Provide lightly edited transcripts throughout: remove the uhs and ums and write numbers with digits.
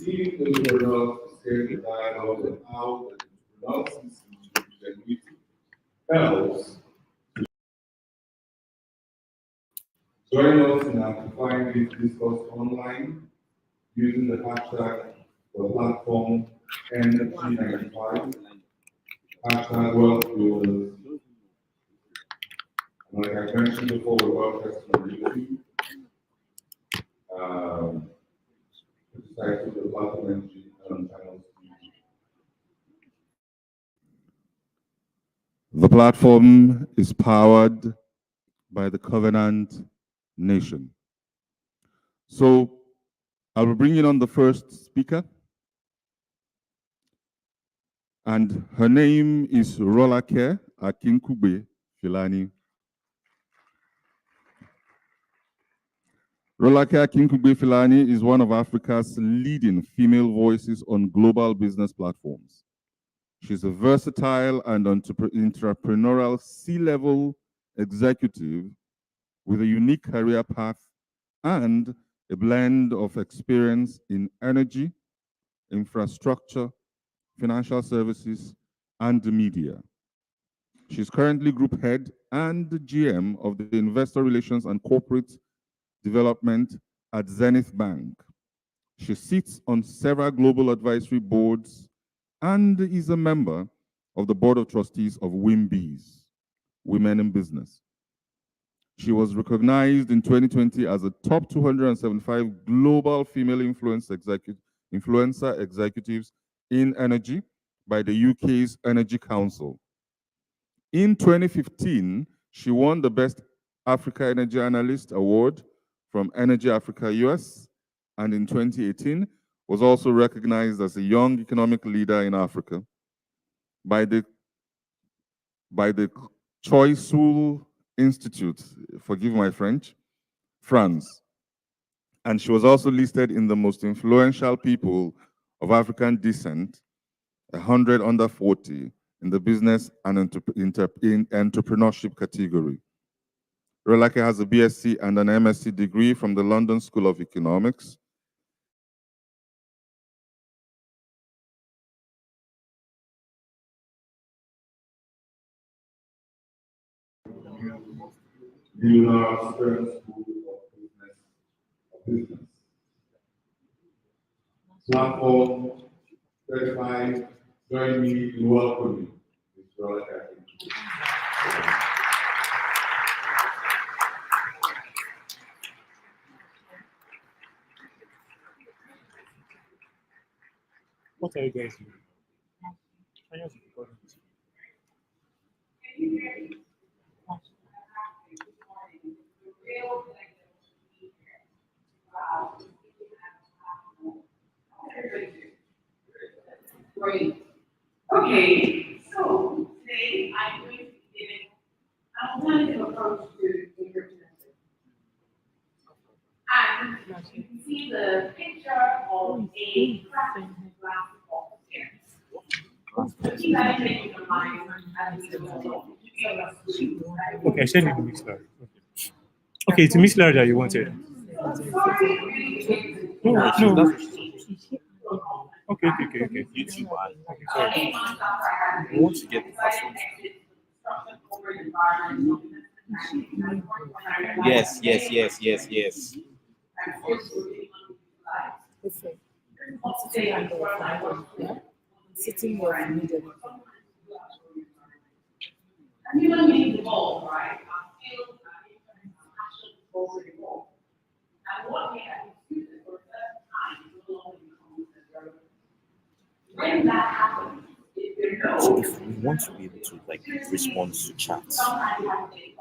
team entrepreneurs scale the dialogue on how the entrepreneurs institute helps. Join us in amplifying this discourse online using the hashtag for the platform Energy95, hashtag Wealth Builders. Like I mentioned before, we're broadcasting on YouTube. To the platform Energy channels. The platform is powered by the Covenant Nation. So I will bring in on the first speaker. And her name is Rolake Akinkugbe Filani. Rolake Akinkugbe Filani is one of Africa's leading female voices on global business platforms. She's a versatile and entrepreneurial C-level executive with a unique career path and a blend of experience in energy, infrastructure, financial services, and media. She's currently group head and GM of the Investor Relations and Corporate Development at Zenith Bank. She sits on several global advisory boards and is a member of the Board of Trustees of WIMBIZ, Women in Business. She was recognized in 2020 as a top 275 global female influencer executives in energy by the UK's Energy Council. In 2015, she won the Best Africa Energy Analyst Award from Energy Africa US, and in 2018 was also recognized as a young economic leader in Africa by the Choiseul Institute, forgive my French, France. And she was also listed in the most influential people of African descent, 100 under 40, in the business and entrepreneurship category. Rolake has a BSc and an MSc degree from the London School of Economics. Builders School of Business. Platform 35, join me in welcoming Ms. Rolake. What are you guys doing? Great. Okay, so today I'm going to be giving an alternative approach to entrepreneurship. And you can see the picture of a craft glass box here. Keep that in your mind as we go. Okay, I send you the mixer. Okay, it's a mixer that you wanted. No. Okay. YouTube and sorry. Once you get the password. Yes. Sitting here immediately. And you don't need the ball, right? Our skills and passion is also involved. And what we have instituted for the first time will only become relevant. When that happens, if you know. So if we want to be able to respond to chats,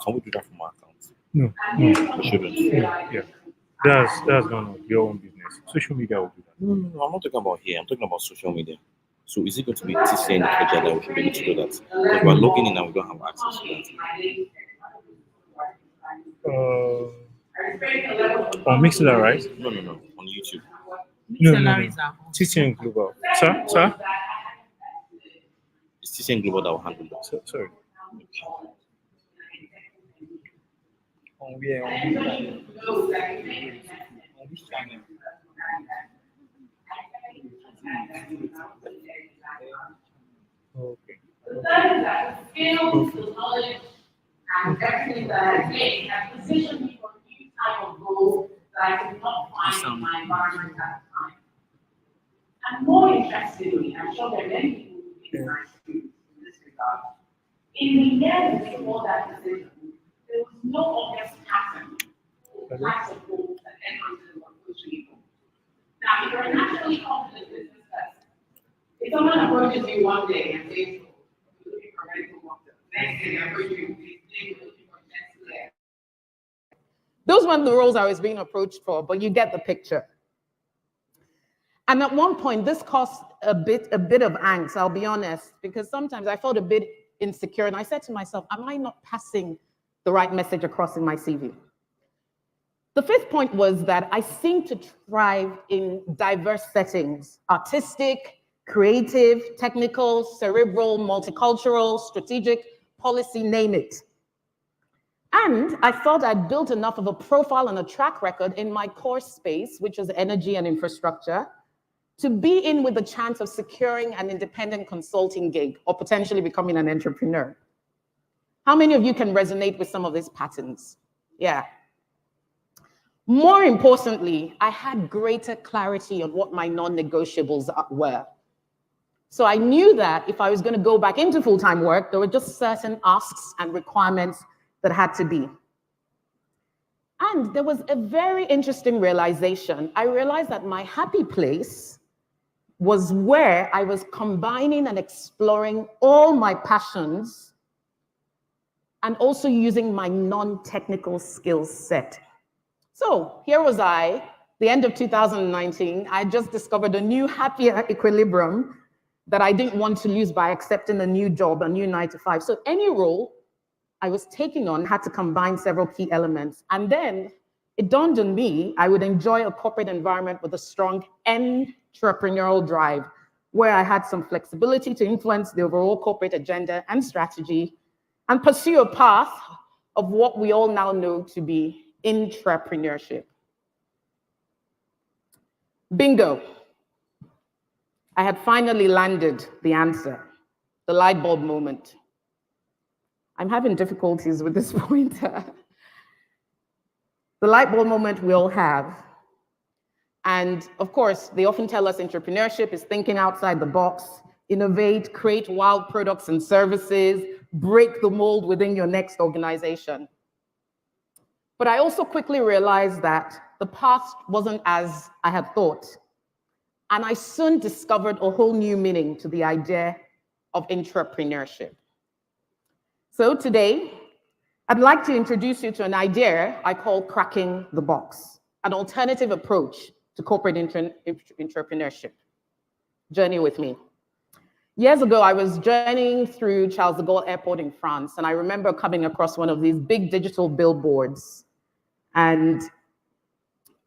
can we do that from our account? No. Shouldn't. Yeah. That's none of your own business. Social media will do that. No, I'm not talking about here. I'm talking about social media. So is it going to be TCN that we should be able to do that? Like we're logging in and we don't have access to that. On Mixler, right? No. On YouTube. No. TCN Global. Sir? It's TCN Global that will handle that. Sorry. On where? On which channel? Okay. The third is that the skills, the knowledge, and everything that I gained have positioned me for a new type of role that I could not find in my environment at the time. And more interestingly, I'm sure there are many people who think my shoes in this regard. In the years before that decision, there was no obvious pattern or types of roles that entrances were pushing for. Now, if you're a naturally confident business person, if someone approaches you one day and says, you're looking for medical doctor, next day they approach you and say, you're looking for a test. Those weren't the roles I was being approached for, but you get the picture. And at one point, this caused a bit of angst, I'll be honest, because sometimes I felt a bit insecure, and I said to myself, am I not passing the right message across in my CV? The fifth point was that I seem to thrive in diverse settings: artistic, creative, technical, cerebral, multicultural, strategic, policy, name it. And I felt I'd built enough of a profile and a track record in my core space, which is energy and infrastructure, to be in with the chance of securing an independent consulting gig or potentially becoming an entrepreneur. How many of you can resonate with some of these patterns? Yeah. More importantly, I had greater clarity on what my non-negotiables were. So I knew that if I was going to go back into full-time work, there were just certain asks and requirements that had to be. And there was a very interesting realization. I realized that my happy place was where I was combining and exploring all my passions and also using my non-technical skills set. So here was I, the end of 2019, I just discovered a new happier equilibrium that I didn't want to lose by accepting a new job, a new 9 to 5. So any role I was taking on had to combine several key elements. And then it dawned on me I would enjoy a corporate environment with a strong entrepreneurial drive, where I had some flexibility to influence the overall corporate agenda and strategy and pursue a path of what we all now know to be intrapreneurship. Bingo. I had finally landed the answer, the light bulb moment. I'm having difficulties with this pointer. The light bulb moment we all have. And of course, they often tell us entrepreneurship is thinking outside the box, innovate, create wild products and services, break the mold within your next organization. But I also quickly realized that the path wasn't as I had thought. And I soon discovered a whole new meaning to the idea of intrapreneurship. So today, I'd like to introduce you to an idea I call cracking the box, an alternative approach to corporate entrepreneurship. Journey with me. Years ago, I was journeying through Charles de Gaulle Airport in France, and I remember coming across one of these big digital billboards. And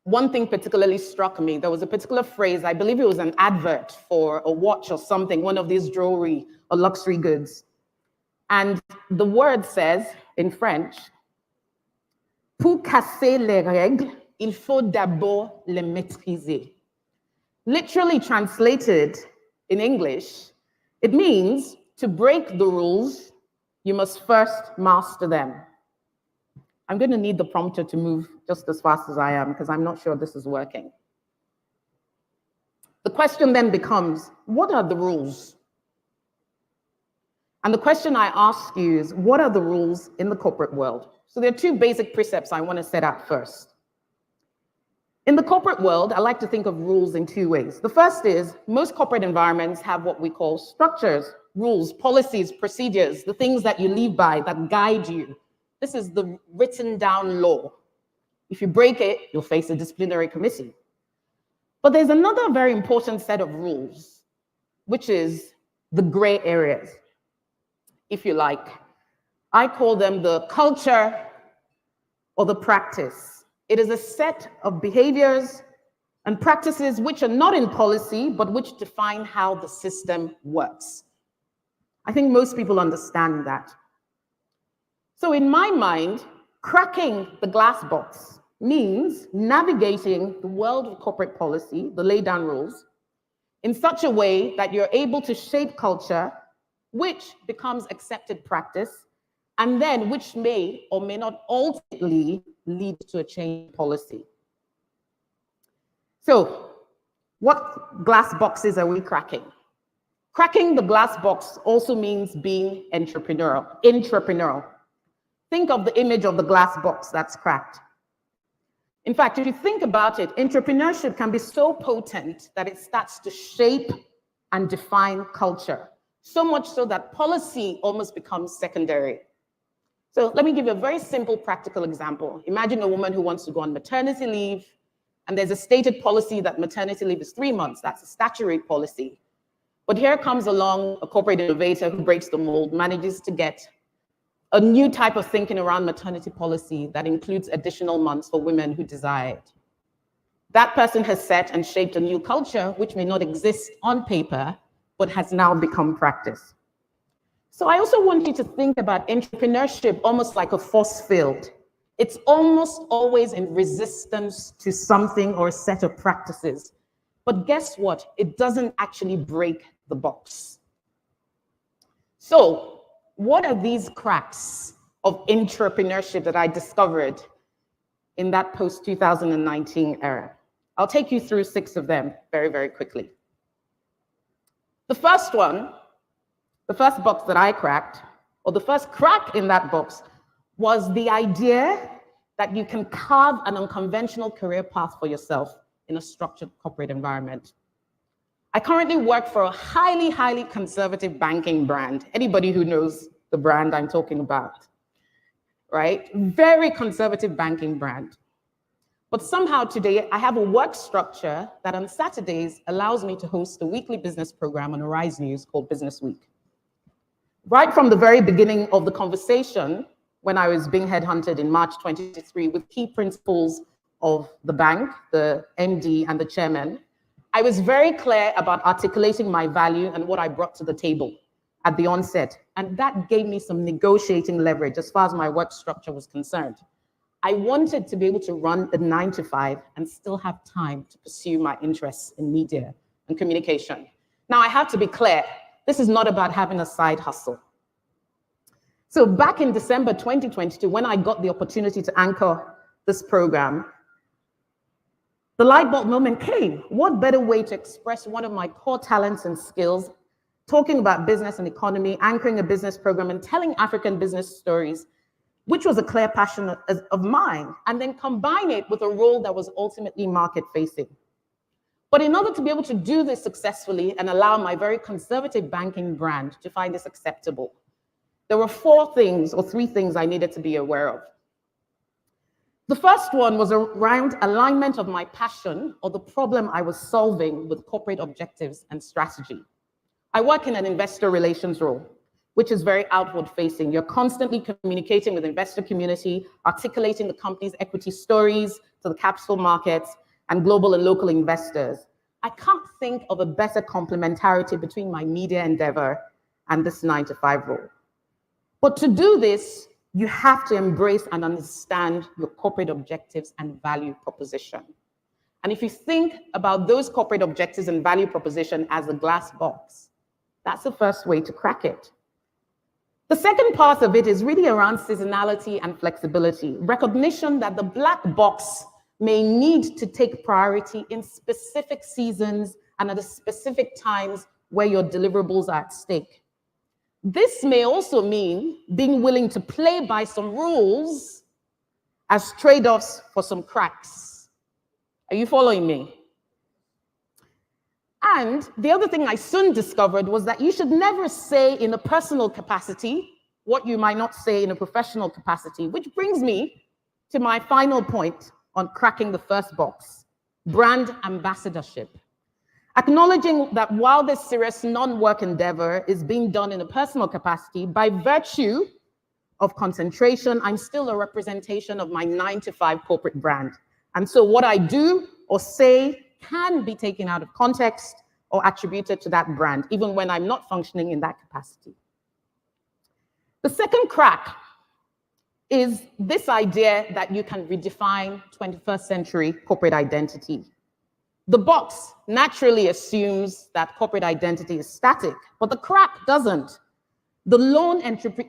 one thing particularly struck me. There was a particular phrase, I believe it was an advert for a watch or something, one of these jewelry or luxury goods. And the word says, in French, pour casser les règles, il faut d'abord les maîtriser. Literally translated in English, it means to break the rules, you must first master them. I'm going to need the prompter to move just as fast as I am because I'm not sure this is working. The question then becomes, what are the rules? And the question I ask you is, what are the rules in the corporate world? So there are two basic precepts I want to set out first. In the corporate world, I like to think of rules in two ways. The first is, most corporate environments have what we call structures, rules, policies, procedures, the things that you live by that guide you. This is the written down law. If you break it, you'll face a disciplinary committee. But there's another very important set of rules, which is the gray areas, if you like. I call them the culture or the practice. It is a set of behaviors and practices which are not in policy, but which define how the system works. I think most people understand that. So in my mind, cracking the glass box means navigating the world of corporate policy, the laid down rules, in such a way that you're able to shape culture, which becomes accepted practice, and then which may or may not ultimately lead to a change in policy. So, what glass boxes are we cracking? Cracking the glass box also means being intrapreneurial. Think of the image of the glass box that's cracked. In fact, if you think about it, entrepreneurship can be so potent that it starts to shape and define culture, so much so that policy almost becomes secondary. So let me give you a very simple practical example. Imagine a woman who wants to go on maternity leave, and there's a stated policy that maternity leave is 3 months. That's a statutory policy. But here comes along a corporate innovator who breaks the mold, manages to get a new type of thinking around maternity policy that includes additional months for women who desire it. That person has set and shaped a new culture which may not exist on paper, but has now become practice. So I also want you to think about entrepreneurship almost like a force field. It's almost always in resistance to something or a set of practices. But guess what? It doesn't actually break the box. So, what are these cracks of entrepreneurship that I discovered in that post-2019 era? I'll take you through 6 of them very, very quickly. The first one, the first box that I cracked, or the first crack in that box, was the idea that you can carve an unconventional career path for yourself in a structured corporate environment. I currently work for a highly, highly conservative banking brand. Anybody who knows the brand I'm talking about, right? Very conservative banking brand. But somehow today, I have a work structure that on Saturdays allows me to host a weekly business program on Arise News called Business Week. Right from the very beginning of the conversation, when I was being headhunted in March 2023 with key principals of the bank, the MD and the chairman, I was very clear about articulating my value and what I brought to the table at the onset. And that gave me some negotiating leverage as far as my work structure was concerned. I wanted to be able to run a 9 to 5 and still have time to pursue my interests in media and communication. Now, I have to be clear, this is not about having a side hustle. So back in December 2022, when I got the opportunity to anchor this program, the light bulb moment came. What better way to express one of my core talents and skills, talking about business and economy, anchoring a business program, and telling African business stories, which was a clear passion of mine, and then combine it with a role that was ultimately market-facing. But in order to be able to do this successfully and allow my very conservative banking brand to find this acceptable, there were 3 things I needed to be aware of. The first one was around alignment of my passion or the problem I was solving with corporate objectives and strategy. I work in an investor relations role, which is very outward facing. You're constantly communicating with investor community, articulating the company's equity stories to the capital markets and global and local investors. I can't think of a better complementarity between my media endeavor and this 9 to 5 role. But to do this, you have to embrace and understand your corporate objectives and value proposition. And if you think about those corporate objectives and value proposition as a glass box, that's the first way to crack it. The second part of it is really around seasonality and flexibility, recognition that the black box may need to take priority in specific seasons and at specific times where your deliverables are at stake. This may also mean being willing to play by some rules as trade-offs for some cracks. Are you following me? And the other thing I soon discovered was that you should never say in a personal capacity what you might not say in a professional capacity, which brings me to my final point on cracking the first box, brand ambassadorship. Acknowledging that while this serious non-work endeavor is being done in a personal capacity, by virtue of concentration, I'm still a representation of my 9 to 5 corporate brand. And so what I do or say can be taken out of context or attributed to that brand, even when I'm not functioning in that capacity. The second crack is this idea that you can redefine 21st century corporate identity. The box naturally assumes that corporate identity is static, but the crack doesn't. The lone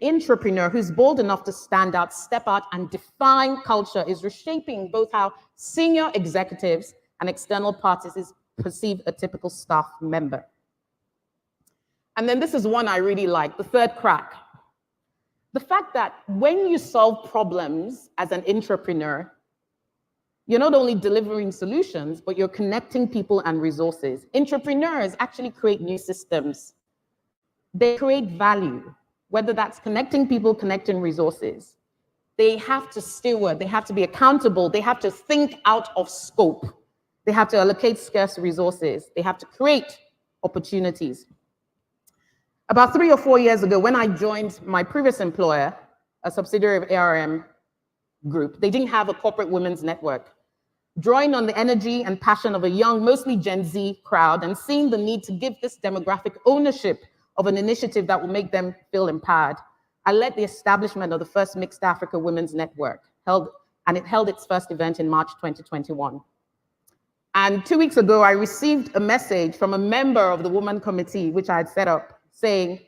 entrepreneur who's bold enough to stand out, step out, and define culture is reshaping both how senior executives and external parties perceive a typical staff member. And then this is one I really like, the third crack. The fact that when you solve problems as an entrepreneur, you're not only delivering solutions, but you're connecting people and resources. Entrepreneurs actually create new systems. They create value, whether that's connecting people, connecting resources. They have to steward, they have to be accountable, they have to think out of scope. They have to allocate scarce resources. They have to create opportunities. About 3 or 4 years ago, when I joined my previous employer, a subsidiary of ARM Group, they didn't have a corporate women's network. Drawing on the energy and passion of a young, mostly Gen Z crowd, and seeing the need to give this demographic ownership of an initiative that will make them feel empowered, I led the establishment of the first Mixed Africa Women's Network, and it held its first event in March 2021. And 2 weeks ago, I received a message from a member of the Women Committee, which I had set up, saying,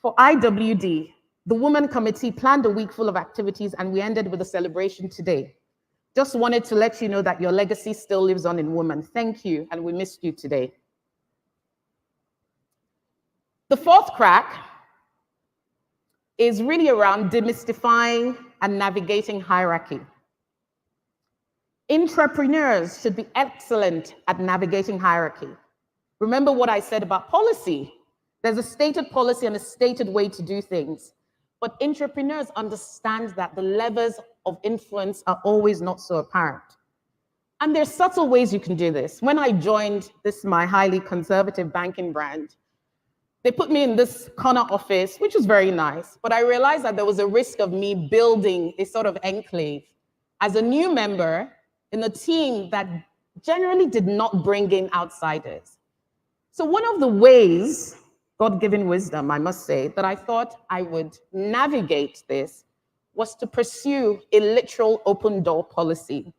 for IWD, the Women Committee planned a week full of activities, and we ended with a celebration today. Just wanted to let you know that your legacy still lives on in women. Thank you, and we missed you today. The fourth crack is really around demystifying and navigating hierarchy. Intrapreneurs should be excellent at navigating hierarchy. Remember what I said about policy. There's a stated policy and a stated way to do things. But entrepreneurs understand that the levers of influence are always not so apparent. And there's subtle ways you can do this. When I joined my highly conservative banking brand, they put me in this corner office, which was very nice, but I realized that there was a risk of me building a sort of enclave as a new member in a team that generally did not bring in outsiders. So one of the ways, God-given wisdom, I must say, that I thought I would navigate this was to pursue a literal open door policy.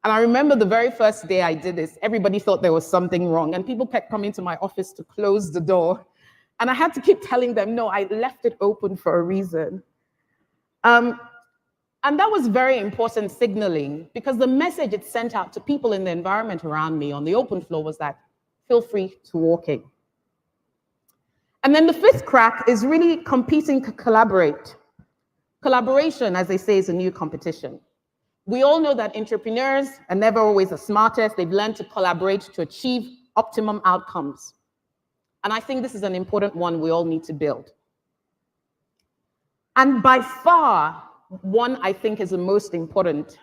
And I remember the very first day I did this, everybody thought there was something wrong, and people kept coming to my office to close the door. And I had to keep telling them, no, I left it open for a reason. And that was very important signaling, because the message it sent out to people in the environment around me on the open floor was that, feel free to walk in. And then the fifth crack is really competing to collaborate. Collaboration, as they say, is a new competition. We all know that entrepreneurs are never always the smartest. They've learned to collaborate to achieve optimum outcomes. And I think this is an important one we all need to build. And by far, one I think is the most important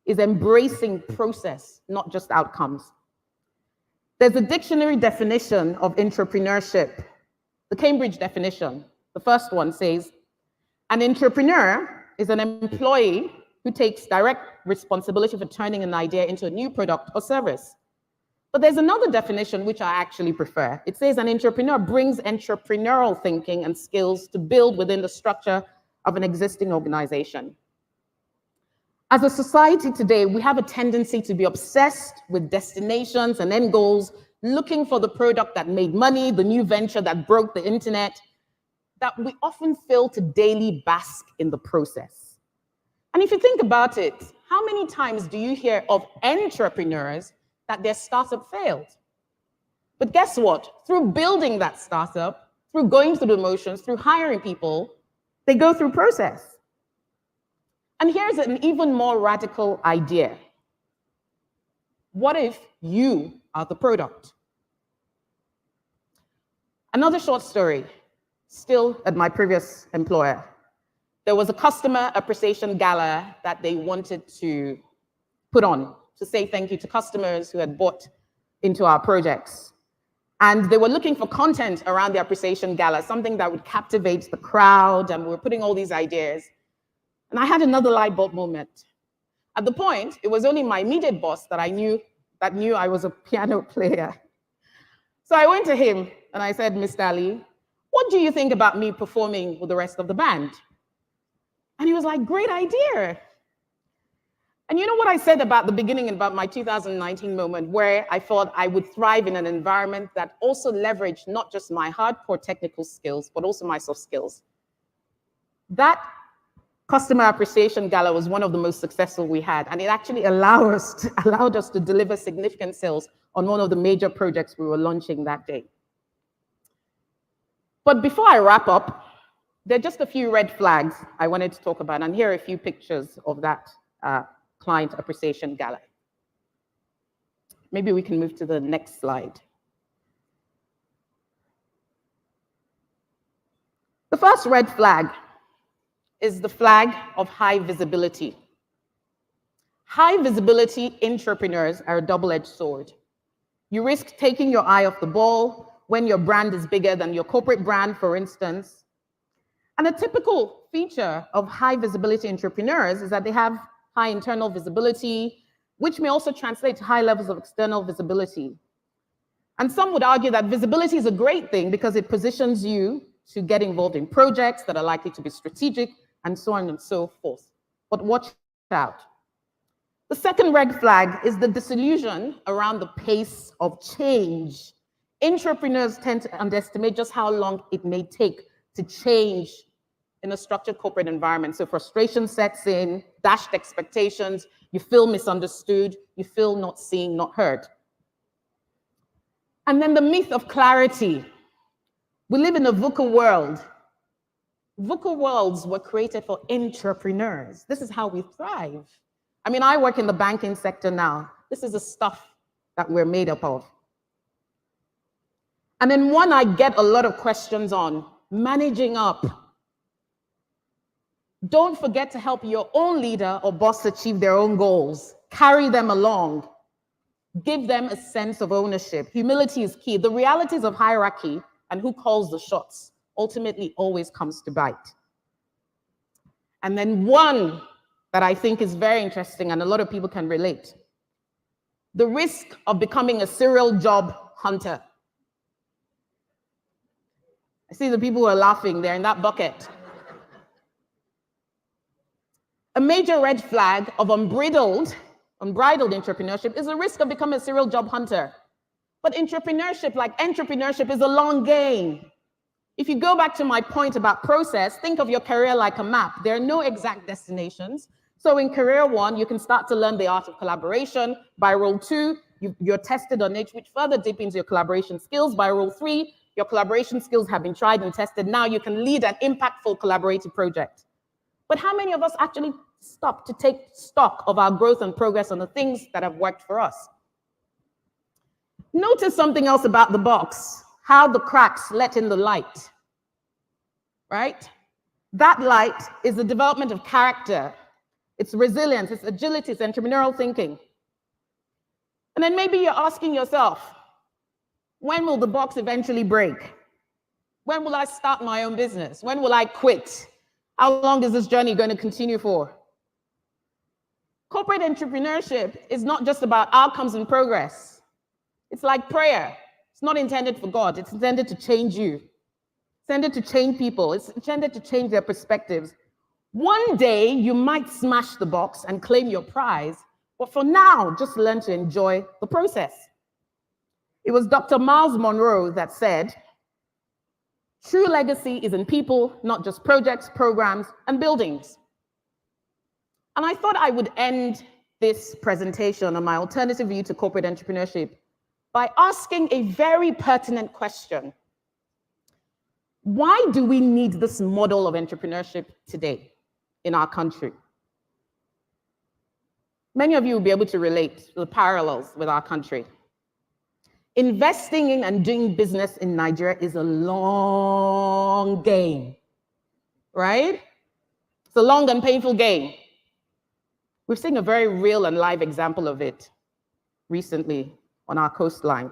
is embracing process, not just outcomes. There's a dictionary definition of entrepreneurship, the Cambridge definition. The first one says, an entrepreneur is an employee who takes direct responsibility for turning an idea into a new product or service. But there's another definition which I actually prefer. It says an entrepreneur brings entrepreneurial thinking and skills to build within the structure of an existing organization. As a society today, we have a tendency to be obsessed with destinations and end goals, looking for the product that made money, the new venture that broke the internet, that we often fail to daily bask in the process. And if you think about it, how many times do you hear of entrepreneurs that their startup failed? But guess what? Through building that startup, through going through the motions, through hiring people, they go through process. And here's an even more radical idea. What if you are the product? Another short story, still at my previous employer. There was a customer appreciation gala that they wanted to put on to say thank you to customers who had bought into our projects. And they were looking for content around the appreciation gala, something that would captivate the crowd, and we were putting all these ideas. And I had another light bulb moment. At the point, it was only my immediate boss that knew I was a piano player. So I went to him and I said, Mr. Ali, what do you think about me performing with the rest of the band? And he was like, great idea. And you know what I said about the beginning, about my 2019 moment, where I thought I would thrive in an environment that also leveraged not just my hardcore technical skills, but also my soft skills. That Customer Appreciation Gala was one of the most successful we had, and it actually allowed us to deliver significant sales on one of the major projects we were launching that day. But before I wrap up, there are just a few red flags I wanted to talk about, and here are a few pictures of that Client Appreciation Gala. Maybe we can move to the next slide. The first red flag is the flag of high visibility. High visibility entrepreneurs are a double-edged sword. You risk taking your eye off the ball when your brand is bigger than your corporate brand, for instance. And a typical feature of high visibility entrepreneurs is that they have high internal visibility, which may also translate to high levels of external visibility. And some would argue that visibility is a great thing because it positions you to get involved in projects that are likely to be strategic and so on and so forth. But watch out. The second red flag is the disillusion around the pace of change. Entrepreneurs tend to underestimate just how long it may take to change in a structured corporate environment. So frustration sets in, dashed expectations, you feel misunderstood, you feel not seen, not heard. And then the myth of clarity. We live in a VUCA world. VUCA worlds were created for entrepreneurs. This is how we thrive. I mean, I work in the banking sector now. This is the stuff that we're made up of. And then one I get a lot of questions on, managing up. Don't forget to help your own leader or boss achieve their own goals. Carry them along. Give them a sense of ownership. Humility is key. The realities of hierarchy and who calls the shots ultimately always comes to bite. And then one that I think is very interesting and a lot of people can relate. The risk of becoming a serial job hunter. I see the people who are laughing, they're in that bucket. A major red flag of unbridled entrepreneurship is the risk of becoming a serial job hunter. But entrepreneurship, like entrepreneurship, is a long game. If you go back to my point about process, think of your career like a map. There are no exact destinations. So in career one, you can start to learn the art of collaboration. By role two, you're tested on it, which further deepens your collaboration skills. By role three, your collaboration skills have been tried and tested. Now you can lead an impactful collaborative project. But how many of us actually stop to take stock of our growth and progress on the things that have worked for us? Notice something else about the box, how the cracks let in the light, right? That light is the development of character. It's resilience, it's agility, it's entrepreneurial thinking. And then maybe you're asking yourself, when will the box eventually break? When will I start my own business? When will I quit? How long is this journey going to continue for? Corporate entrepreneurship is not just about outcomes and progress. It's like prayer. It's not intended for God. It's intended to change you. It's intended to change people. It's intended to change their perspectives. One day, you might smash the box and claim your prize, but for now, just learn to enjoy the process. It was Dr. Miles Monroe that said, true legacy is in people, not just projects, programs, and buildings. And I thought I would end this presentation on my alternative view to corporate entrepreneurship by asking a very pertinent question. Why do we need this model of entrepreneurship today in our country? Many of you will be able to relate to the parallels with our country. Investing in and doing business in Nigeria is a long game, right? It's a long and painful game. We've seen a very real and live example of it recently on our coastline.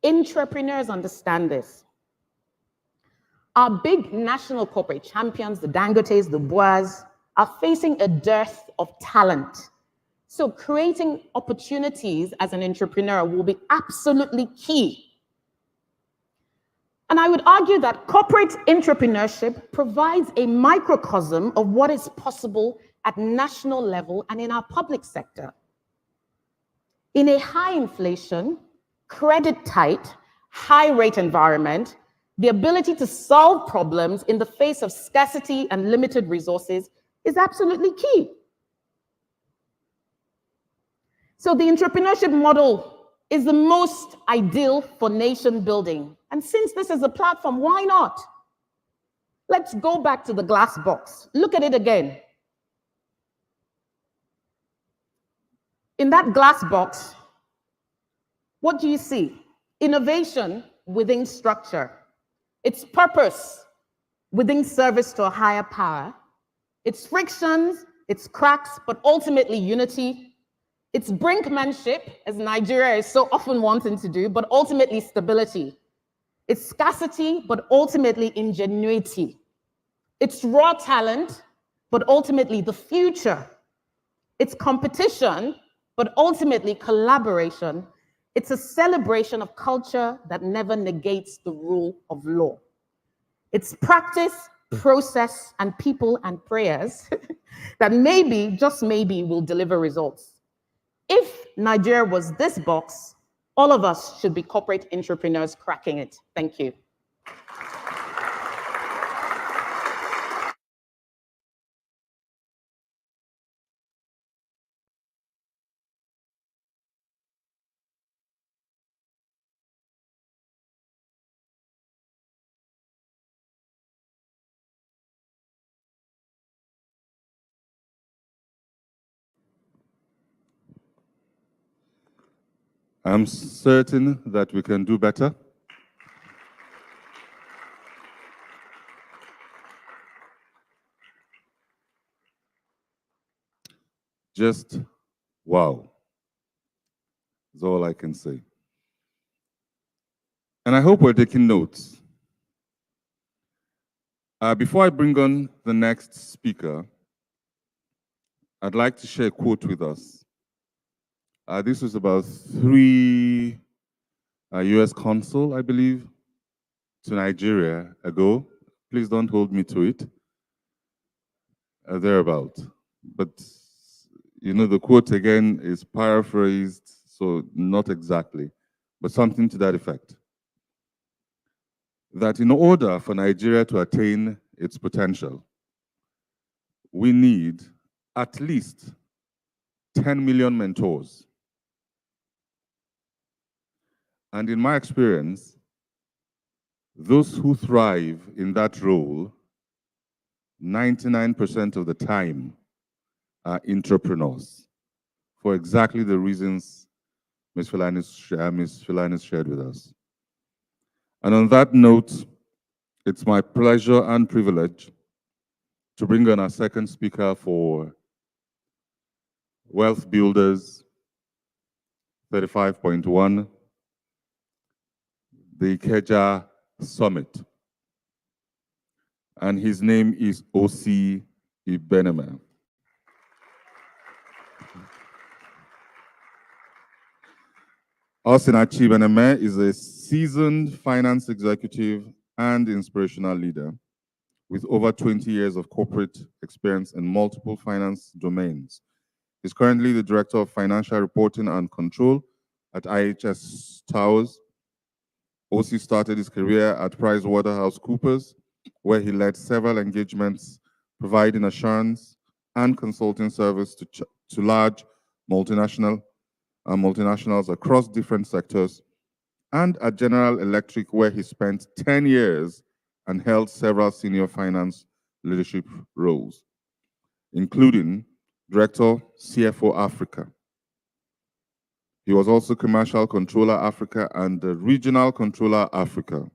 Entrepreneurs understand this. Our big national corporate champions, the Dangotes, the Boas, are facing a dearth of talent. So creating opportunities as an entrepreneur will be absolutely key. And I would argue that corporate entrepreneurship provides a microcosm of what is possible at national level and in our public sector. In a high inflation, credit tight, high rate environment, the ability to solve problems in the face of scarcity and limited resources is absolutely key. So the entrepreneurship model is the most ideal for nation building. And since this is a platform, why not? Let's go back to the glass box. Look at it again. In that glass box, what do you see? Innovation within structure. Its purpose within service to a higher power. Its frictions, its cracks, but ultimately unity. Its brinkmanship, as Nigeria is so often wanting to do, but ultimately stability. Its scarcity, but ultimately ingenuity. Its raw talent, but ultimately the future. Its competition, but ultimately collaboration. It's a celebration of culture that never negates the rule of law. It's practice, process, and people and prayers that maybe, just maybe, will deliver results. If Nigeria was this box, all of us should be corporate entrepreneurs cracking it. Thank you. I'm certain that we can do better. Just wow, is all I can say. And I hope we're taking notes. Before I bring on the next speaker, I'd like to share a quote with us. This was about 3 US consul, I believe, to Nigeria ago. Please don't hold me to it. Thereabout. But, you know, the quote again is paraphrased, so not exactly, but something to that effect. That in order for Nigeria to attain its potential, we need at least 10 million mentors. And in my experience, those who thrive in that role, 99% of the time, are entrepreneurs for exactly the reasons Ms. Philanis shared with us. And on that note, it's my pleasure and privilege to bring on our second speaker for Wealth Builders 35.1, the Ikeja Summit. And his name is O.C. Ibeneme. Osinachi Ibeneme is a seasoned finance executive and inspirational leader with over 20 years of corporate experience in multiple finance domains. He's currently the Director of Financial Reporting and Control at IHS Towers. OC started his career at PricewaterhouseCoopers, where he led several engagements providing assurance and consulting service to large multinationals across different sectors, and at General Electric, where he spent 10 years and held several senior finance leadership roles, including Director, CFO Africa. He was also Commercial Controller Africa and the Regional Controller Africa.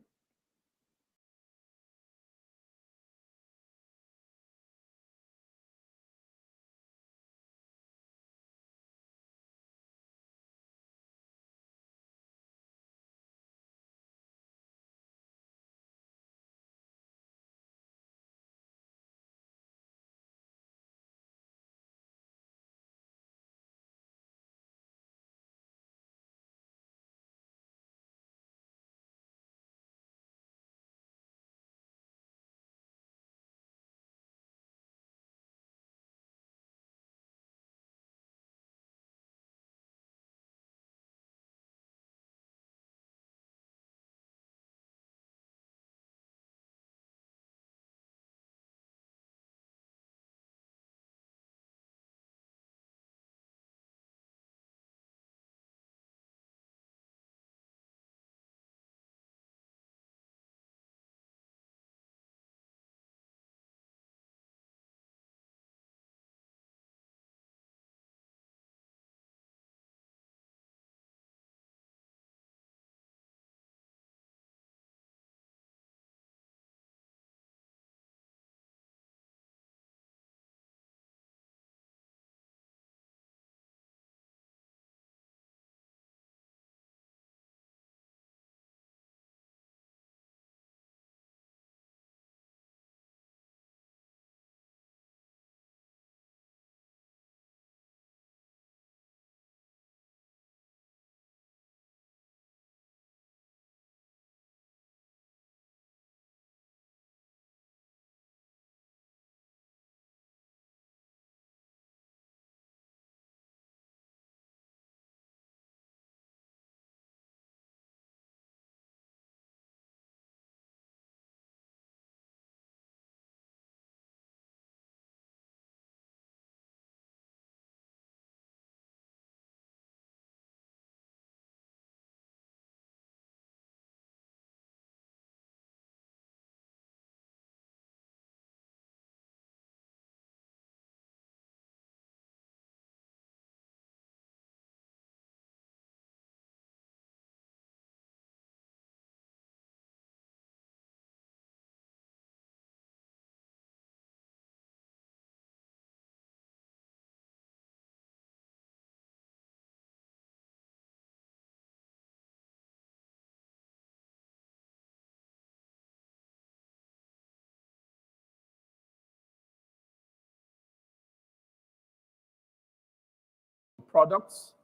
products,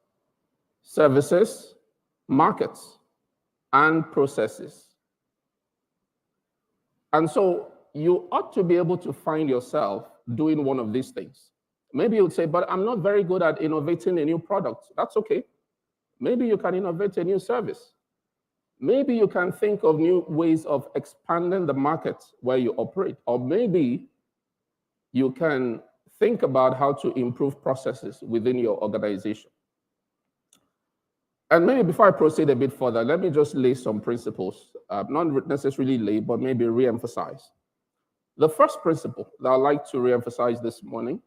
services, markets, and processes. And so you ought to be able to find yourself doing one of these things. Maybe you would say, but I'm not very good at innovating a new product. That's okay. Maybe you can innovate a new service. Maybe you can think of new ways of expanding the market where you operate. Or maybe you can think about how to improve processes within your organization. And maybe before I proceed a bit further, let me just lay some principles, not necessarily lay, but maybe re-emphasize. The first principle that I'd like to re-emphasize this morning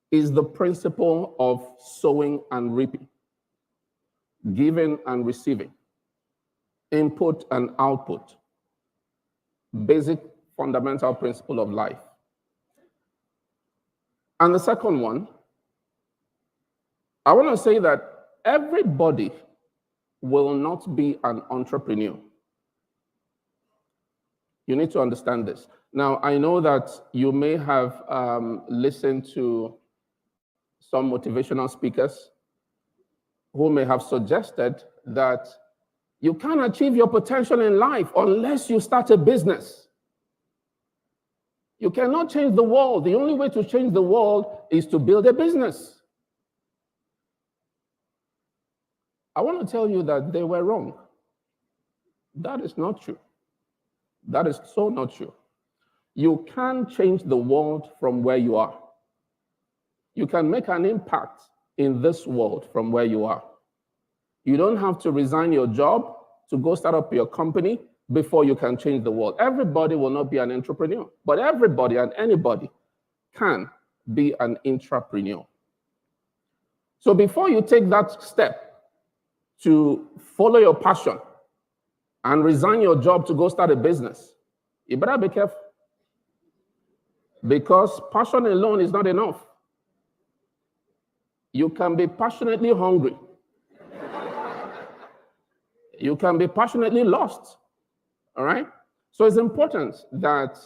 is the principle of sowing and reaping, giving and receiving, input and output, basic fundamental principle of life. And the second one, I want to say that everybody will not be an entrepreneur. You need to understand this. Now, I know that you may have listened to some motivational speakers who may have suggested that you can't achieve your potential in life unless you start a business. You cannot change the world. The only way to change the world is to build a business. I want to tell you that they were wrong. That is not true. That is so not true. You can change the world from where you are. You can make an impact in this world from where you are. You don't have to resign your job to go start up your company before you can change the world. Everybody will not be an entrepreneur, but everybody and anybody can be an intrapreneur. So before you take that step to follow your passion and resign your job to go start a business, you better be careful. Because passion alone is not enough. You can be passionately hungry. You can be passionately lost. All right? So it's important that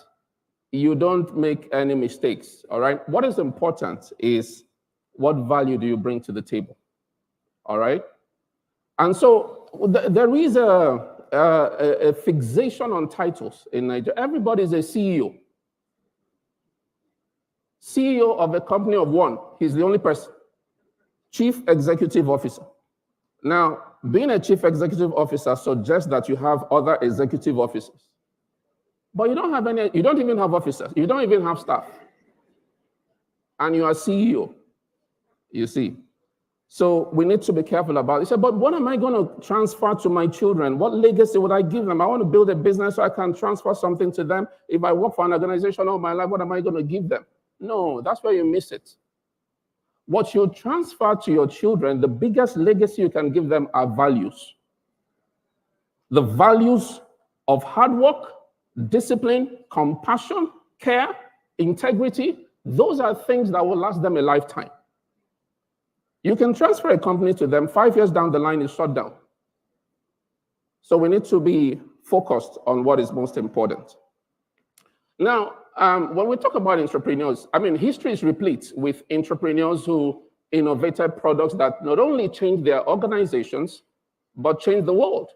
you don't make any mistakes. All right? What is important is what value do you bring to the table? All right? And so there is a fixation on titles in Nigeria. Everybody is a CEO. CEO of a company of one. He's the only person. Chief Executive Officer. Now, being a chief executive officer suggests that you have other executive officers. But you don't have any, you don't even have officers. You don't even have staff. And you are CEO, you see. So we need to be careful about it. He said, but what am I going to transfer to my children? What legacy would I give them? I want to build a business so I can transfer something to them. If I work for an organization all my life, what am I going to give them? No, that's where you miss it. What you transfer to your children, the biggest legacy you can give them are values. The values of hard work, discipline, compassion, care, integrity. Those are things that will last them a lifetime. You can transfer a company to them, 5 years down the line, it's shut down. So we need to be focused on what is most important. Now, when we talk about entrepreneurs, I mean, history is replete with entrepreneurs who innovated products that not only changed their organizations, but changed the world.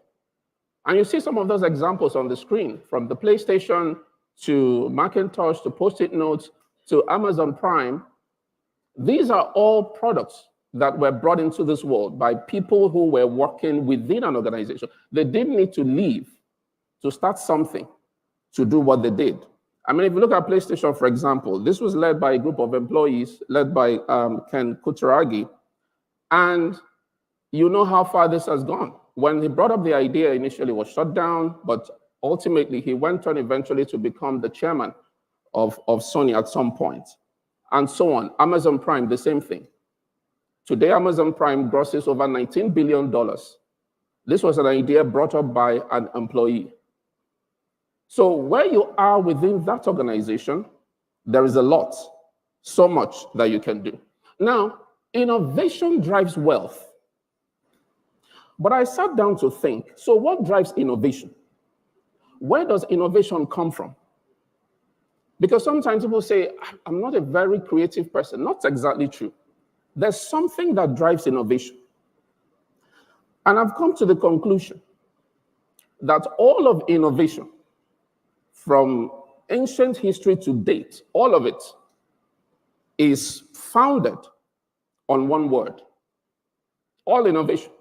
And you see some of those examples on the screen, from the PlayStation to Macintosh to Post-it notes to Amazon Prime. These are all products that were brought into this world by people who were working within an organization. They didn't need to leave to start something to do what they did. I mean, if you look at PlayStation, for example, this was led by a group of employees led by Ken Kutaragi. And you know how far this has gone. When he brought up the idea, initially it was shut down, but ultimately he went on eventually to become the chairman of Sony at some point, and so on. Amazon Prime, the same thing. Today, Amazon Prime grosses over $19 billion. This was an idea brought up by an employee. So where you are within that organization, there is a lot, so much that you can do. Now, innovation drives wealth. But I sat down to think, so what drives innovation? Where does innovation come from? Because sometimes people say, I'm not a very creative person. Not exactly true. There's something that drives innovation. And I've come to the conclusion that all of innovation, from ancient history to date, all of it is founded on one word. All innovation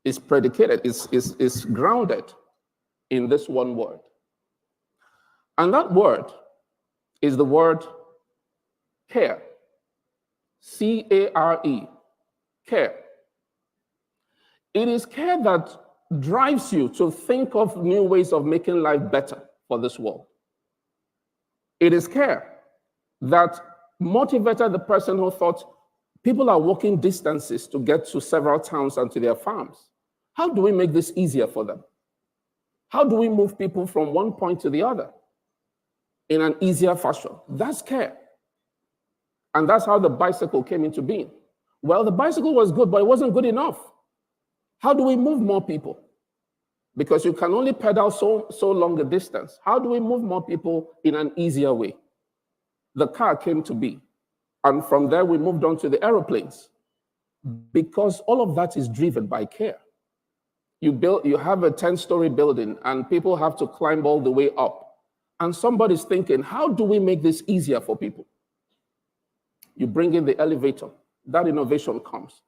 is predicated, is grounded in this one word. And that word is the word care. C-A-R-E, care. It is care that drives you to think of new ways of making life better for this world. It is care that motivated the person who thought people are walking distances to get to several towns and to their farms. How do we make this easier for them? How do we move people from one point to the other in an easier fashion? That's care. And that's how the bicycle came into being. Well, the bicycle was good, but it wasn't good enough. How do we move more people? Because you can only pedal so long a distance. How do we move more people in an easier way? The car came to be. And from there, we moved on to the aeroplanes. Because all of that is driven by care. You have a 10-story building, and people have to climb all the way up. And somebody's thinking, how do we make this easier for people? You bring in the elevator. That innovation comes.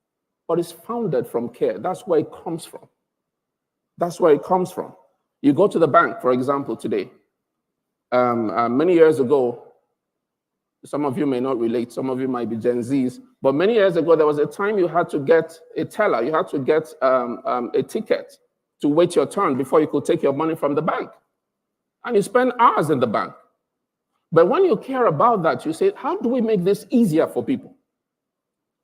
But it's founded from care. That's where it comes from. That's where it comes from. You go to the bank, for example, today. Many years ago, some of you may not relate, some of you might be Gen Zs, but many years ago, there was a time you had to get a teller, you had to get a ticket to wait your turn before you could take your money from the bank. And you spend hours in the bank. But when you care about that, you say, how do we make this easier for people?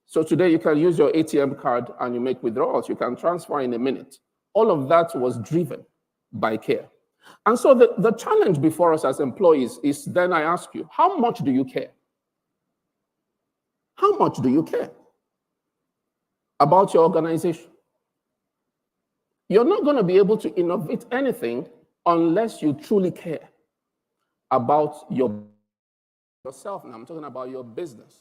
So today you can use your ATM card and you make withdrawals. You can transfer in a minute. All of that was driven by care. And so the challenge before us as employees is then I ask you, how much do you care? How much do you care about your organization? You're not going to be able to innovate anything unless you truly care about yourself. Now I'm talking about your business.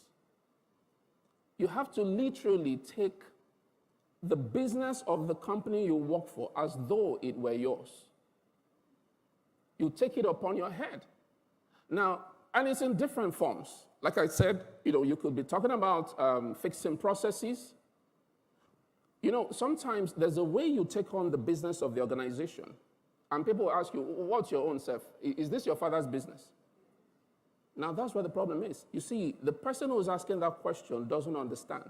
You have to literally take the business of the company you work for as though it were yours. You take it upon your head. Now, and it's in different forms. Like I said, you could be talking about fixing processes. Sometimes there's a way you take on the business of the organization. And people ask you, what's your own self? Is this your father's business? Now, that's where the problem is. You see, the person who's asking that question doesn't understand.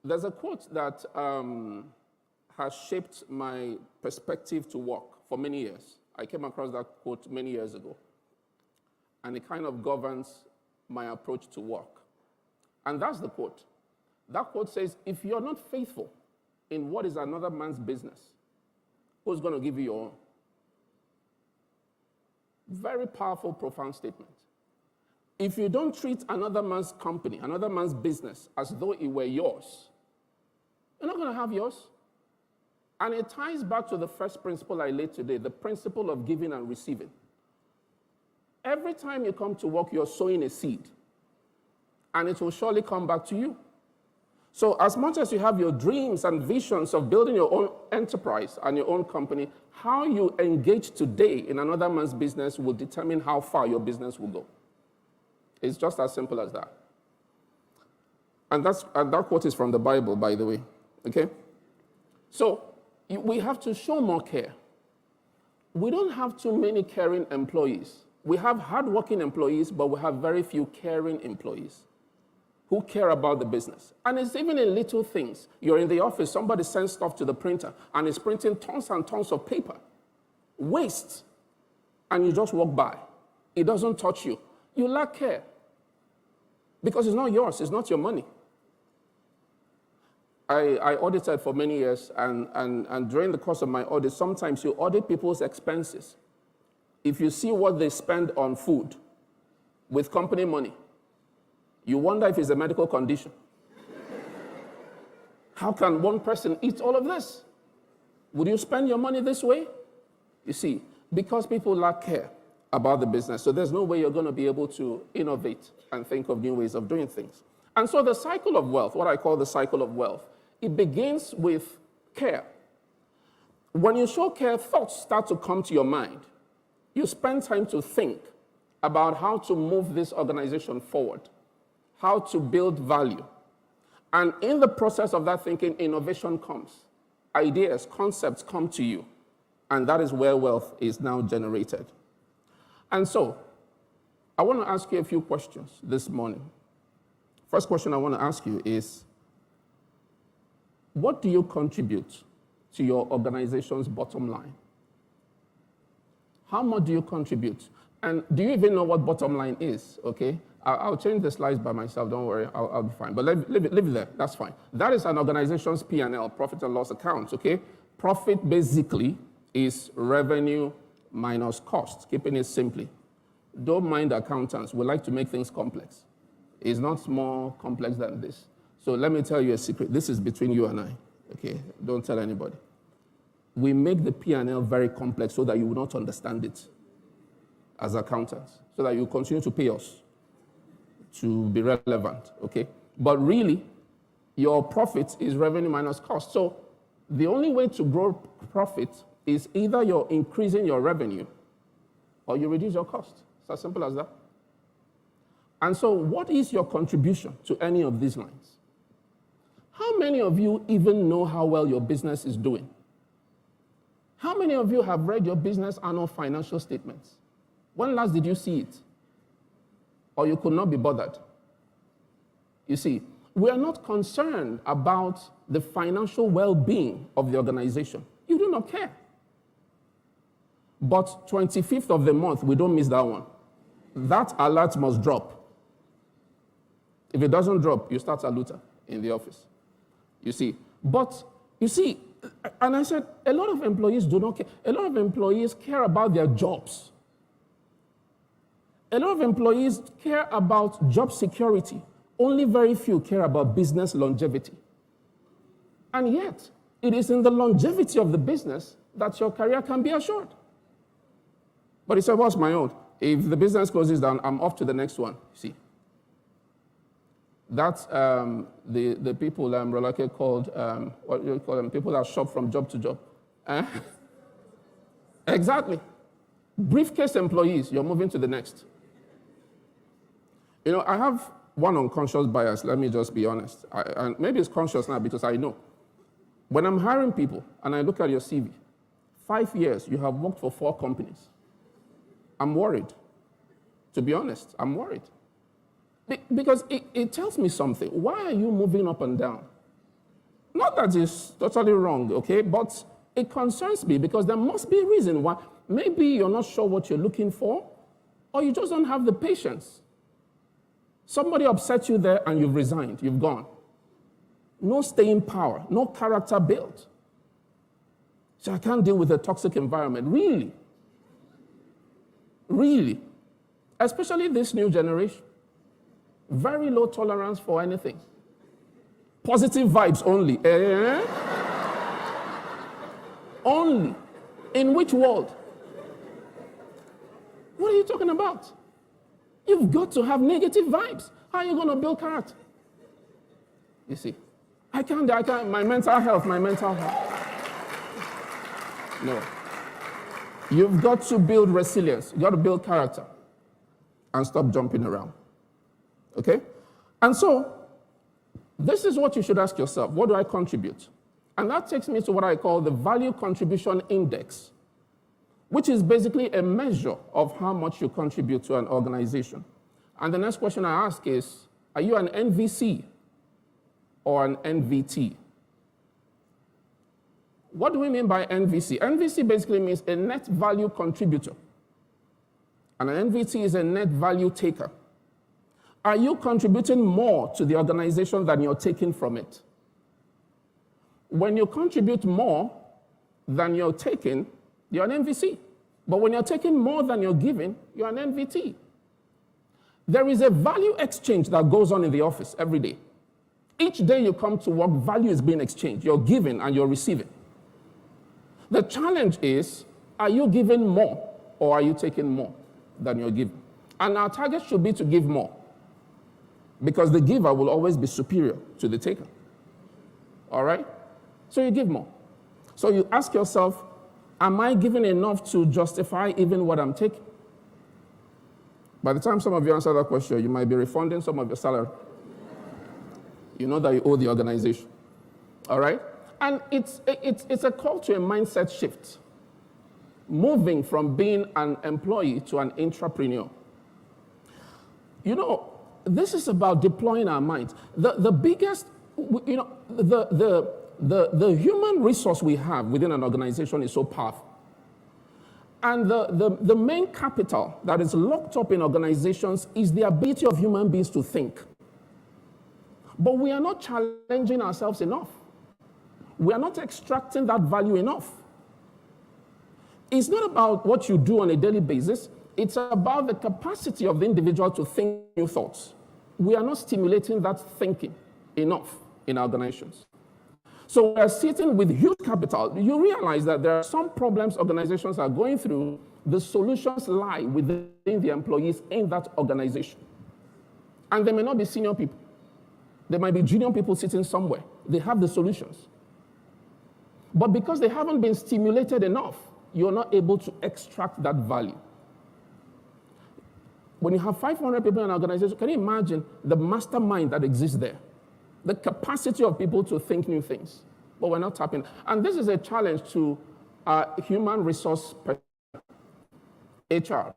There's a quote that has shaped my perspective to work for many years. I came across that quote many years ago. And it kind of governs my approach to work. And that's the quote. That quote says, if you're not faithful in what is another man's business, who's going to give you your own? Very powerful, profound statement. If you don't treat another man's company, another man's business, as though it were yours, you're not going to have yours. And it ties back to the first principle I laid today, the principle of giving and receiving. Every time you come to work, you're sowing a seed, and it will surely come back to you. So as much as you have your dreams and visions of building your own enterprise and your own company, how you engage today in another man's business will determine how far your business will go. It's just as simple as that. And that quote is from the Bible, by the way. Okay? So we have to show more care. We don't have too many caring employees. We have hardworking employees, but we have very few caring employees who care about the business. And it's even in little things. You're in the office, somebody sends stuff to the printer, and it's printing tons and tons of paper. Waste. And you just walk by. It doesn't touch you. You lack care. Because it's not yours, it's not your money. I audited for many years, and during the course of my audit, sometimes you audit people's expenses. If you see what they spend on food with company money, you wonder if it's a medical condition. How can one person eat all of this? Would you spend your money this way? You see, because people lack care about the business, so there's no way you're going to be able to innovate and think of new ways of doing things. And so the cycle of wealth, what I call the cycle of wealth, it begins with care. When you show care, thoughts start to come to your mind. You spend time to think about how to move this organization forward, how to build value. And in the process of that thinking, innovation comes. Ideas, concepts come to you. And that is where wealth is now generated. And so, I want to ask you a few questions this morning. First question I want to ask you is, what do you contribute to your organization's bottom line? How much do you contribute? And do you even know what bottom line is, okay? I'll change the slides by myself, don't worry, I'll be fine. But leave it there, that's fine. That is an organization's P&L, profit and loss account, okay? Profit basically is revenue minus cost, keeping it simply. Don't mind accountants, we like to make things complex. It's not more complex than this. So let me tell you a secret, this is between you and I, okay? Don't tell anybody. We make the P&L very complex so that you will not understand it as accountants, so that you continue to pay us to be relevant, okay? But really, your profit is revenue minus cost. So the only way to grow profit is either you're increasing your revenue or you reduce your cost. It's as simple as that. And so what is your contribution to any of these lines? How many of you even know how well your business is doing? How many of you have read your business annual financial statements? When last did you see it? Or you could not be bothered? You see, we are not concerned about the financial well-being of the organization. You do not care. But 25th of the month, we don't miss that one. That alert must drop. If it doesn't drop, you start a looter in the office. You see, but you see, and I said, a lot of employees do not care. A lot of employees care about their jobs. A lot of employees care about job security. Only very few care about business longevity. And yet, it is in the longevity of the business that your career can be assured. But he said, what's my own? If the business closes down, I'm off to the next one. See, that's the people Rolake called, what do you call them? People that shop from job to job. Exactly. Briefcase employees, you're moving to the next. You know, I have one unconscious bias, let me just be honest. And maybe it's conscious now because I know. When I'm hiring people and I look at your CV, 5 years, you have worked for 4 companies. I'm worried. To be honest, I'm worried. Because it tells me something. Why are you moving up and down? Not that it's totally wrong, okay? But it concerns me because there must be a reason why. Maybe you're not sure what you're looking for, or you just don't have the patience. Somebody upset you there and you've resigned, you've gone. No staying power, no character built. So I can't deal with a toxic environment. Really? Really? Especially this new generation. Very low tolerance for anything. Positive vibes only. Only. In which world? What are you talking about? You've got to have negative vibes. How are you going to build character? You see, I can't, my mental health. No. You've got to build resilience. You've got to build character and stop jumping around. Okay? And so, this is what you should ask yourself. What do I contribute? And that takes me to what I call the Value Contribution Index, which is basically a measure of how much you contribute to an organization. And the next question I ask is, are you an NVC or an NVT? What do we mean by NVC? NVC basically means a net value contributor. And an NVT is a net value taker. Are you contributing more to the organization than you're taking from it? When you contribute more than you're taking, you're an NVC. But when you're taking more than you're giving, you're an NVT. There is a value exchange that goes on in the office every day. Each day you come to work, value is being exchanged. You're giving and you're receiving. The challenge is, are you giving more or are you taking more than you're giving? And our target should be to give more. because the giver will always be superior to the taker. All right? So you give more. So you ask yourself, am I giving enough to justify even what I'm taking? By the time some of you answer that question, you might be refunding some of your salary. You know that you owe the organization. All right? And it's a call to a mindset shift, moving from being an employee to an intrapreneur. You know, this is about deploying our minds. The biggest, you know, the human resource we have within an organization is so powerful. And the main capital that is locked up in organizations is the ability of human beings to think. But we are not challenging ourselves enough. We are not extracting that value enough. It's not about what you do on a daily basis. It's about the capacity of the individual to think new thoughts. We are not stimulating that thinking enough in our organizations. So we are sitting with huge capital. You realize that there are some problems organizations are going through. The solutions lie within the employees in that organization. And they may not be senior people. There might be junior people sitting somewhere. They have the solutions. But because they haven't been stimulated enough, you're not able to extract that value. When you have 500 people in an organization, can you imagine the mastermind that exists there? The capacity of people to think new things. But we're not tapping. And this is a challenge to human resource HR.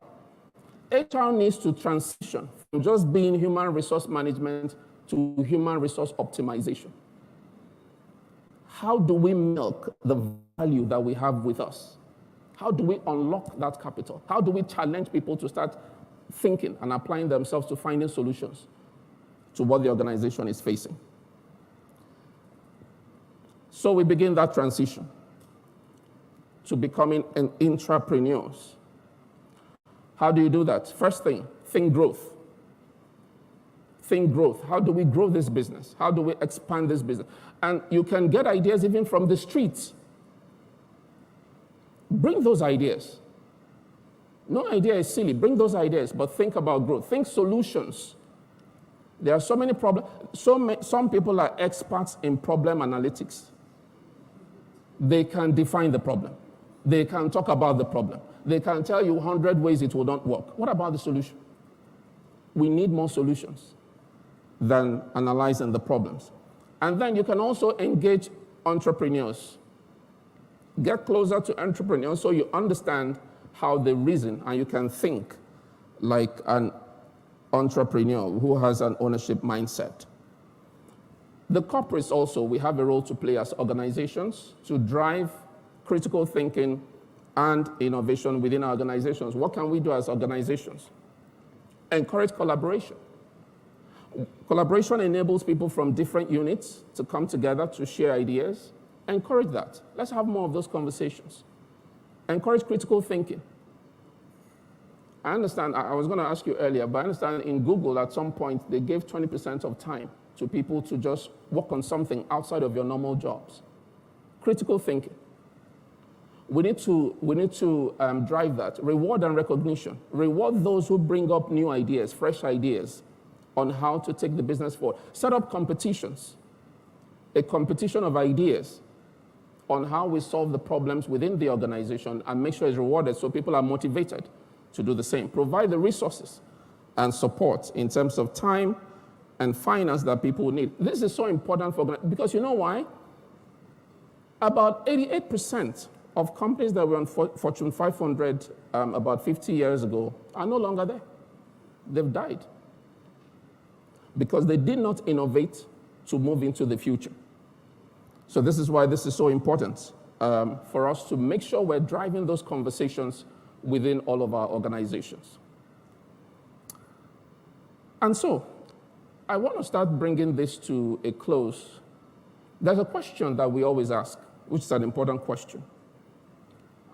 HR needs to transition from just being human resource management to human resource optimization. How do we milk the value that we have with us? How do we unlock that capital? How do we challenge people to start thinking and applying themselves to finding solutions to what the organization is facing? So we begin that transition to becoming an intrapreneurs. How do you do that? First thing, think growth. Think growth. How do we grow this business? How do we expand this business? And you can get ideas even from the streets. Bring those ideas. No idea is silly. Bring those ideas, but think about growth. Think solutions. There are so many problems. Some people are experts in problem analytics. They can define the problem. They can talk about the problem. They can tell you 100 ways it will not work. What about the solution? We need more solutions than analyzing the problems. And then you can also engage entrepreneurs. Get closer to entrepreneurs so you understand how they reason and you can think like an entrepreneur who has an ownership mindset. The corporates also, we have a role to play as organizations to drive critical thinking and innovation within our organizations. What can we do as organizations? Encourage collaboration. Collaboration enables people from different units to come together to share ideas. Encourage that. Let's have more of those conversations. Encourage critical thinking. I understand, I was going to ask you earlier, but I understand in Google at some point they gave 20% of time to people to just work on something outside of your normal jobs. Critical thinking. We need to drive that. Reward and recognition. Reward those who bring up new ideas, fresh ideas on how to take the business forward. Set up competitions. A competition of ideas on how we solve the problems within the organization and make sure it's rewarded so people are motivated to do the same. Provide the resources and support in terms of time and finance that people need. This is so important because you know why? About 88% of companies that were on Fortune 500 about 50 years ago are no longer there. They've died because they did not innovate to move into the future. So this is why this is so important for us to make sure we're driving those conversations within all of our organizations. And so, I want to start bringing this to a close. There's a question that we always ask, which is an important question.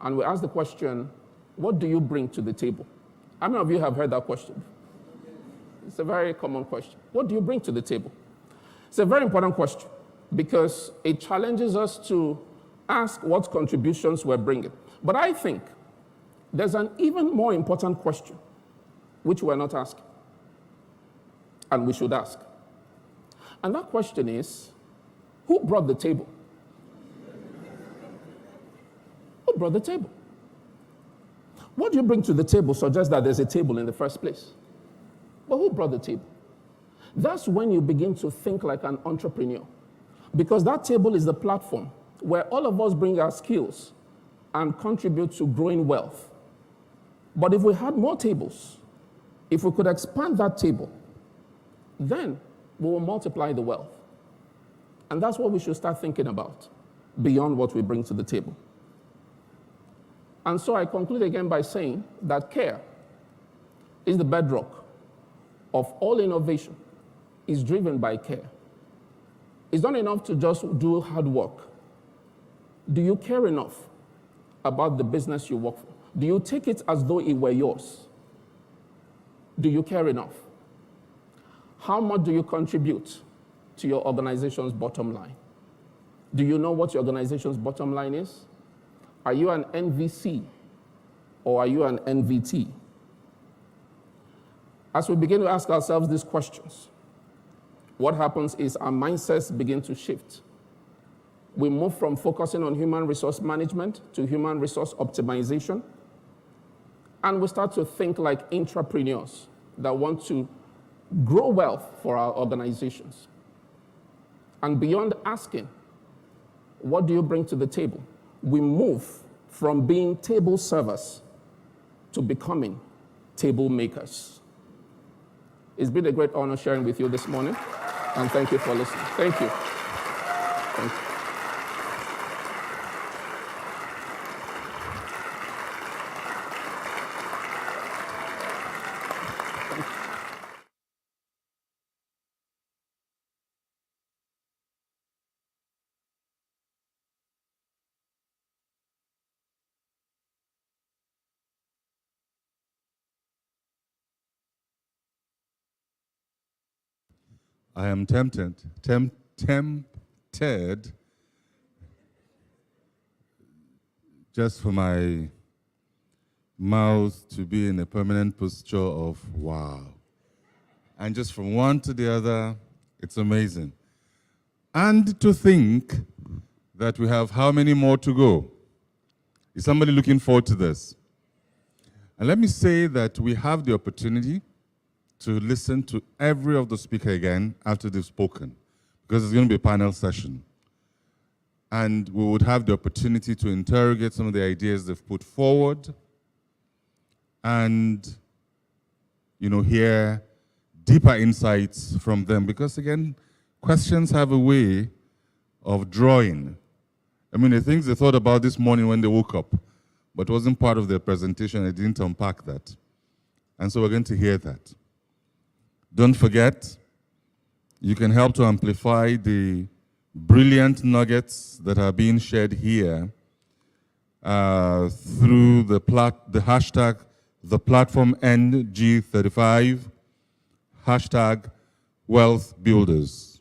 And we ask the question, what do you bring to the table? How many of you have heard that question? It's a very common question. What do you bring to the table? It's a very important question because it challenges us to ask what contributions we're bringing. But I think there's an even more important question, which we're not asking. and we should ask. And that question is, who brought the table? Who brought the table? What you bring to the table suggests that there's a table in the first place. But who brought the table? That's when you begin to think like an entrepreneur. Because that table is the platform where all of us bring our skills and contribute to growing wealth. But if we had more tables, if we could expand that table, then we will multiply the wealth. And that's what we should start thinking about, beyond what we bring to the table. And so I conclude again by saying that care is the bedrock of all innovation. It's driven by care. It's not enough to just do hard work. Do you care enough about the business you work for? Do you take it as though it were yours? Do you care enough? How much do you contribute to your organization's bottom line? Do you know what your organization's bottom line is? Are you an NVC or are you an NVT? As we begin to ask ourselves these questions, what happens is our mindsets begin to shift. We move from focusing on human resource management to human resource optimization. And we start to think like intrapreneurs that want to grow wealth for our organizations. And beyond asking, what do you bring to the table? We move from being table servers to becoming table makers. It's been a great honor sharing with you this morning, and thank you for listening. Thank you. Thank you. I am tempted just for my mouth to be in a permanent posture of wow. And just from one to the other, it's amazing. And to think that we have how many more to go? Is somebody looking forward to this? And let me say that we have the opportunity to listen to every of the speaker again after they've spoken, because it's going to be a panel session. And we would have the opportunity to interrogate some of the ideas they've put forward and, hear deeper insights from them. Because again, questions have a way of drawing. I mean, the things they thought about this morning when they woke up, but wasn't part of their presentation, they didn't unpack that. And so we're going to hear that. Don't forget, you can help to amplify the brilliant nuggets that are being shared here through the hashtag ThePlatformNG35, hashtag Wealth Builders.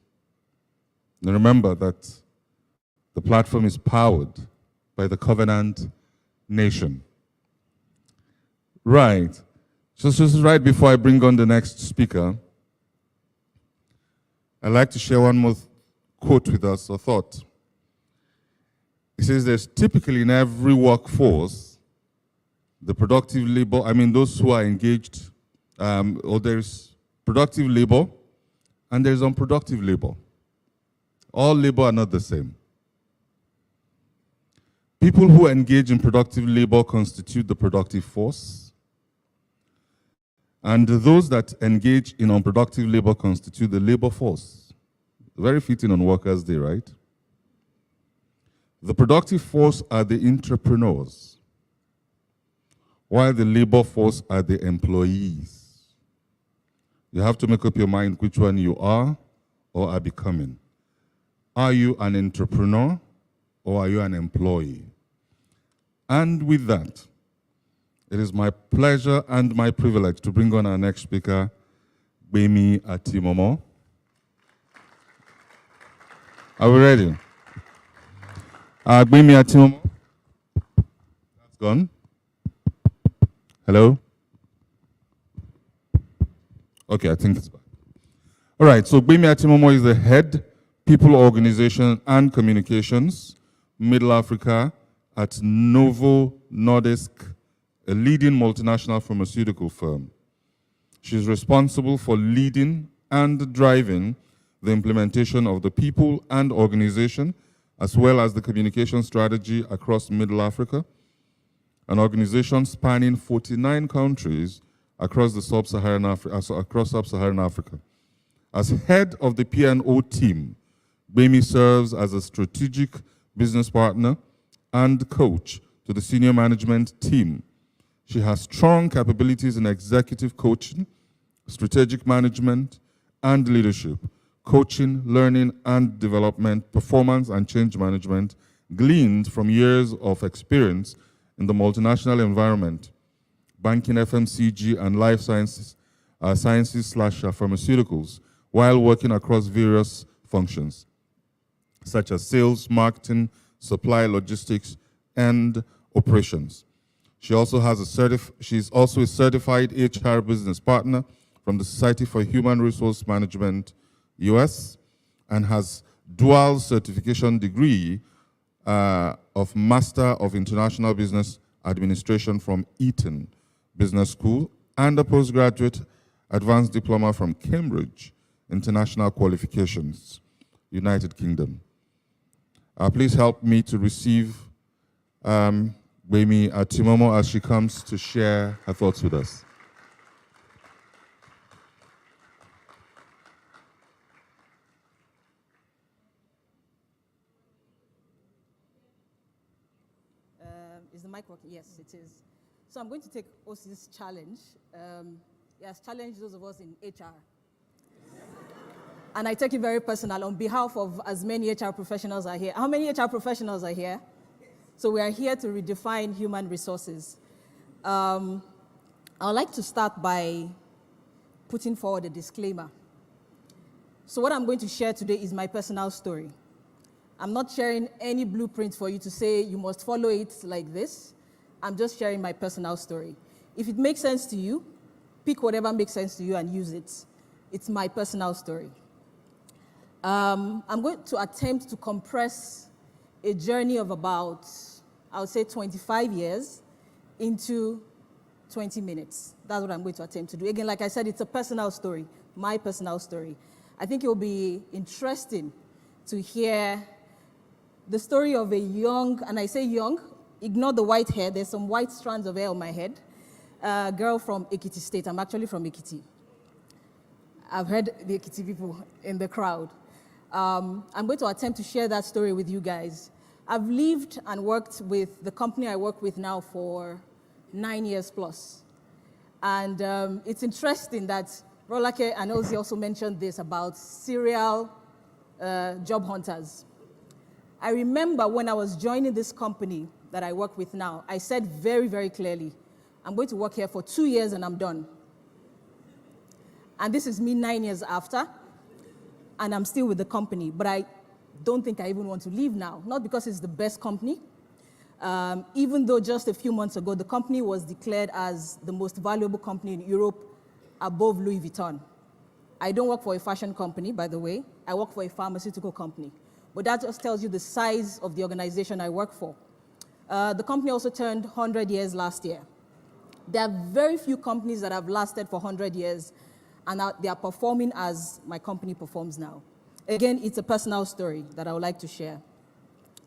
Now remember that the platform is powered by the Covenant Nation. Right. Just right before I bring on the next speaker, I'd like to share one more quote with us, or thought. It says there's typically in every workforce, the productive labor, those who are engaged, or there's productive labor and there's unproductive labor. All labor are not the same. People who engage in productive labor constitute the productive force. And those that engage in unproductive labor constitute the labor force. Very fitting on Workers' Day, right? The productive force are the entrepreneurs, while the labor force are the employees. You have to make up your mind which one you are or are becoming. Are you an entrepreneur or are you an employee? And with that, it is my pleasure and my privilege to bring on our next speaker, Gbemi Atimomo. Are we ready? Gbemi Atimomo. That's gone. Hello? Okay, I think it's back. All right, so Gbemi Atimomo is the head, people, organization, and communications, Middle Africa at Novo Nordisk, a leading multinational pharmaceutical firm. She's responsible for leading and driving the implementation of the people and organization, as well as the communication strategy across Middle Africa, an organization spanning 49 countries across sub-Saharan Africa. As head of the P&O team, Gbemi serves as a strategic business partner and coach to the senior management team. She has strong capabilities in executive coaching, strategic management, and leadership, coaching, learning and development, performance and change management, gleaned from years of experience in the multinational environment, banking, FMCG, and life sciences, sciences/pharmaceuticals, while working across various functions, such as sales, marketing, supply, logistics, and operations. She also has she's also a certified HR business partner from the Society for Human Resource Management, US, and has dual certification degree of Master of International Business Administration from Eton Business School and a postgraduate advanced diploma from Cambridge International Qualifications, United Kingdom. Please help me to receive Gbemi Atimomo as she comes to share her thoughts with us. Is the mic working? Yes, it is. So I'm going to take OC's challenge. He has challenged those of us in HR. And I take it very personal on behalf of as many HR professionals are here. How many HR professionals are here? So we are here to redefine human resources. I would like to start by putting forward a disclaimer. So what I'm going to share today is my personal story. I'm not sharing any blueprint for you to say you must follow it like this. I'm just sharing my personal story. If it makes sense to you, pick whatever makes sense to you and use it. It's my personal story. I'm going to attempt to compress a journey of about, I would say 25 years into 20 minutes. That's what I'm going to attempt to do. Again, like I said, it's a personal story, my personal story. I think it will be interesting to hear the story of a young, and I say young, ignore the white hair, there's some white strands of hair on my head, girl from Ekiti State. I'm actually from Ekiti. I've heard the Ekiti people in the crowd. I'm going to attempt to share that story with you guys. I've lived and worked with the company I work with now for 9 years plus. And it's interesting that Rolake and Ozzy also mentioned this about serial job hunters. I remember when I was joining this company that I work with now, I said very, very clearly, I'm going to work here for 2 years and I'm done. And this is me 9 years after, and I'm still with the company, but I don't think I even want to leave now. Not because it's the best company, even though just a few months ago, the company was declared as the most valuable company in Europe above Louis Vuitton. I don't work for a fashion company, by the way. I work for a pharmaceutical company. But that just tells you the size of the organization I work for. The company also turned 100 years last year. There are very few companies that have lasted for 100 years, and they are performing as my company performs now. Again, it's a personal story that I would like to share.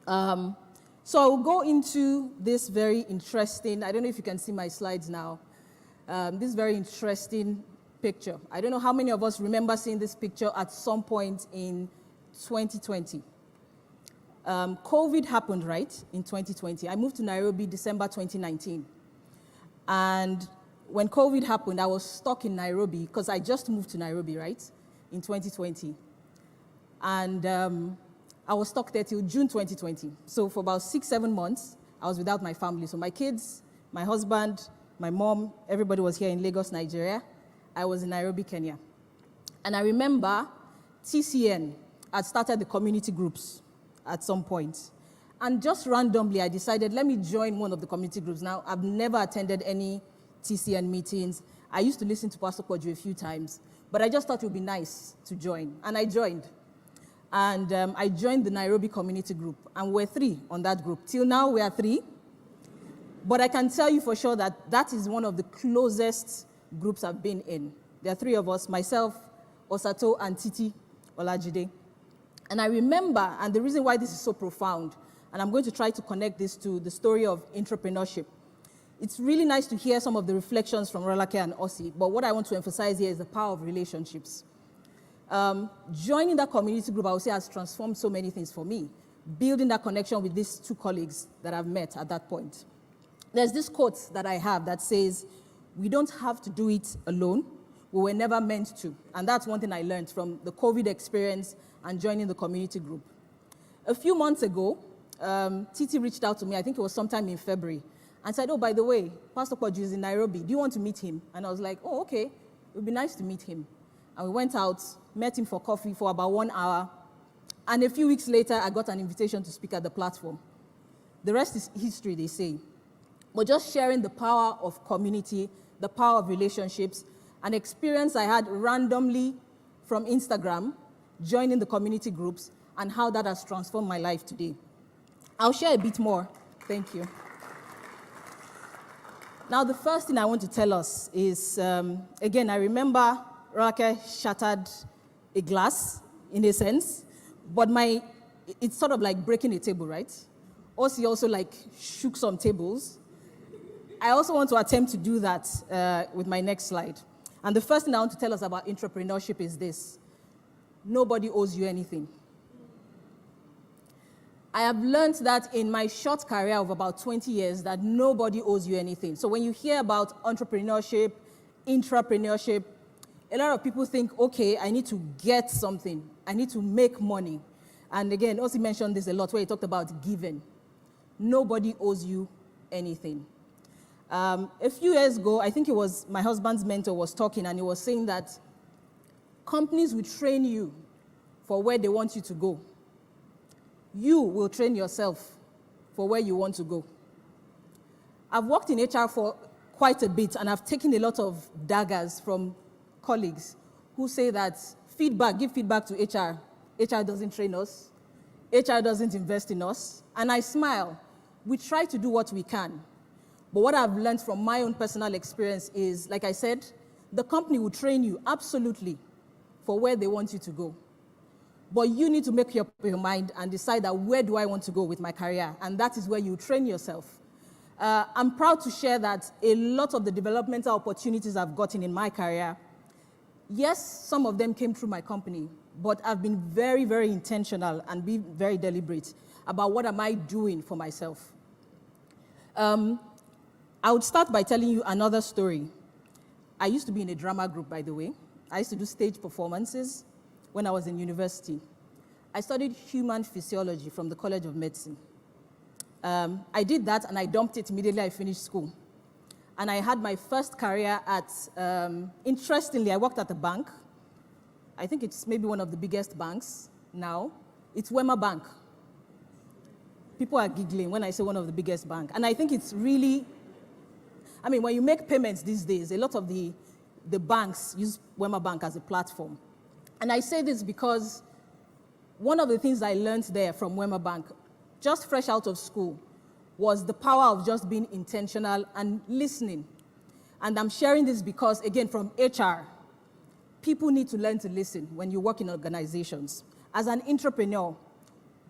So I'll go into this very interesting, I don't know if you can see my slides now, this very interesting picture. I don't know how many of us remember seeing this picture at some point in 2020. COVID happened, right, in 2020. I moved to Nairobi December 2019. And when COVID happened, I was stuck in Nairobi because I just moved to Nairobi, right, in 2020. And I was stuck there till June 2020. So for about 6-7 months, I was without my family. So my kids, my husband, my mom, everybody was here in Lagos, Nigeria. I was in Nairobi, Kenya. And I remember TCN had started the community groups at some point. And just randomly, I decided, let me join one of the community groups. Now, I've never attended any TCN meetings. I used to listen to Pastor Koju a few times. but I just thought it would be nice to join, and I joined. And I joined the Nairobi community group, and we're 3 on that group. Till now, we are 3. But I can tell you for sure that that is one of the closest groups I've been in. There are 3 of us, myself, Osato, and Titi Olajide. And I remember, and the reason why this is so profound, and I'm going to try to connect this to the story of entrepreneurship. It's really nice to hear some of the reflections from Rolake and Ossie, but what I want to emphasize here is the power of relationships. Joining that community group, I would say, has transformed so many things for me. Building that connection with these 2 colleagues that I've met at that point. There's this quote that I have that says, "We don't have to do it alone. We were never meant to." And that's one thing I learned from the COVID experience and joining the community group. A few months ago, Titi reached out to me, I think it was sometime in February, and said, "Oh, by the way, Pastor Koju is in Nairobi. Do you want to meet him?" And I was like, "Oh, okay. It would be nice to meet him." And we went out, met him for coffee for about 1 hour. And a few weeks later, I got an invitation to speak at the platform. The rest is history, they say. But just sharing the power of community, the power of relationships, an experience I had randomly from Instagram, joining the community groups, and how that has transformed my life today. I'll share a bit more. Thank you. Now, the first thing I want to tell us is, again, I remember Rake shattered a glass, in a sense, but it's sort of like breaking a table, right? Ossie also like shook some tables. I also want to attempt to do that with my next slide. And the first thing I want to tell us about entrepreneurship is this: nobody owes you anything. I have learned that in my short career of about 20 years that nobody owes you anything. So when you hear about entrepreneurship, intrapreneurship, a lot of people think, okay, I need to get something. I need to make money. And again, Ossie mentioned this a lot where he talked about giving. Nobody owes you anything. A few years ago, I think it was my husband's mentor was talking, and he was saying that companies will train you for where they want you to go. You will train yourself for where you want to go. I've worked in HR for quite a bit, and I've taken a lot of daggers from colleagues who say that give feedback to HR. HR doesn't train us. HR doesn't invest in us. And I smile. We try to do what we can. But what I've learned from my own personal experience is, like I said, the company will train you absolutely for where they want you to go. But you need to make up your mind and decide that where do I want to go with my career? And that is where you train yourself. I'm proud to share that a lot of the developmental opportunities I've gotten in my career, yes, some of them came through my company, but I've been very, very intentional and be very deliberate about what am I doing for myself. I would start by telling you another story. I used to be in a drama group, by the way. I used to do stage performances when I was in university. I studied human physiology from the College of Medicine. I did that and I dumped it immediately I finished school. And I had my first career at, interestingly, I worked at a bank. I think it's maybe one of the biggest banks now. It's Wema Bank. People are giggling when I say one of the biggest banks. And I think it's really, when you make payments these days, a lot of the banks use Wema Bank as a platform. And I say this because one of the things I learned there from Wema Bank, just fresh out of school, was the power of just being intentional and listening. And I'm sharing this because, again, from HR, people need to learn to listen when you work in organizations. As an entrepreneur,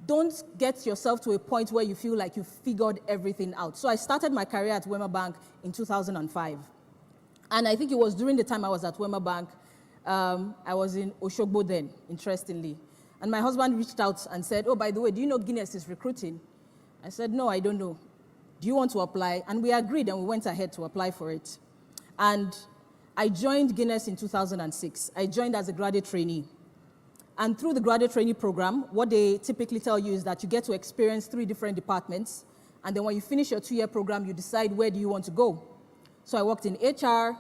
don't get yourself to a point where you feel like you've figured everything out. So I started my career at Wema Bank in 2005. And I think it was during the time I was at Wema Bank, I was in Oshogbo then, interestingly. And my husband reached out and said, oh, by the way, do you know Guinness is recruiting? I said, no, I don't know. Do you want to apply? And we agreed and we went ahead to apply for it. And I joined Guinness in 2006. I joined as a graduate trainee. And through the graduate trainee program, what they typically tell you is that you get to experience 3 different departments. And then when you finish your 2-year program, you decide where do you want to go. So I worked in HR,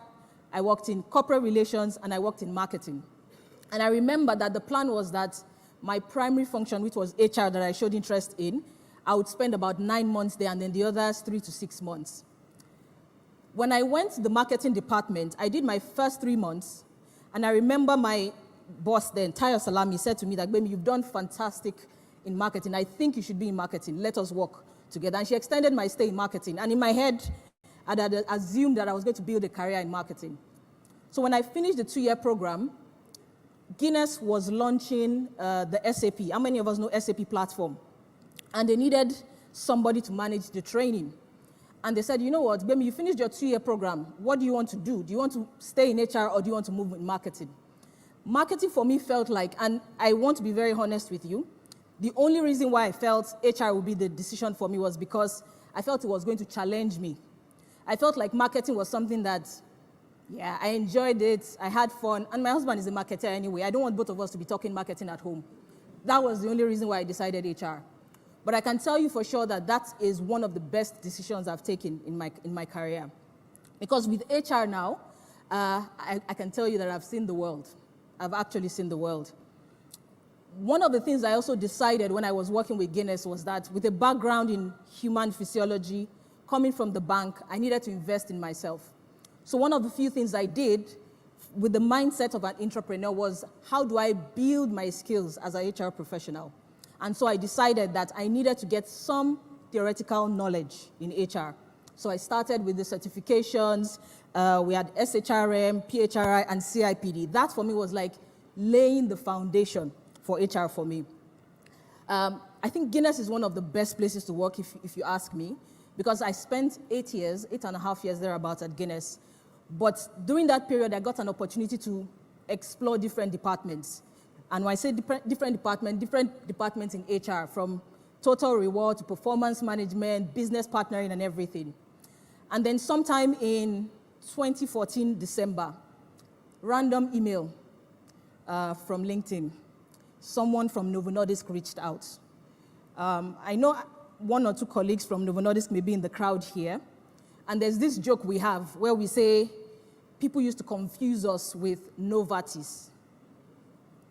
I worked in corporate relations, and I worked in marketing. And I remember that the plan was that my primary function, which was HR that I showed interest in, I would spend about 9 months there and then the others 3 to 6 months. When I went to the marketing department, I did my first 3 months, And I remember my boss then, Tayo Salami, said to me that, baby, you've done fantastic in marketing. I think you should be in marketing. Let us work together. And she extended my stay in marketing. And in my head, I had assumed that I was going to build a career in marketing. So when I finished the 2-year program, Guinness was launching the SAP. How many of us know SAP platform? And they needed somebody to manage the training. And they said, you know what, baby, you finished your 2-year program. What do you want to do? Do you want to stay in HR or do you want to move in marketing? Marketing for me felt like, and I want to be very honest with you, the only reason why I felt HR would be the decision for me was because I felt it was going to challenge me. I felt like marketing was something that, yeah, I enjoyed it, I had fun, and my husband is a marketer anyway. I don't want both of us to be talking marketing at home. That was the only reason why I decided HR. But I can tell you for sure that that is one of the best decisions I've taken in my career. Because with HR now, I can tell you that I've seen the world. I've actually seen the world. One of the things I also decided when I was working with Guinness was that with a background in human physiology, coming from the bank, I needed to invest in myself. So one of the few things I did with the mindset of an entrepreneur was, how do I build my skills as a HR professional? And so I decided that I needed to get some theoretical knowledge in HR. So I started with the certifications. We had SHRM, PHRI, and CIPD. That for me was like laying the foundation for HR for me. I think Guinness is one of the best places to work if you ask me, because I spent 8.5 years thereabouts at Guinness. But during that period, I got an opportunity to explore different departments. And when I say different departments in HR, from total reward to performance management, business partnering, and everything. And then sometime in 2014, December, random email from LinkedIn. Someone from Novo Nordisk reached out. I know one or two colleagues from Novo Nordisk may be in the crowd here. And there's this joke we have where we say, people used to confuse us with Novartis.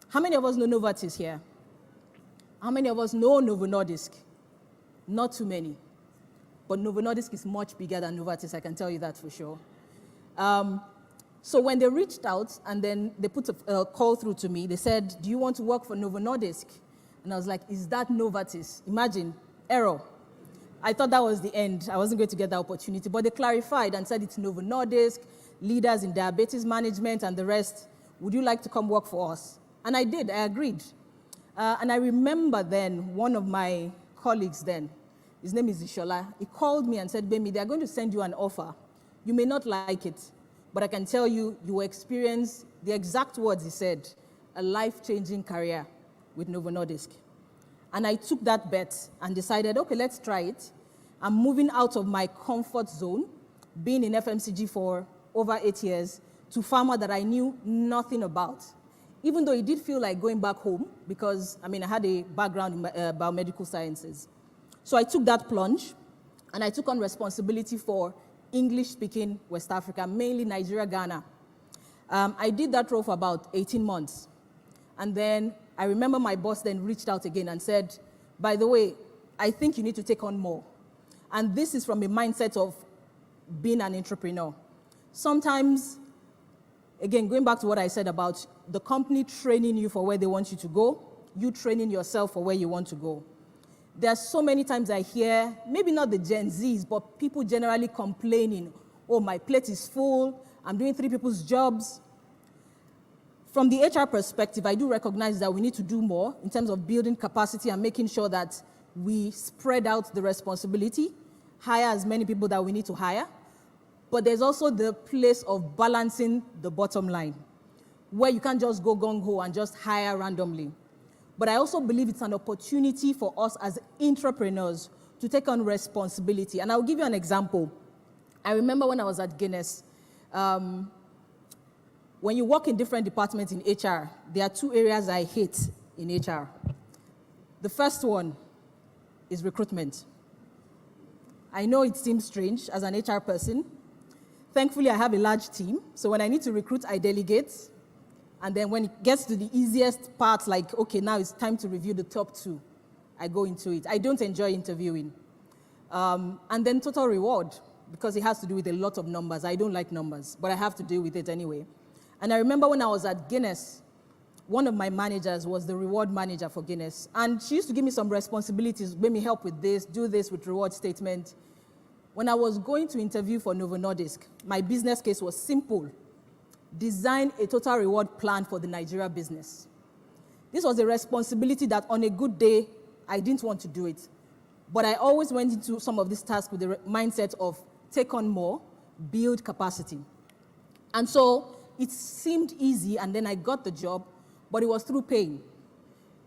How many of us know Novartis here? How many of us know Novo Nordisk? Not too many. But Novo Nordisk is much bigger than Novartis, I can tell you that for sure. So when they reached out and then they put a call through to me, they said, do you want to work for Novo Nordisk? And I was like, is that Novartis? Imagine, error. I thought that was the end. I wasn't going to get that opportunity. But they clarified and said it's Novo Nordisk, leaders in diabetes management and the rest. Would you like to come work for us? And I did, I agreed. And I remember then one of my colleagues then, his name is Ishola, he called me and said, Bemi, they're going to send you an offer. You may not like it, but I can tell you, you will experience the exact words he said, a life-changing career with Novo Nordisk. And I took that bet and decided, okay, let's try it. I'm moving out of my comfort zone, being in FMCG for over 8 years, to pharma that I knew nothing about. Even though it did feel like going back home, because, I had a background in biomedical sciences. So I took that plunge, and I took on responsibility for English-speaking West Africa, mainly Nigeria, Ghana. I did that role for about 18 months. And then I remember my boss then reached out again and said, by the way, I think you need to take on more. And this is from a mindset of being an entrepreneur. Sometimes, again, going back to what I said about the company training you for where they want you to go, you training yourself for where you want to go. There are so many times I hear, maybe not the Gen Zs, but people generally complaining, oh, my plate is full, I'm doing 3 people's jobs. From the HR perspective, I do recognize that we need to do more in terms of building capacity and making sure that we spread out the responsibility, hire as many people that we need to hire. But there's also the place of balancing the bottom line, where you can't just go gung-ho and just hire randomly. But I also believe it's an opportunity for us as entrepreneurs to take on responsibility. And I'll give you an example. I remember when I was at Guinness, when you work in different departments in HR, there are 2 areas I hate in HR. The first one is recruitment. I know it seems strange as an HR person. Thankfully, I have a large team, so when I need to recruit, I delegate. And then when it gets to the easiest part, like, okay, now it's time to review the top 2, I go into it. I don't enjoy interviewing. And then total reward, because it has to do with a lot of numbers. I don't like numbers, but I have to deal with it anyway. And I remember when I was at Guinness, one of my managers was the reward manager for Guinness. And she used to give me some responsibilities, make me help with this, do this with reward statement. When I was going to interview for Novo Nordisk, my business case was simple. Design a total reward plan for the Nigeria business. This was a responsibility that on a good day, I didn't want to do it. But I always went into some of these tasks with the mindset of take on more, build capacity. And so it seemed easy, and then I got the job, but it was through pain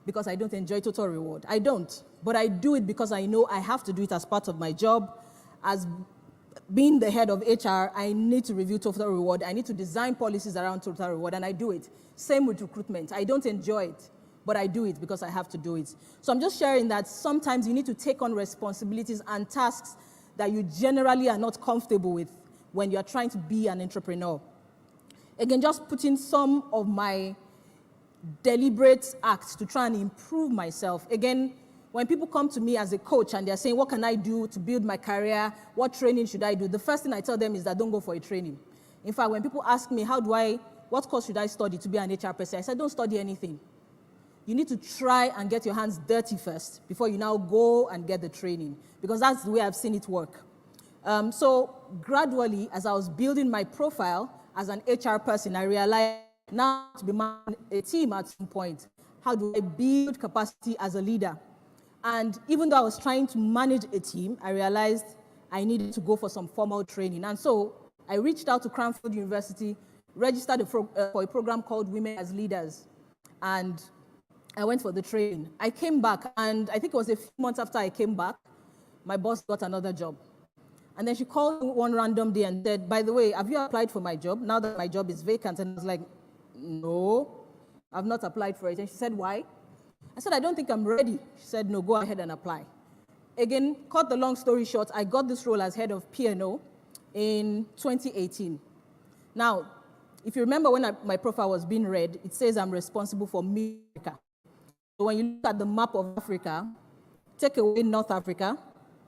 because I don't enjoy total reward. I don't, but I do it because I know I have to do it as part of my job. As being the head of HR, I need to review total reward. I need to design policies around total reward, and I do it. Same with recruitment. I don't enjoy it, but I do it because I have to do it. So I'm just sharing that sometimes you need to take on responsibilities and tasks that you generally are not comfortable with when you're trying to be an entrepreneur. Again, just putting some of my deliberate acts to try and improve myself. Again, when people come to me as a coach and they're saying, what can I do to build my career? What training should I do? The first thing I tell them is that don't go for a training. In fact, when people ask me, what course should I study to be an HR person? I said, don't study anything. You need to try and get your hands dirty first before you now go and get the training, because that's the way I've seen it work. So gradually, as I was building my profile as an HR person, I realized now to be managing a team at some point, how do I build capacity as a leader? And even though I was trying to manage a team, I realized I needed to go for some formal training. And so I reached out to Cranfield University, registered for a program called Women as Leaders. And I went for the training. I came back, and I think it was a few months after I came back, my boss got another job. And then she called me one random day and said, by the way, have you applied for my job now that my job is vacant? And I was like, no, I've not applied for it. And she said, why? I said, I don't think I'm ready. She said, no, go ahead and apply. Again, cut the long story short, I got this role as head of P&O in 2018. Now, if you remember when my profile was being read, it says I'm responsible for Africa. So when you look at the map of Africa, take away North Africa,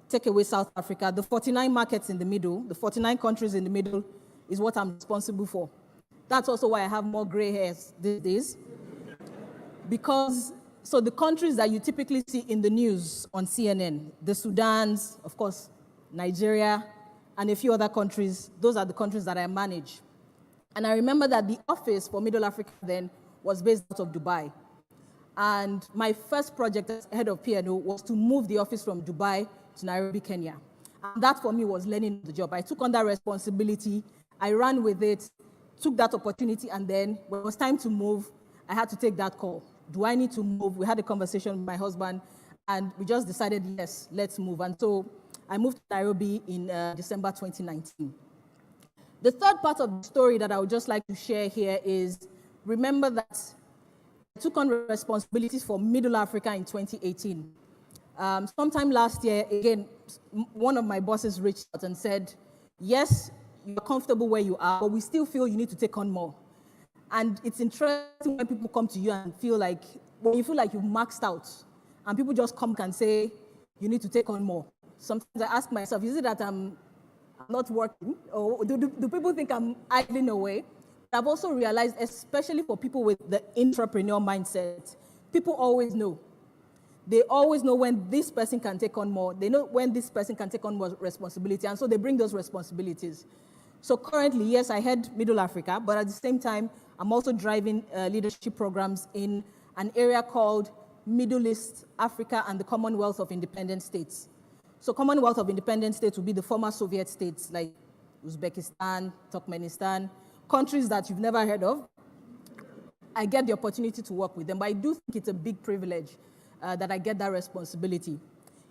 take away South Africa, the 49 markets in the middle, the 49 countries in the middle is what I'm responsible for. That's also why I have more gray hairs these days. Because, so the countries that you typically see in the news on CNN, the Sudans, of course, Nigeria, and a few other countries, those are the countries that I manage. And I remember that the office for Middle Africa then was based out of Dubai. And my first project as head of P&O was to move the office from Dubai to Nairobi, Kenya. And that for me was learning the job. I took on that responsibility, I ran with it, took that opportunity, and then when it was time to move, I had to take that call. Do I need to move? We had a conversation with my husband, and we just decided, yes, let's move. And so I moved to Nairobi in December 2019. The third part of the story that I would just like to share here is, remember that I took on responsibilities for Middle Africa in 2018. Sometime last year, again, one of my bosses reached out and said, yes, you're comfortable where you are, but we still feel you need to take on more. And it's interesting when people come to you and feel like, when you feel like you've maxed out, and people just come and say, you need to take on more. Sometimes I ask myself, is it that I'm not working? Or do people think I'm idling away? I've also realized, especially for people with the intrapreneur mindset, people always know. They always know when this person can take on more. They know when this person can take on more responsibility, and so they bring those responsibilities. So currently, yes, I head Middle Africa, but at the same time, I'm also driving leadership programs in an area called Middle East, Africa, and the Commonwealth of Independent States. So Commonwealth of Independent States would be the former Soviet states like Uzbekistan, Turkmenistan, countries that you've never heard of. I get the opportunity to work with them, but I do think it's a big privilege that I get that responsibility.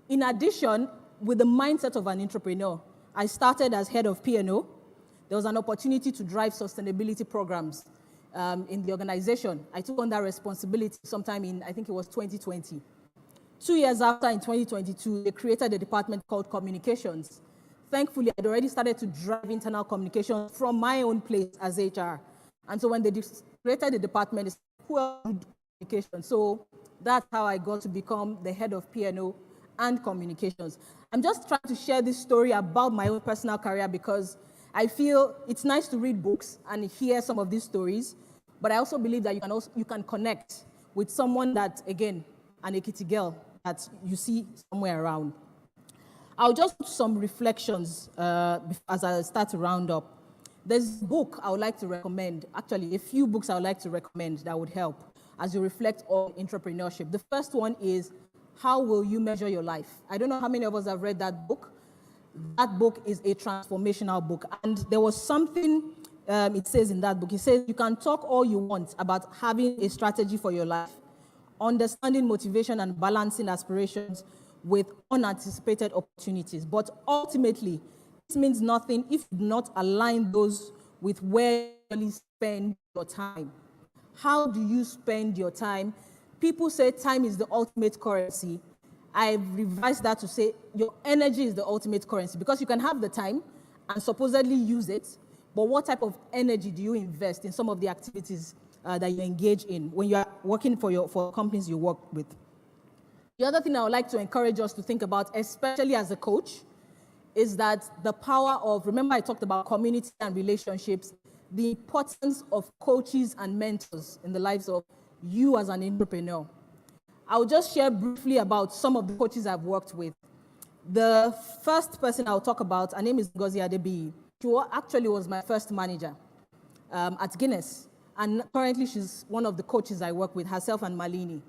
In addition, with the mindset of an entrepreneur, I started as head of P&O. There was an opportunity to drive sustainability programs in the organization. I took on that responsibility sometime in, I think it was 2020. 2 years after, in 2022, they created a department called Communications. Thankfully, I'd already started to drive internal communication from my own place as HR. And so when they created the department, it's who else would do communication? So that's how I got to become the head of P&O and communications. I'm just trying to share this story about my own personal career because I feel it's nice to read books and hear some of these stories, but I also believe that you can connect with someone that, again, an Ekiti girl that you see somewhere around. I'll just put some reflections as I start to round up. There's a book I would like to recommend, actually a few books I would like to recommend that would help as you reflect on entrepreneurship. The first one is How Will You Measure Your Life? I don't know how many of us have read that book. That book is a transformational book. And there was something it says in that book. It says you can talk all you want about having a strategy for your life, understanding motivation and balancing aspirations with unanticipated opportunities. But ultimately, this means nothing if you do not align those with where you really spend your time. How do you spend your time? People say time is the ultimate currency. I've revised that to say your energy is the ultimate currency, because you can have the time and supposedly use it, but what type of energy do you invest in some of the activities that you engage in when you are working for companies you work with? The other thing I would like to encourage us to think about, especially as a coach, is that the power of, remember I talked about community and relationships, the importance of coaches and mentors in the lives of you as an entrepreneur. I'll just share briefly about some of the coaches I've worked with. The first person I'll talk about, her name is Ngozi Adebiyi. She actually was my first manager at Guinness. And currently she's one of the coaches I work with, herself and Malini.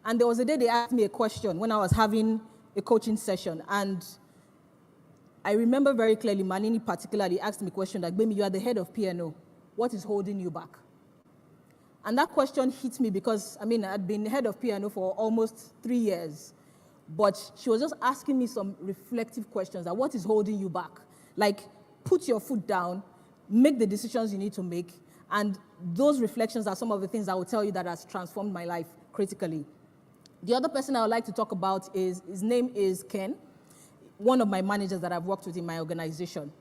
And there was a day they asked me a question when I was having a coaching session. And I remember very clearly, Malini particularly asked me a question like, Bemi, you are the head of P&O. What is holding you back? And that question hit me because, I'd been head of P&O for almost 3 years. But she was just asking me some reflective questions, like what is holding you back? Like, put your foot down, make the decisions you need to make, and those reflections are some of the things I will tell you that has transformed my life critically. The other person I would like to talk about is, his name is Ken, one of my managers that I've worked with in my organization.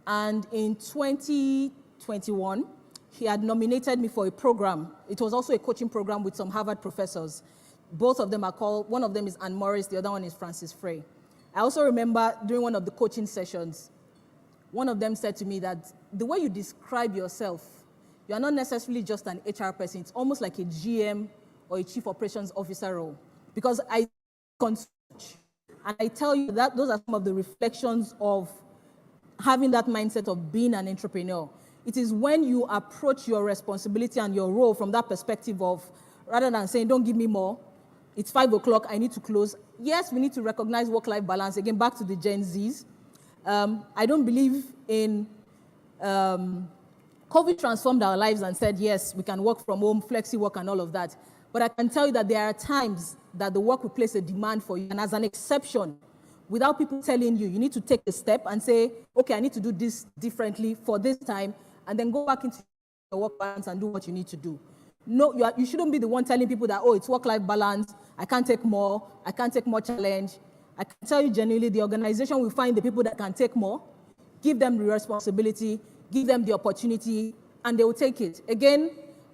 And in 2021, he had nominated me for a program. It was also a coaching program with some Harvard professors. Both of them are called, one of them is Anne Morris, the other one is Francis Frey. I also remember during one of the coaching sessions, one of them said to me that the way you describe yourself, you are not necessarily just an HR person. It's almost like a GM or a chief operations officer role. Because I consult, and I tell you that those are some of the reflections of having that mindset of being an entrepreneur. It is when you approach your responsibility and your role from that perspective of, rather than saying, don't give me more, it's 5 o'clock, I need to close. Yes, we need to recognize work-life balance. Again, back to the Gen Zs. I don't believe in, COVID transformed our lives and said, yes, we can work from home, flexi work and all of that. But I can tell you that there are times that the work will place a demand for you. And as an exception, without people telling you, you need to take a step and say, okay, I need to do this differently for this time, and then go back into your work balance and do what you need to do. No, you shouldn't be the one telling people that, oh, it's work-life balance, I can't take more challenge. I can tell you genuinely, the organization will find the people that can take more, give them the responsibility, give them the opportunity, and they will take it. Again,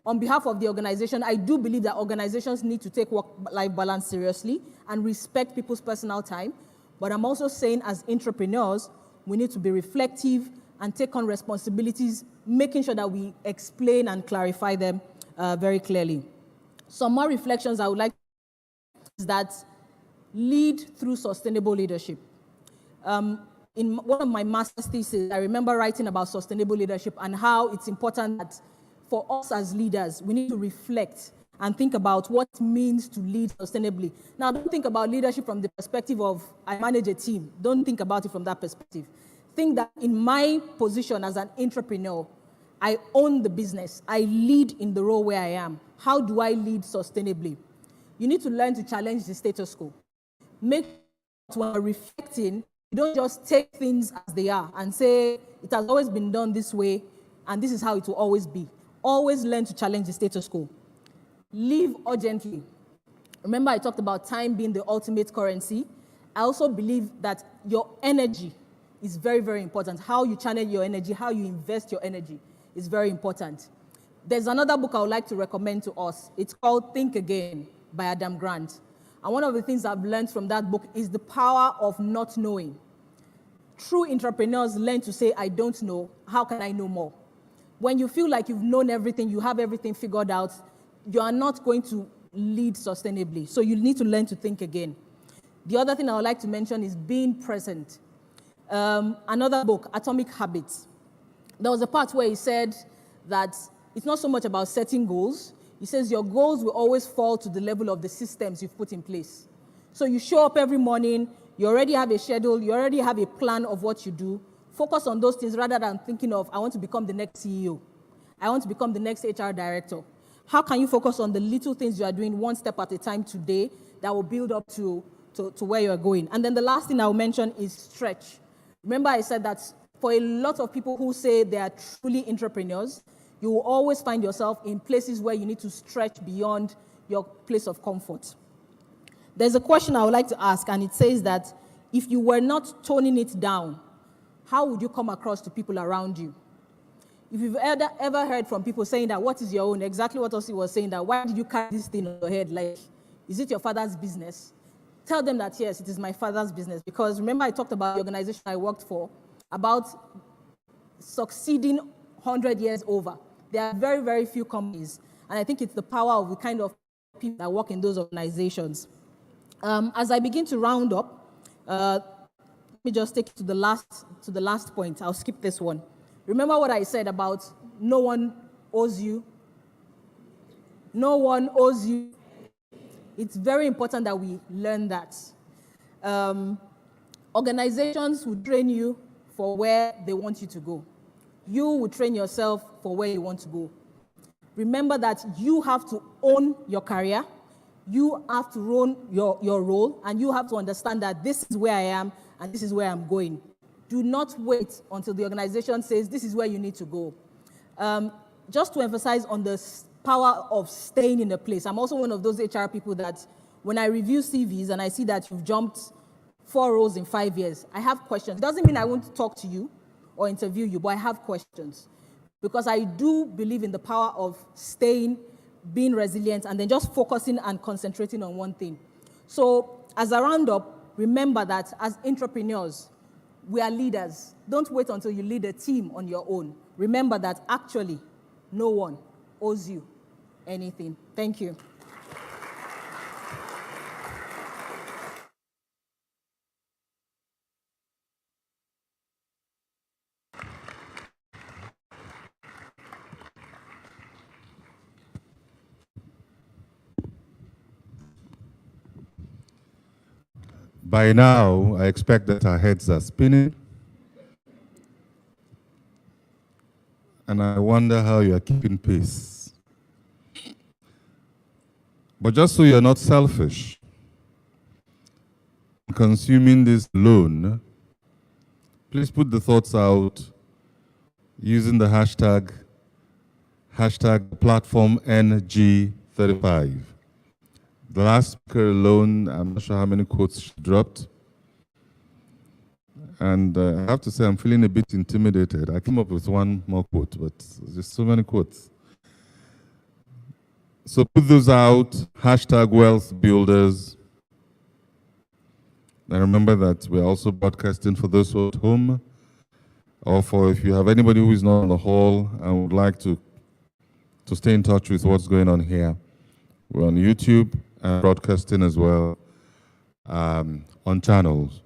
on behalf of the organization, I do believe that organizations need to take work-life balance seriously and respect people's personal time. But I'm also saying as entrepreneurs, we need to be reflective and take on responsibilities, making sure that we explain and clarify them very clearly. Some more reflections I would like is that lead through sustainable leadership. In one of my master's theses, I remember writing about sustainable leadership and how it's important that for us as leaders, we need to reflect and think about what it means to lead sustainably. Now, don't think about leadership from the perspective of, I manage a team. Don't think about it from that perspective. Think that in my position as an entrepreneur, I own the business. I lead in the role where I am. How do I lead sustainably? You need to learn to challenge the status quo. Make sure when you're reflecting, you don't just take things as they are and say, it has always been done this way, and this is how it will always be. Always learn to challenge the status quo. Live urgently. Remember, I talked about time being the ultimate currency. I also believe that your energy is very, very important. How you channel your energy, how you invest your energy is very important. There's another book I would like to recommend to us. It's called Think Again by Adam Grant. And one of the things I've learned from that book is the power of not knowing. true entrepreneurs learn to say, I don't know, how can I know more? When you feel like you've known everything, you have everything figured out, you are not going to lead sustainably. So you need to learn to think again. The other thing I would like to mention is being present. Another book, Atomic Habits. There was a part where he said that it's not so much about setting goals. He says your goals will always fall to the level of the systems you've put in place. So you show up every morning, you already have a schedule, you already have a plan of what you do. Focus on those things rather than thinking of, I want to become the next CEO. I want to become the next HR director. How can you focus on the little things you are doing one step at a time today that will build up to where you're going? And then the last thing I'll mention is stretch. Remember I said that for a lot of people who say they are truly entrepreneurs, you will always find yourself in places where you need to stretch beyond your place of comfort. There's a question I would like to ask, and it says that if you were not toning it down, how would you come across to people around you? If you've ever heard from people saying that, what is your own? Exactly what Osi was saying, that why did you carry this thing on your head? Like, is it your father's business? Tell them that, yes, it is my father's business. Because remember I talked about the organization I worked for, about succeeding 100 years over. There are very, very few companies. And I think it's the power of the kind of people that work in those organizations. As I begin to round up, let me just take it to the last point. I'll skip this one. Remember what I said about no one owes you. No one owes you. It's very important that we learn that. Organizations will train you for where they want you to go. You will train yourself for where you want to go. Remember that you have to own your career. You have to own your role, and you have to understand that this is where I am and this is where I'm going. Do not wait until the organization says this is where you need to go. Just to emphasize on the power of staying in a place. I'm also one of those HR people that when I review CVs and I see that you've jumped 4 roles in 5 years, I have questions. It doesn't mean I won't talk to you or interview you, but I have questions. Because I do believe in the power of staying, being resilient, and then just focusing and concentrating on one thing. So as a roundup, remember that as entrepreneurs, we are leaders. Don't wait until you lead a team on your own. Remember that actually no one owes you anything. Thank you. By now, I expect that our heads are spinning. And I wonder how you are keeping pace. But just so you're not selfish, consuming this alone, please put the thoughts out using the hashtag platform NG35. The last speaker alone, I'm not sure how many quotes she dropped. And I have to say, I'm feeling a bit intimidated. I came up with one more quote, but there's so many quotes. So put those out, hashtag wealth builders. And remember that we're also broadcasting for those who are at home, or for if you have anybody who is not on the hall and would like to stay in touch with what's going on here. We're on YouTube and broadcasting as well on channels.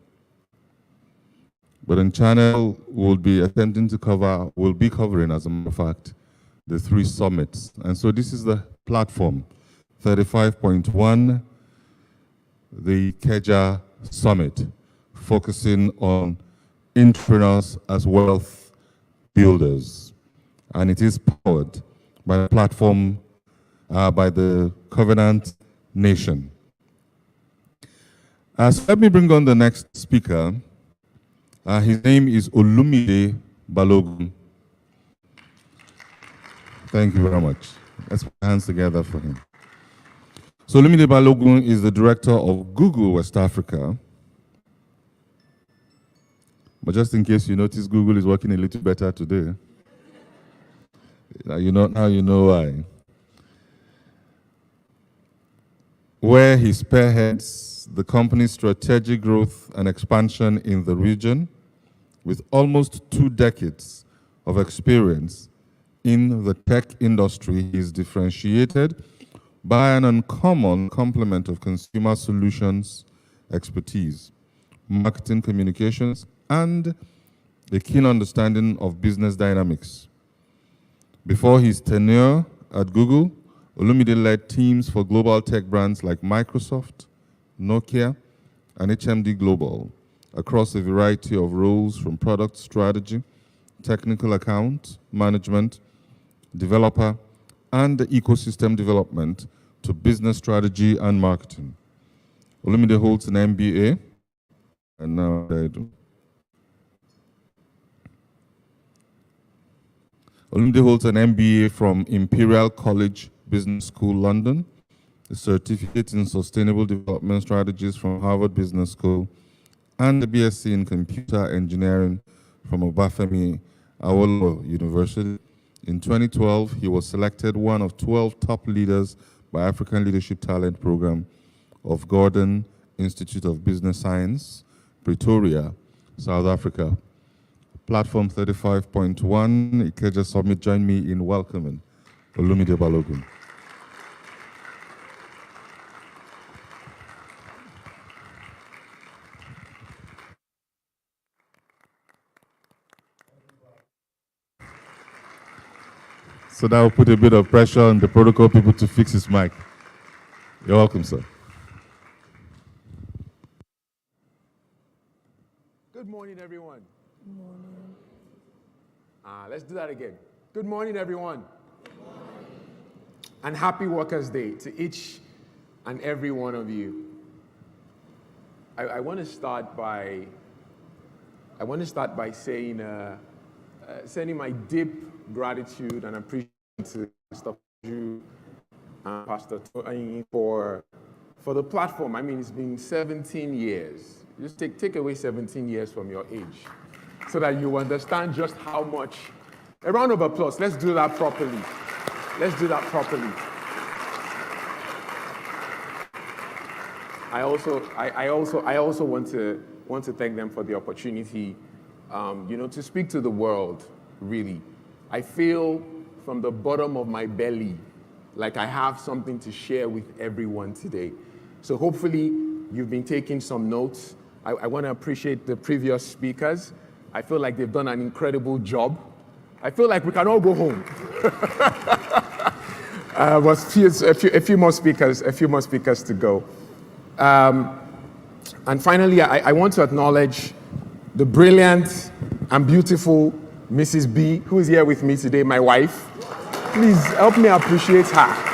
But on channel, we'll be attempting to we'll be covering, as a matter of fact, the 3 summits. And so this is the platform, 35.1, the KEJA Summit, focusing on entrepreneurs as wealth builders. And it is powered by the platform, by the Covenant Nation. So let me bring on the next speaker. His name is Olumide Balogun. Thank you very much. Let's put hands together for him. So Olumide Balogun is the director of Google West Africa. But just in case you notice, Google is working a little better today. Now you know why. Where he spearheads the company's strategic growth and expansion in the region with almost 2 decades of experience in the tech industry. He is differentiated by an uncommon complement of consumer solutions expertise, marketing communications, and a keen understanding of business dynamics. Before his tenure at Google, Olumide led teams for global tech brands like Microsoft, Nokia, and HMD Global across a variety of roles from product strategy, technical account management, developer, and ecosystem development to business strategy and marketing. Olumide holds an MBA, and now I do. Olumide holds an MBA from Imperial College Business School, London, a certificate in sustainable development strategies from Harvard Business School, and a BSc in computer engineering from Obafemi Awolowo University. In 2012, he was selected one of 12 top leaders by African Leadership Talent Program of Gordon Institute of Business Science, Pretoria, South Africa. Platform 35.1, Ikeja Summit, join me in welcoming Olumide Balogun. So that will put a bit of pressure on the protocol people to fix his mic. You're welcome, sir. Good morning, everyone. Good morning. Let's do that again. Good morning, everyone. Good morning. And happy Workers' Day to each and every one of you. I want to start by saying, sending my deep gratitude and appreciation to Mr. Ju and Pastor Toyin for the platform. I mean, it's been 17 years. Just take away 17 years from your age so that you understand just how much. A round of applause. Let's do that properly. Let's do that properly. I also want to thank them for the opportunity, to speak to the world. Really, I feel from the bottom of my belly like I have something to share with everyone today. So hopefully you've been taking some notes. I want to appreciate the previous speakers. I feel like they've done an incredible job. I feel like we can all go home. But a few more speakers to go. And finally, I want to acknowledge the brilliant and beautiful Mrs. B, who is here with me today, my wife. Please help me appreciate her.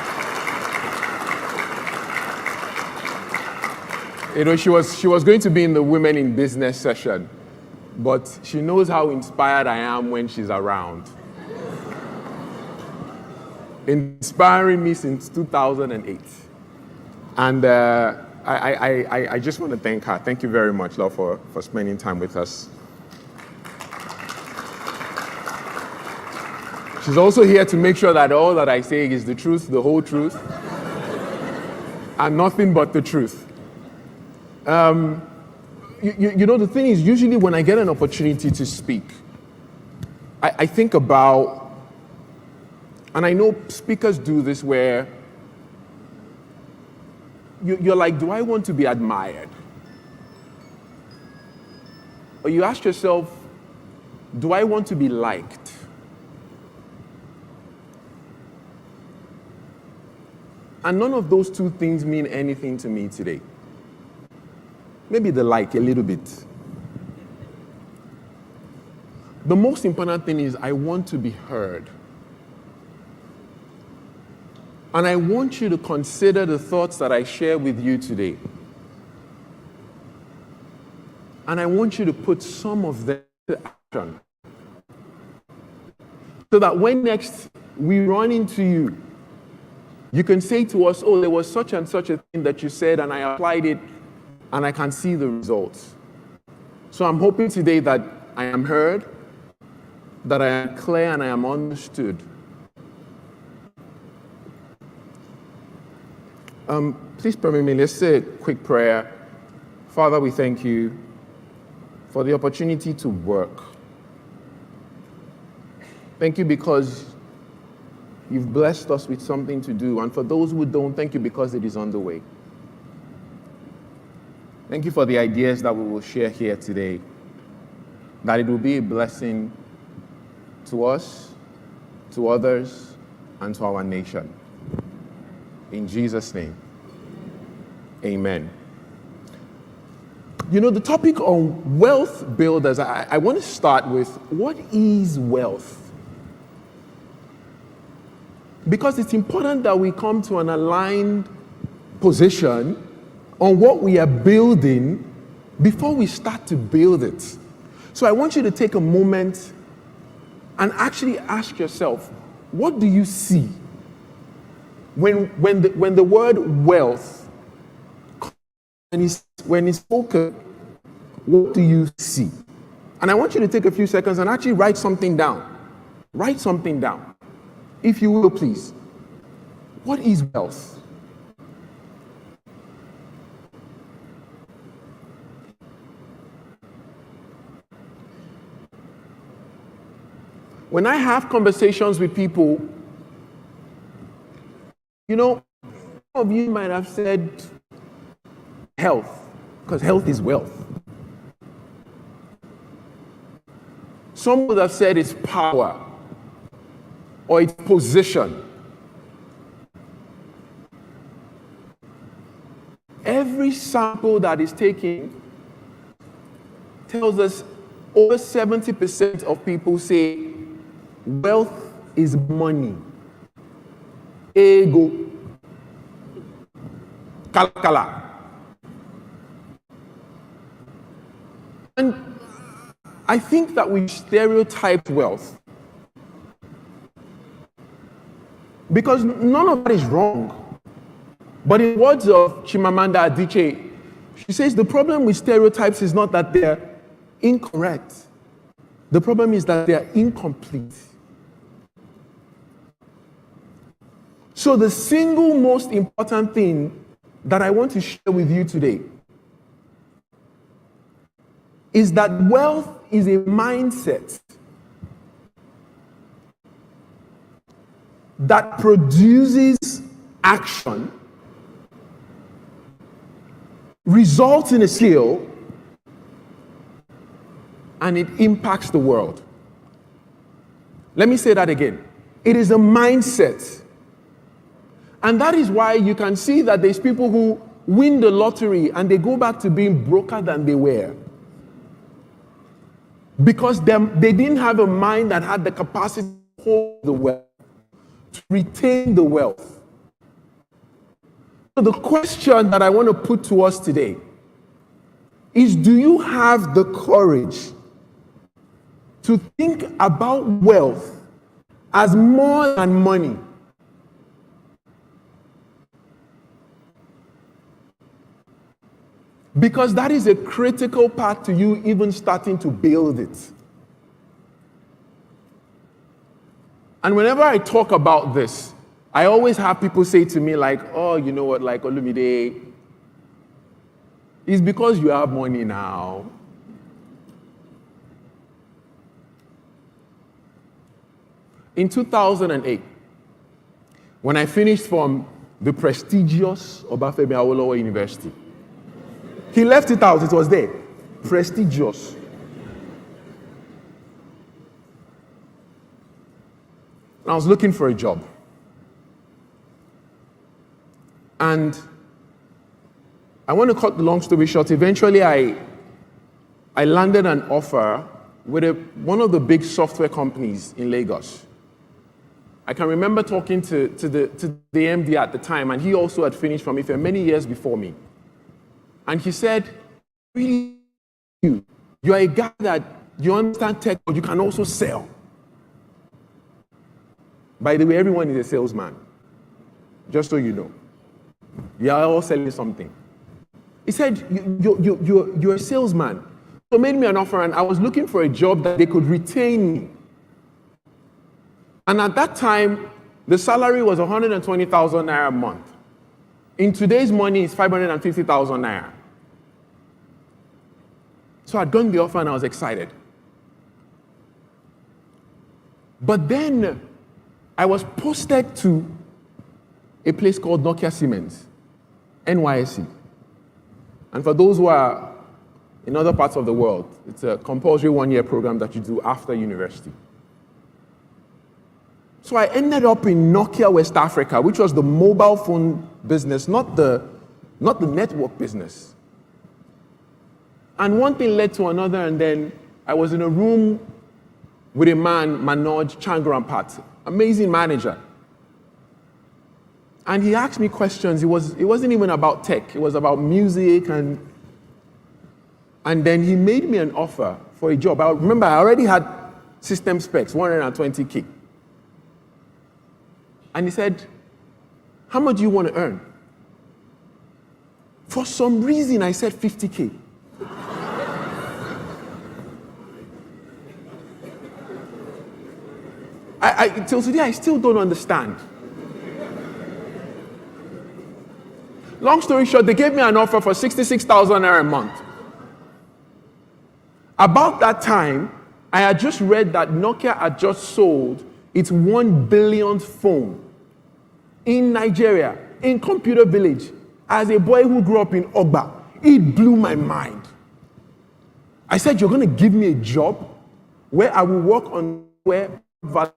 She was going to be in the Women in Business session, but she knows how inspired I am when she's around. Inspiring me since 2008. And I just want to thank her. Thank you very much, love, for spending time with us. She's also here to make sure that all that I say is the truth, the whole truth, and nothing but the truth. The thing is, usually when I get an opportunity to speak, I think about, and I know speakers do this where you're like, do I want to be admired? Or you ask yourself, do I want to be liked? And none of those two things mean anything to me today. Maybe the like a little bit. The most important thing is I want to be heard. And I want you to consider the thoughts that I share with you today. And I want you to put some of them to action. So that when next we run into you, you can say to us, oh, there was such and such a thing that you said and I applied it and I can see the results. So I'm hoping today that I am heard, that I am clear and I am understood. Please permit me, let's say a quick prayer. Father, we thank you for the opportunity to work. Thank you because you've blessed us with something to do. And for those who don't, thank you because it is on the way. Thank you for the ideas that we will share here today, that it will be a blessing to us, to others, and to our nation. In Jesus' name, amen. You know, the topic on wealth builders, I want to start with, what is wealth? Because it's important that we come to an aligned position on what we are building before we start to build it. So I want you to take a moment and actually ask yourself, what do you see when the word wealth, when it's spoken, what do you see? And I want you to take a few seconds and actually write something down. Write something down. If you will, please. What is wealth? When I have conversations with people, you know, some of you might have said health, because health is wealth. Some would have said it's power or its position. Every sample that is taken tells us over 70% of people say wealth is money. Ego. Kala. And I think that we stereotype wealth. Because none of that is wrong. But in words of Chimamanda Adichie, she says the problem with stereotypes is not that they're incorrect. The problem is that they're incomplete. So the single most important thing that I want to share with you today is that wealth is a mindset that produces action, results in a skill, and it impacts the world. Let me say that again. It is a mindset. And that is why you can see that there's people who win the lottery and they go back to being broker than they were. Because they didn't have a mind that had the capacity to hold the wealth, to retain the wealth. So the question that I want to put to us today is, do you have the courage to think about wealth as more than money? Because that is a critical part to you even starting to build it. And whenever I talk about this, I always have people say to me like, oh, you know what, like Olumide, it's because you have money now. In 2008, when I finished from the prestigious Obafemi Awolowo University, he left it out, it was there. Prestigious. And I was looking for a job. And I want to cut the long story short. Eventually, I landed an offer with one of the big software companies in Lagos. I can remember talking to the MD at the time, and he also had finished from IFE many years before me. And he said, really, you're a guy that you understand tech, but you can also sell. By the way, everyone is a salesman, just so you know. You are all selling something. He said, you're a salesman. So made me an offer, and I was looking for a job that they could retain me. And at that time, the salary was 120,000 naira a month. In today's money, it's 550,000 naira. So I'd gotten the offer and I was excited. But then I was posted to a place called Nokia Siemens, NYSC. And for those who are in other parts of the world, it's a compulsory one-year program that you do after university. So I ended up in Nokia West Africa, which was the mobile phone business, not the network business. And one thing led to another, and then I was in a room with a man, Manoj Changarampat, amazing manager. And he asked me questions. It wasn't even about tech. It was about music, and then he made me an offer for a job. I remember I already had system specs, 120K. And he said, how much do you want to earn? For some reason, I said 50K. Till today, I still don't understand. Long story short, they gave me an offer for 66,000 naira a month. About that time, I had just read that Nokia had just sold its 1 billionth phone in Nigeria, in Computer Village. As a boy who grew up in Ogba, it blew my mind. I said, you're going to give me a job where I will work on web validation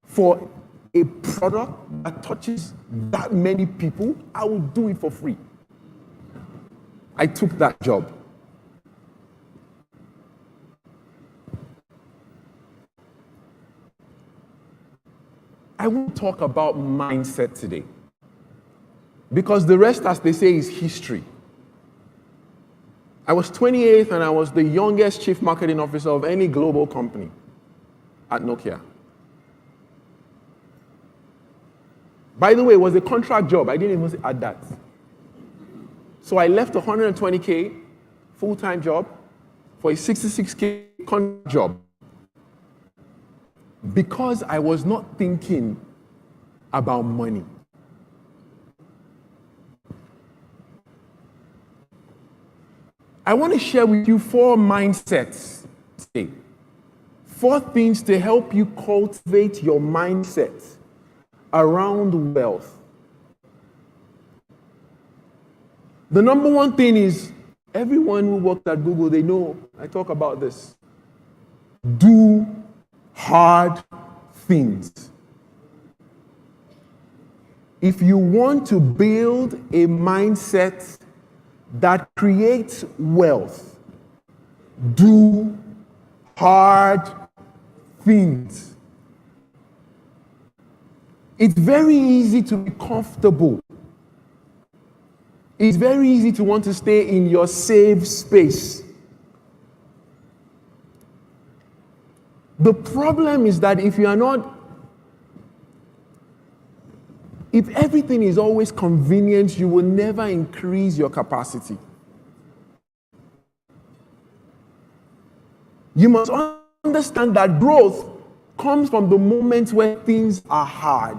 for a product that touches that many people? I will do it for free. I took that job. I will talk about mindset today, because the rest, as they say, is history. I was 28 and I was the youngest chief marketing officer of any global company at Nokia. By the way, it was a contract job. I didn't even add that. So I left a 120K full-time job for a 66K contract job because I was not thinking about money. I want to share with you 4 mindsets today. 4 things to help you cultivate your mindset around wealth. The number one thing is, everyone who worked at Google, they know I talk about this. Do hard things. If you want to build a mindset that creates wealth, do hard things. It's very easy to be comfortable. It's very easy to want to stay in your safe space. The problem is that if everything is always convenient, you will never increase your capacity. You must understand that growth comes from the moments where things are hard.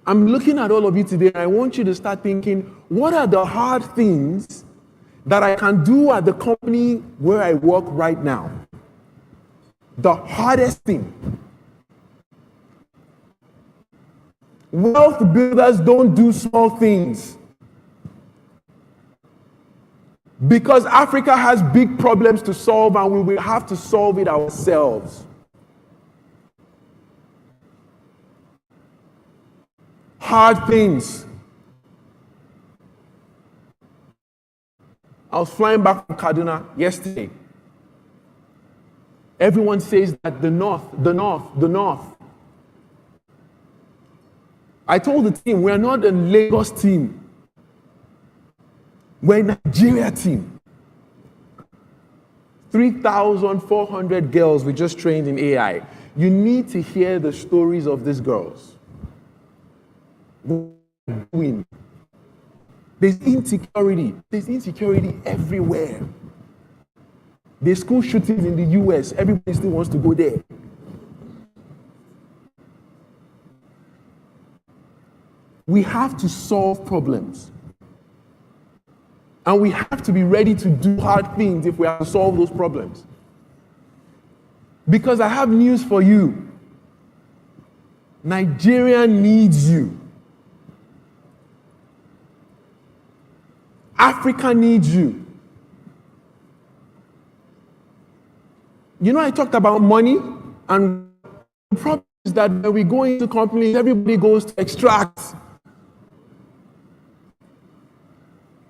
I'm looking at all of you today, and I want you to start thinking, what are the hard things that I can do at the company where I work right now? The hardest thing. Wealth builders don't do small things. Because Africa has big problems to solve, and we will have to solve it ourselves. Hard things. I was flying back from Kaduna yesterday. Everyone says that the north. I told the team, we're not a Lagos team. We're a Nigeria team. 3,400 girls we just trained in AI. You need to hear the stories of these girls. There's insecurity. There's insecurity everywhere. There's school shootings in the US. Everybody still wants to go there. We have to solve problems. And we have to be ready to do hard things if we have to solve those problems. Because I have news for you. Nigeria needs you. Africa needs you. You know, I talked about money, and the problem is that when we go into companies, everybody goes to extract.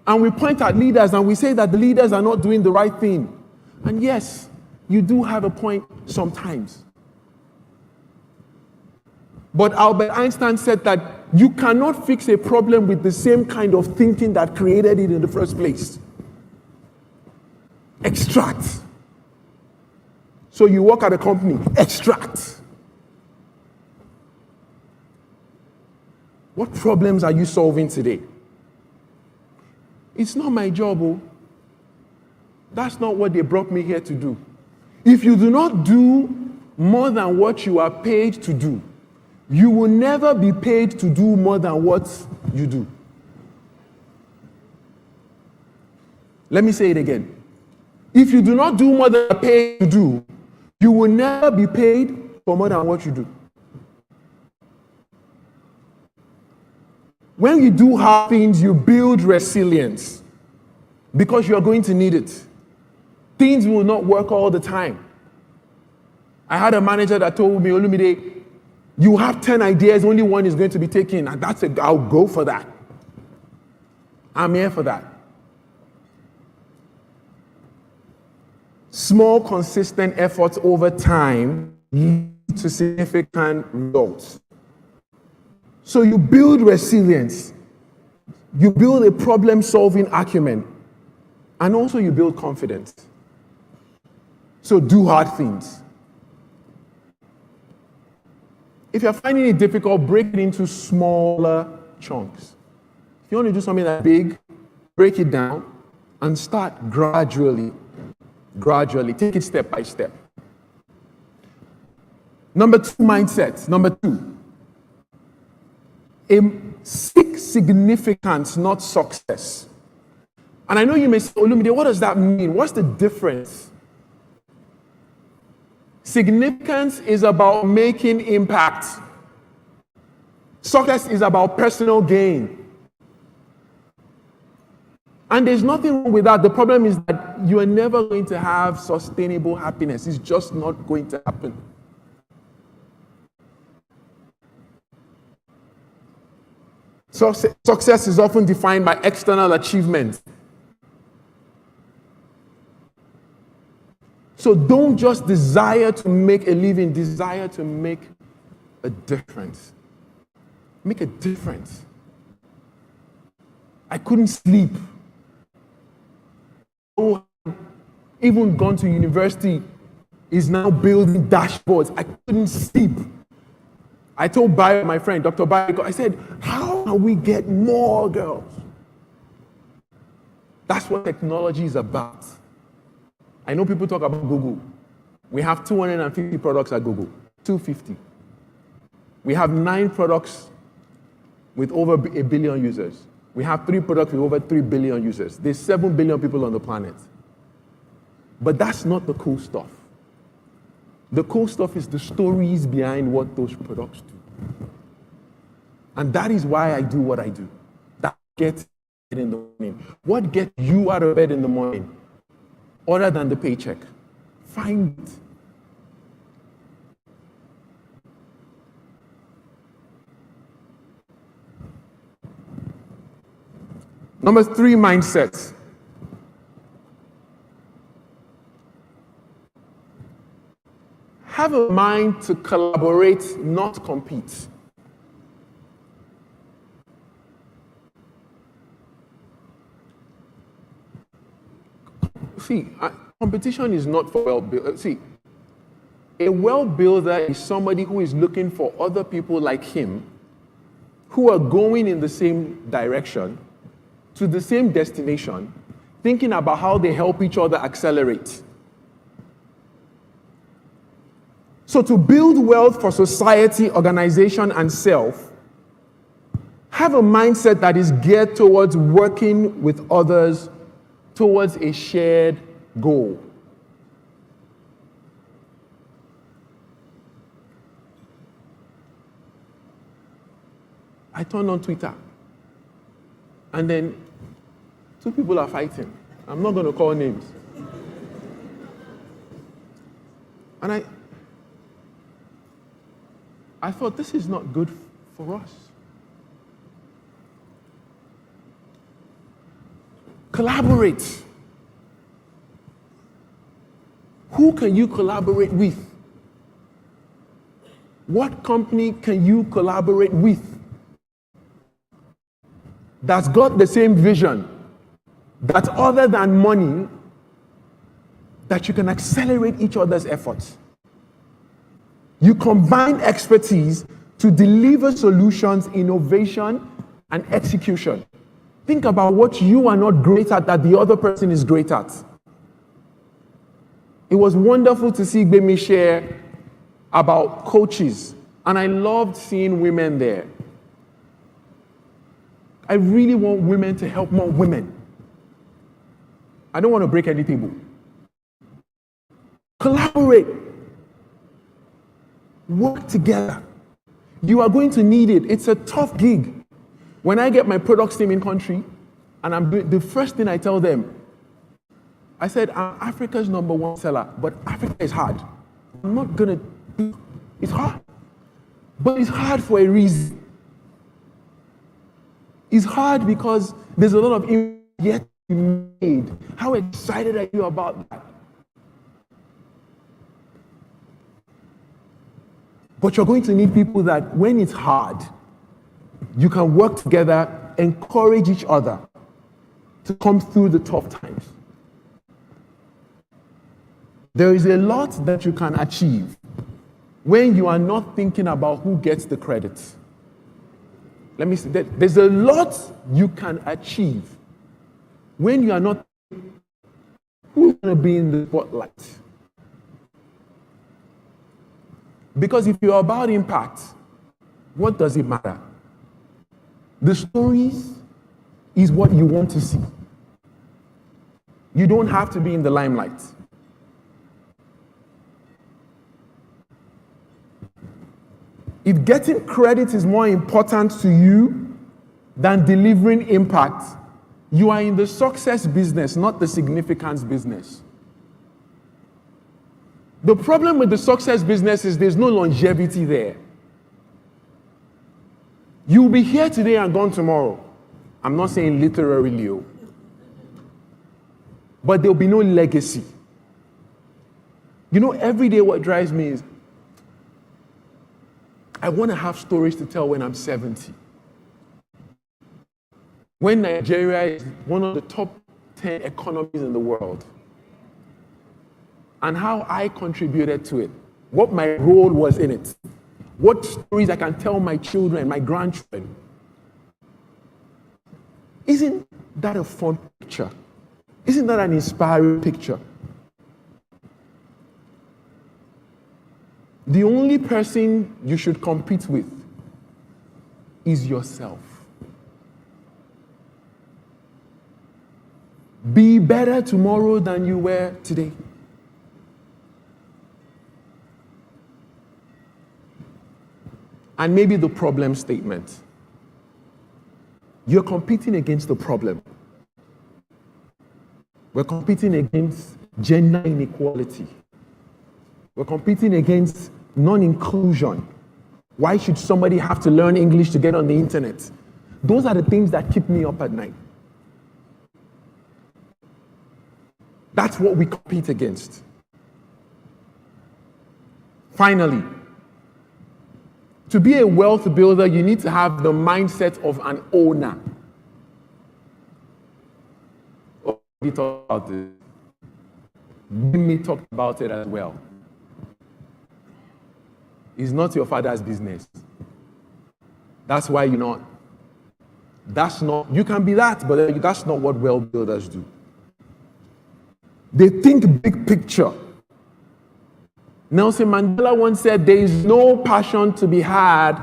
And we point at leaders and we say that the leaders are not doing the right thing. And yes, you do have a point sometimes. But Albert Einstein said that you cannot fix a problem with the same kind of thinking that created it in the first place. Extract. So you work at a company, extract. What problems are you solving today? It's not my job, oh. That's not what they brought me here to do. If you do not do more than what you are paid to do, you will never be paid to do more than what you do. Let me say it again. If you do not do more than you are paid to do, you will never be paid for more than what you do. When you do hard things, you build resilience because you're going to need it. Things will not work all the time. I had a manager that told me, Olumide, you have 10 ideas, only one is going to be taken, and I'll go for that. I'm here for that. Small, consistent efforts over time lead to significant results. So you build resilience, you build a problem-solving acumen, and also you build confidence. So do hard things. If you're finding it difficult, break it into smaller chunks. If you want to do something that's big, break it down and start gradually. Gradually, take it step by step. Number 2 mindset. Number 2. Seek significance, not success. And I know you may say, Olumide, what does that mean? What's the difference? Significance is about making impact. Success is about personal gain. And there's nothing wrong with that. The problem is that you are never going to have sustainable happiness. It's just not going to happen. Success is often defined by external achievement. So don't just desire to make a living, desire to make a difference. Make a difference. I couldn't sleep. Even gone to university, is now building dashboards. I couldn't sleep. I told Bayo, my friend, Dr. Bayo, I said, how can we get more girls? That's what technology is about. I know people talk about Google. We have 250 products at Google, 250. We have 9 products with over 1 billion users. We have 3 products with over 3 billion users. There's 7 billion people on the planet. But that's not the cool stuff. The cool stuff is the stories behind what those products do. And that is why I do what I do. That gets it in the morning. What gets you out of bed in the morning? Other than the paycheck. Find it. Number 3 mindset. Have a mind to collaborate, not compete. See, competition is not for well-builders. See, a well-builder is somebody who is looking for other people like him who are going in the same direction, to the same destination, thinking about how they help each other accelerate. So to build wealth for society, organization, and self, have a mindset that is geared towards working with others towards a shared goal. I turned on Twitter, and then two people are fighting. I'm not going to call names. And I thought, this is not good for us. Collaborate. Who can you collaborate with? What company can you collaborate with that's got the same vision, that other than money, that you can accelerate each other's efforts? You combine expertise to deliver solutions, innovation, and execution. Think about what you are not great at that the other person is great at. It was wonderful to see Gbemi share about coaches, and I loved seeing women there. I really want women to help more women. I don't want to break any table. Collaborate. Work together. You are going to need it. It's a tough gig. When I get my products team in country, and I'm doing, the first thing I tell them, I said, I'm Africa's #1 seller, but Africa is hard. I'm not gonna, it's hard. But it's hard for a reason. It's hard because there's a lot of yet to be made. How excited are you about that? But you're going to need people that when it's hard, you can work together, encourage each other to come through the tough times. There is a lot that you can achieve when you are not thinking about who gets the credit. Let me say that there's a lot you can achieve when you are not who's going to be in the spotlight. Because if you're about impact, what does it matter? The stories is what you want to see. You don't have to be in the limelight. If getting credit is more important to you than delivering impact, you are in the success business, not the significance business. The problem with the success business is there's no longevity there. You'll be here today and gone tomorrow. I'm not saying literally, but there'll be no legacy. You know, every day what drives me is, I want to have stories to tell when I'm 70. When Nigeria is one of the top 10 economies in the world, and how I contributed to it, what my role was in it, what stories I can tell my children, my grandchildren. Isn't that a fun picture? Isn't that an inspiring picture? The only person you should compete with is yourself. Be better tomorrow than you were today. And maybe the problem statement. You're competing against the problem. We're competing against gender inequality. We're competing against non-inclusion. Why should somebody have to learn English to get on the internet? Those are the things that keep me up at night. That's what we compete against. Finally, to be a wealth builder, you need to have the mindset of an owner. We talked about this. Jimmy talked about it as well. It's not your father's business. That's why you're not. That's not, you can be that, but that's not what wealth builders do. They think big picture. Nelson Mandela once said, there is no passion to be had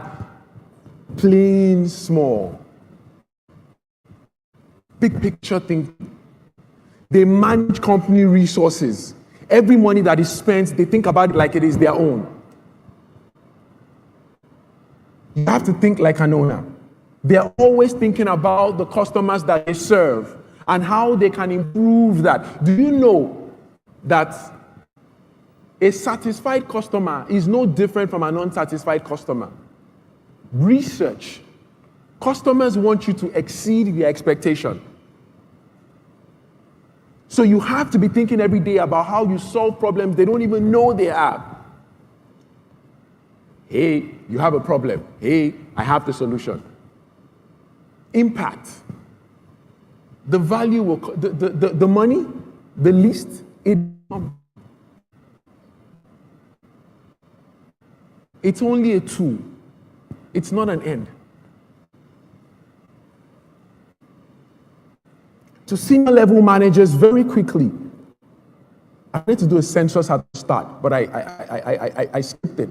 playing small. Big picture thinking. They manage company resources. Every money that is spent, they think about it like it is their own. You have to think like an owner. They're always thinking about the customers that they serve and how they can improve that. Do you know that a satisfied customer is no different from an unsatisfied customer? Research. Customers want you to exceed their expectation. So you have to be thinking every day about how you solve problems they don't even know they have. Hey, you have a problem. Hey, I have the solution. Impact. The value will, the money, the least, it's only a tool. It's not an end. To senior level managers, very quickly, I need to do a census at the start, but I skipped it.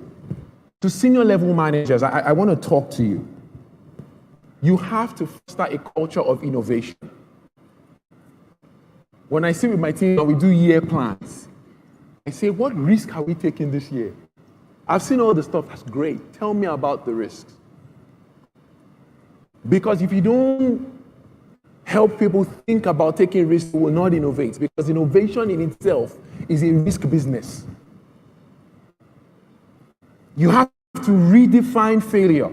To senior level managers, I want to talk to you. You have to start a culture of innovation. When I sit with my team and we do year plans, I say, what risk are we taking this year? I've seen all the stuff, that's great. Tell me about the risks. Because if you don't help people think about taking risks, they will not innovate, because innovation in itself is a risk business. You have to redefine failure.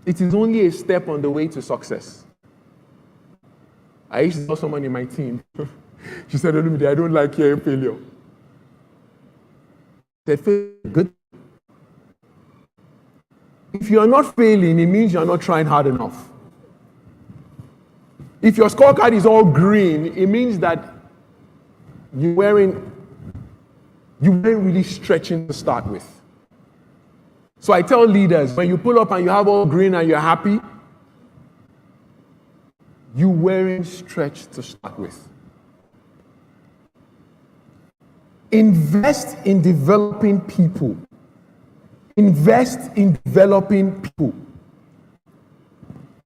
It is only a step on the way to success. I used to tell someone in my team, she said, I don't like hearing failure. I said, failure is good. If you are not failing, it means you are not trying hard enough. If your scorecard is all green, it means that you weren't really stretching to start with. So I tell leaders, when you pull up and you have all green and you're happy, you weren't stretched to start with. Invest in developing people. Invest in developing people.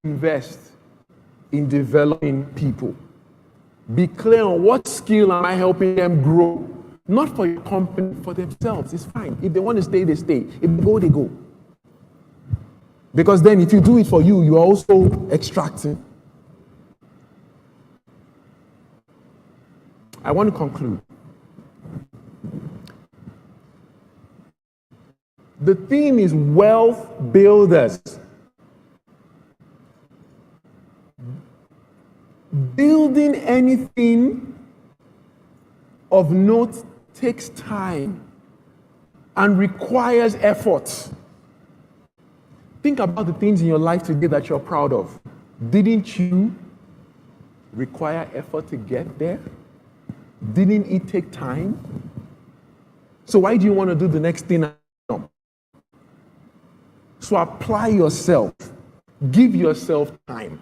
Invest in developing people. Be clear on what skill am I helping them grow. Not for your company, for themselves. It's fine. If they want to stay, they stay. If they go, they go. Because then if you do it for you, you are also extracting. I want to conclude. The theme is wealth builders. Building anything of note takes time and requires effort. Think about the things in your life today that you're proud of. Didn't you require effort to get there? Didn't it take time? So why do you want to do the next thing? So apply yourself. Give yourself time.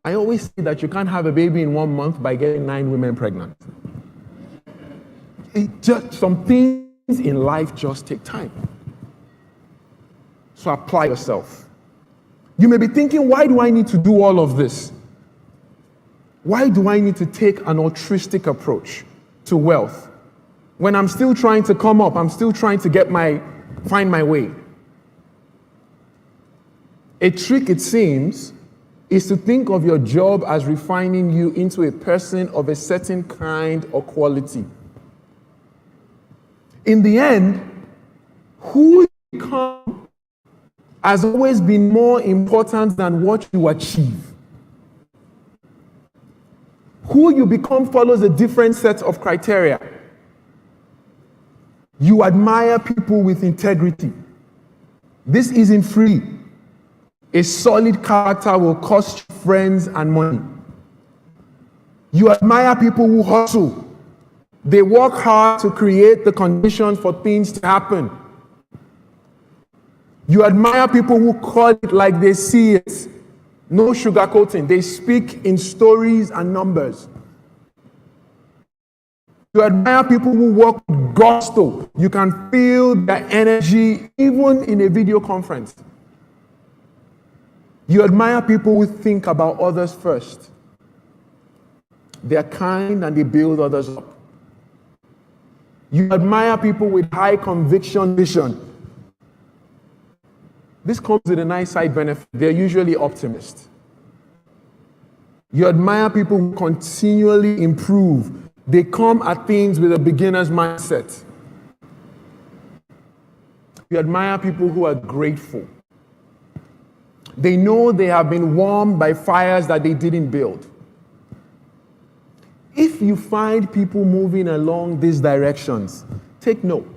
I always say that you can't have a baby in 1 month by getting 9 women pregnant. Some things in life just take time. So apply yourself. You may be thinking, why do I need to do all of this? Why do I need to take an altruistic approach to wealth? When I'm still trying to come up, I'm still trying to find my way. A trick, it seems, is to think of your job as refining you into a person of a certain kind or quality. In the end, who you become has always been more important than what you achieve. Who you become follows a different set of criteria. You admire people with integrity. This isn't free. A solid character will cost you friends and money. You admire people who hustle. They work hard to create the conditions for things to happen. You admire people who call it like they see it. No sugarcoating. They speak in stories and numbers. You admire people who work with gusto. You can feel their energy even in a video conference. You admire people who think about others first. They're kind and they build others up. You admire people with high conviction vision. This comes with a nice side benefit. They're usually optimists. You admire people who continually improve. They come at things with a beginner's mindset. You admire people who are grateful. They know they have been warmed by fires that they didn't build. If you find people moving along these directions, take note.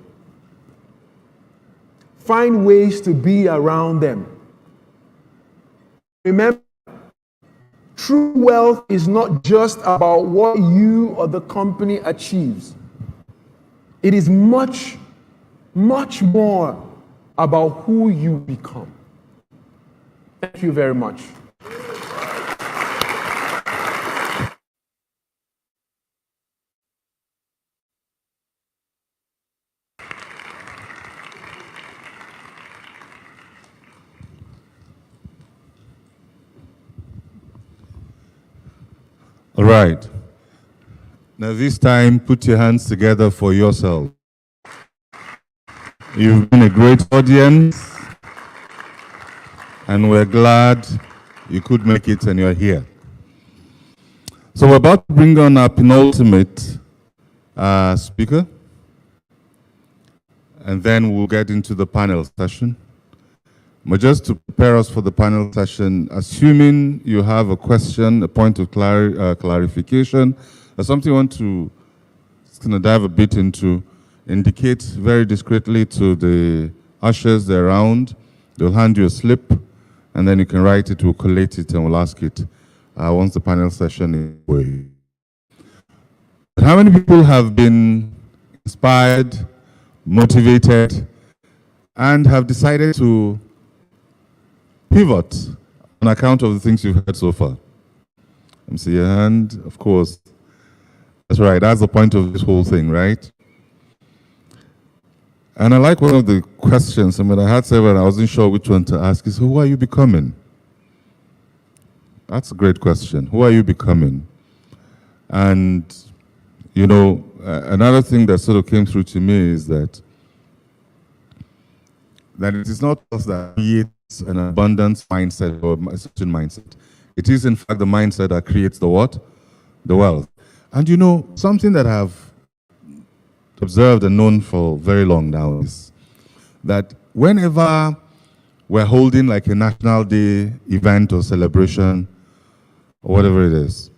Find ways to be around them. Remember, true wealth is not just about what you or the company achieves. It is much, much more about who you become. Thank you very much. All right. Now this time, put your hands together for yourself. You've been a great audience, and we're glad you could make it and you're here. So we're about to bring on our penultimate speaker, and then we'll get into the panel session. But just to prepare us for the panel session, assuming you have a question, a point of clarification, or something you want to dive a bit into, indicate very discreetly to the ushers around. They'll hand you a slip, and then you can write it, we'll collate it, and we'll ask it once the panel session is away. But how many people have been inspired, motivated, and have decided to pivot on account of the things you've heard so far? Let me see your hand. Of course. That's right. That's the point of this whole thing, right? And I like one of the questions. I had several, and I wasn't sure which one to ask. So who are you becoming? That's a great question. Who are you becoming? And, you know, another thing that sort of came through to me is that it is not us that creates an abundance mindset or a certain mindset. It is, in fact, the mindset that creates the what? The wealth. And you know, something that I've observed and known for very long now is that whenever we're holding like a National Day event or celebration or whatever it is,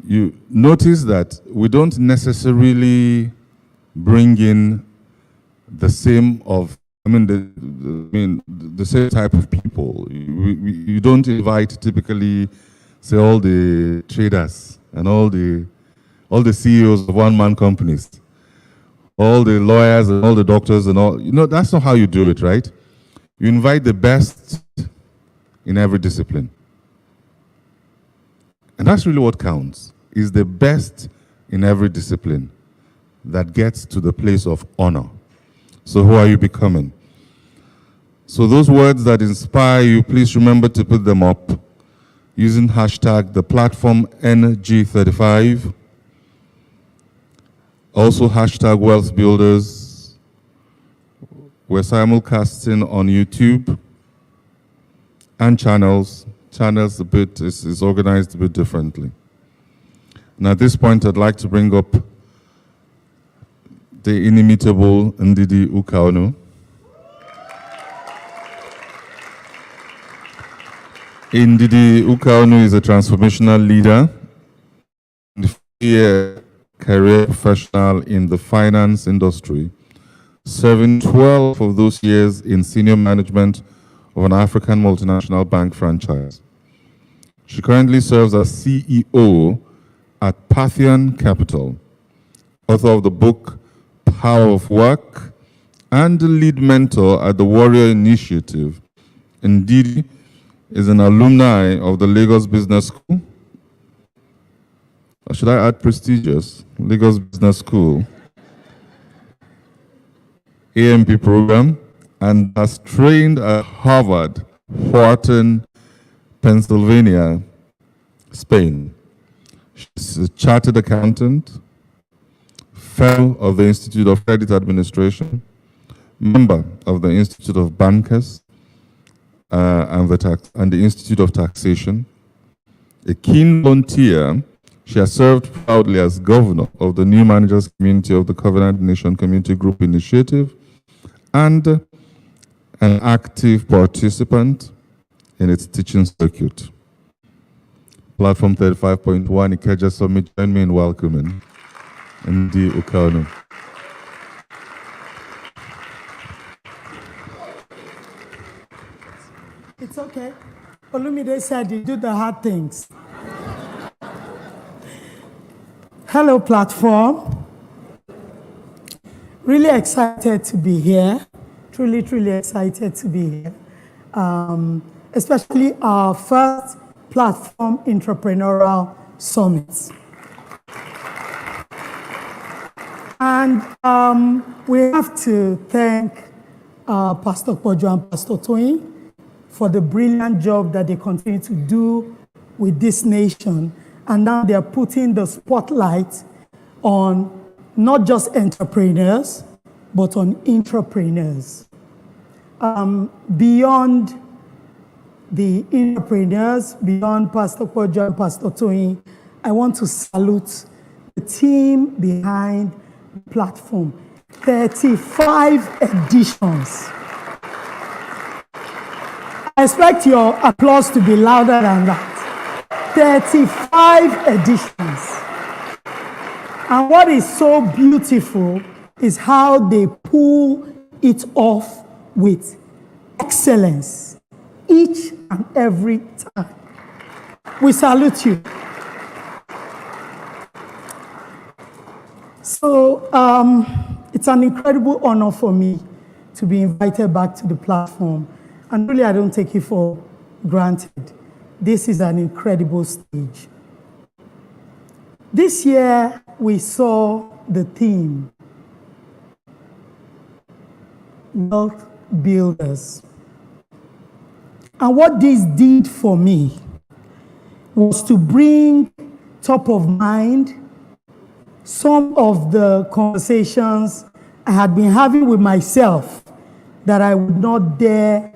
you notice that we don't necessarily bring in the same of the same type of people. You don't invite typically, say, all the traders and all the CEOs of one-man companies, all the lawyers and all the doctors and all. You know, that's not how you do it, right? You invite the best in every discipline. And that's really what counts, is the best in every discipline that gets to the place of honor. So who are you becoming? So those words that inspire you, please remember to put them up using hashtag the platform NG35. Also hashtag Wealth Builders. We're simulcasting on YouTube and channels. Channels is organized a bit differently. And at this point, I'd like to bring up the inimitable Ndidi Ukaonu. Ndidi Ukaonu is a transformational leader, a career professional in the finance industry, serving 12 of those years in senior management of an African multinational bank franchise. She currently serves as CEO at Parthian Capital, author of the book Power of Work, and the lead mentor at the Warrior Initiative. Ndidi is an alumni of the Lagos Business School. Or should I add prestigious? Lagos Business School, AMP program, and has trained at Harvard, Wharton, Pennsylvania, Spain. She's a chartered accountant, fellow of the Institute of Credit Administration, member of the Institute of Bankers and the Institute of Taxation. A keen volunteer, she has served proudly as governor of the New Managers Community of the Covenant Nation Community Group Initiative and an active participant in its teaching circuit. Platform 35.1, Ikeja Summit, join me in welcoming Ndi Ukano. It's okay. Olumide said you do the hard things. Hello, platform. Really excited to be here. Truly, truly excited to be here. Especially our first platform entrepreneurial summit. And we have to thank Pastor Pojo and Pastor Toyin for the brilliant job that they continue to do with this nation. And now they're putting the spotlight on not just entrepreneurs, but on intrapreneurs. Beyond the entrepreneurs, beyond Pastor Pojo and Pastor Toyin, I want to salute the team behind the platform. 35 editions. I expect your applause to be louder than that. 35 editions. And what is so beautiful is how they pull it off with excellence each and every time. We salute you. So it's an incredible honor for me to be invited back to the platform. And really, I don't take it for granted. This is an incredible stage. This year, we saw the theme, Wealth Builders. And what this did for me was to bring top of mind some of the conversations I had been having with myself that I would not dare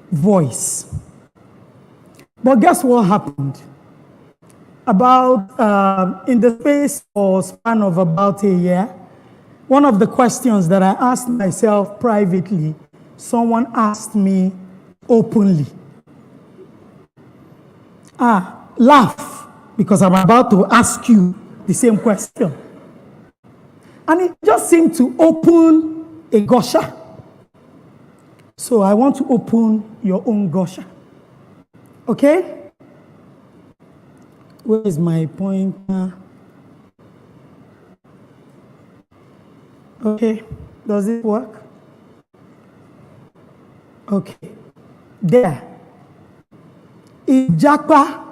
voice. But guess what happened? About, in the space or span of about a year, one of the questions that I asked myself privately, someone asked me openly. Laugh, because I'm about to ask you the same question. And it just seemed to open a gusher. So I want to open your own gusher. Okay? Where is my pointer? Okay, does it work? Okay, there. Is Japa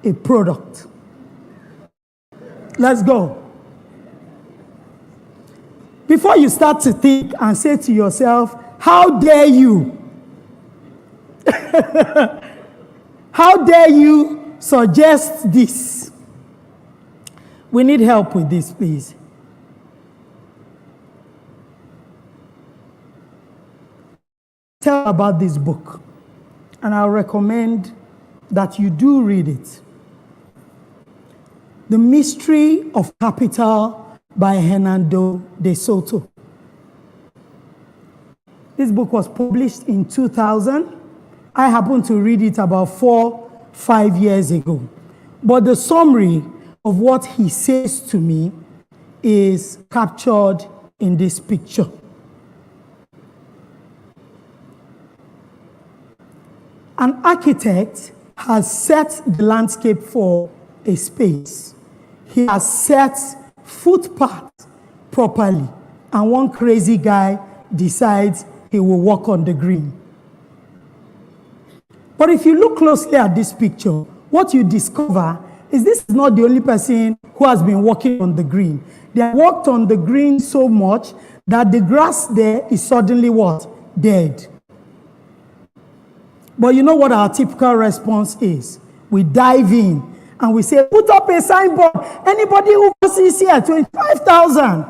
a product? Let's go. Before you start to think and say to yourself, how dare you? How dare you suggest this? We need help with this, please. Tell about this book, and I'll recommend that you do read it. The Mystery of Capital by Hernando de Soto. This book was published in 2000. I happened to read it about 4-5 years ago. But the summary of what he says to me is captured in this picture. An architect has set the landscape for a space. He has set footpaths properly, and one crazy guy decides he will walk on the green. But if you look closely at this picture, what you discover is this is not the only person who has been walking on the green. They have walked on the green so much that the grass there is suddenly what? Dead. But you know what our typical response is? We dive in and we say, put up a signboard. Anybody who sees here, 25,000.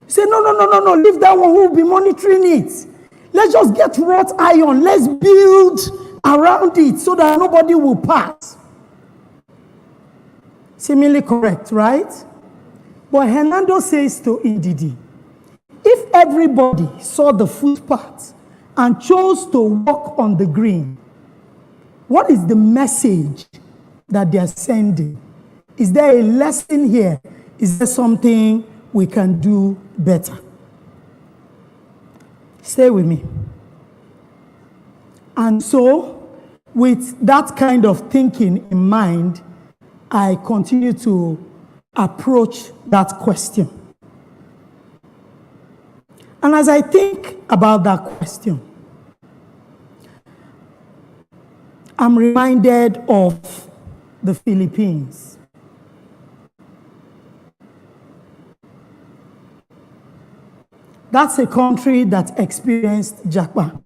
Say, no, leave that one who will be monitoring it. Let's just get wrought iron. Let's build around it so that nobody will pass. Seemingly correct, right? But Hernando says to Ndidi, if everybody saw the footpath and chose to walk on the green, what is the message that they are sending? Is there a lesson here? Is there something we can do better? Stay with me. And so, with that kind of thinking in mind, I continue to approach that question. And as I think about that question, I'm reminded of the Philippines. That's a country that experienced Jackpot.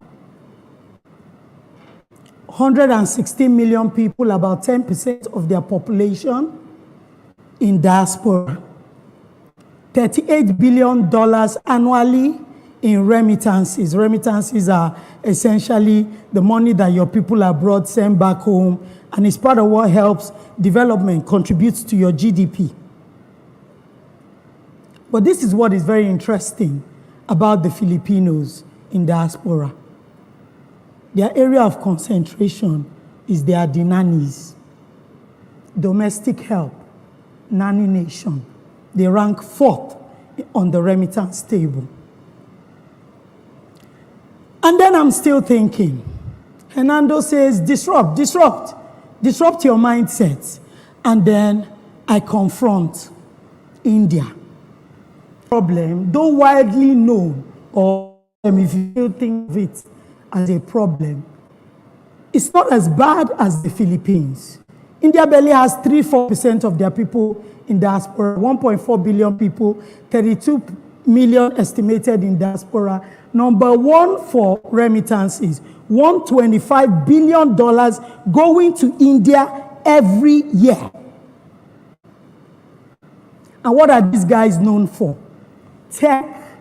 160 million people, about 10% of their population in diaspora. $38 billion annually in remittances. Remittances are essentially the money that your people abroad send back home, and it's part of what helps development, contributes to your GDP. But this is what is very interesting about the Filipinos in diaspora. Their area of concentration is their nannies, domestic help, nanny nation. They rank 4th on the remittance table. And then I'm still thinking, Hernando says, disrupt your mindset. And then I confront India. Problem, though widely known, or if you think of it as a problem, it's not as bad as the Philippines. India barely has 3-4% of their people in diaspora, 1.4 billion people, 32 million estimated in diaspora. Number 1 for remittances, $125 billion going to India every year. And what are these guys known for? Tech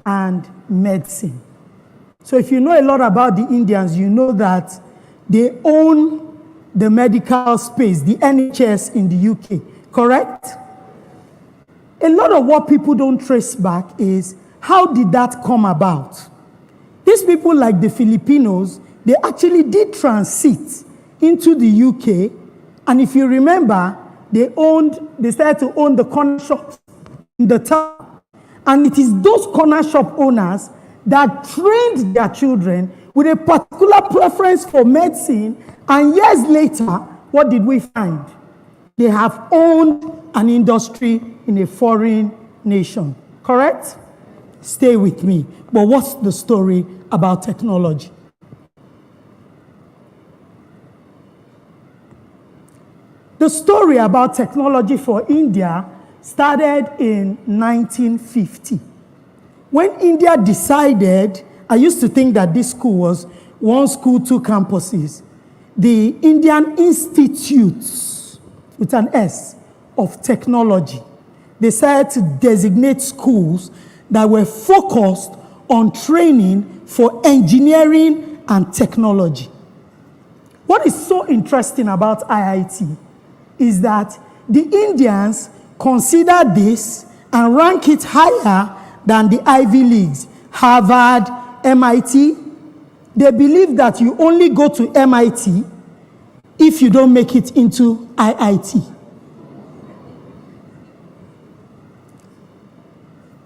and medicine. So if you know a lot about the Indians, you know that they own the medical space, the NHS in the UK, correct? A lot of what people don't trace back is, how did that come about? These people, like the Filipinos, they actually did transit into the UK, and if you remember, they started to own the corner shops in the town. And it is those corner shop owners that trained their children with a particular preference for medicine, and years later, what did we find? They have owned an industry in a foreign nation, correct? Stay with me. But what's the story about technology? The story about technology for India started in 1950. When India decided, I used to think that this school was one school, 2 campuses. The Indian Institutes, with an S, of Technology, decided to designate schools that were focused on training for engineering and technology. What is so interesting about IIT is that the Indians consider this and rank it higher than the Ivy Leagues, Harvard, MIT. They believe that you only go to MIT if you don't make it into IIT.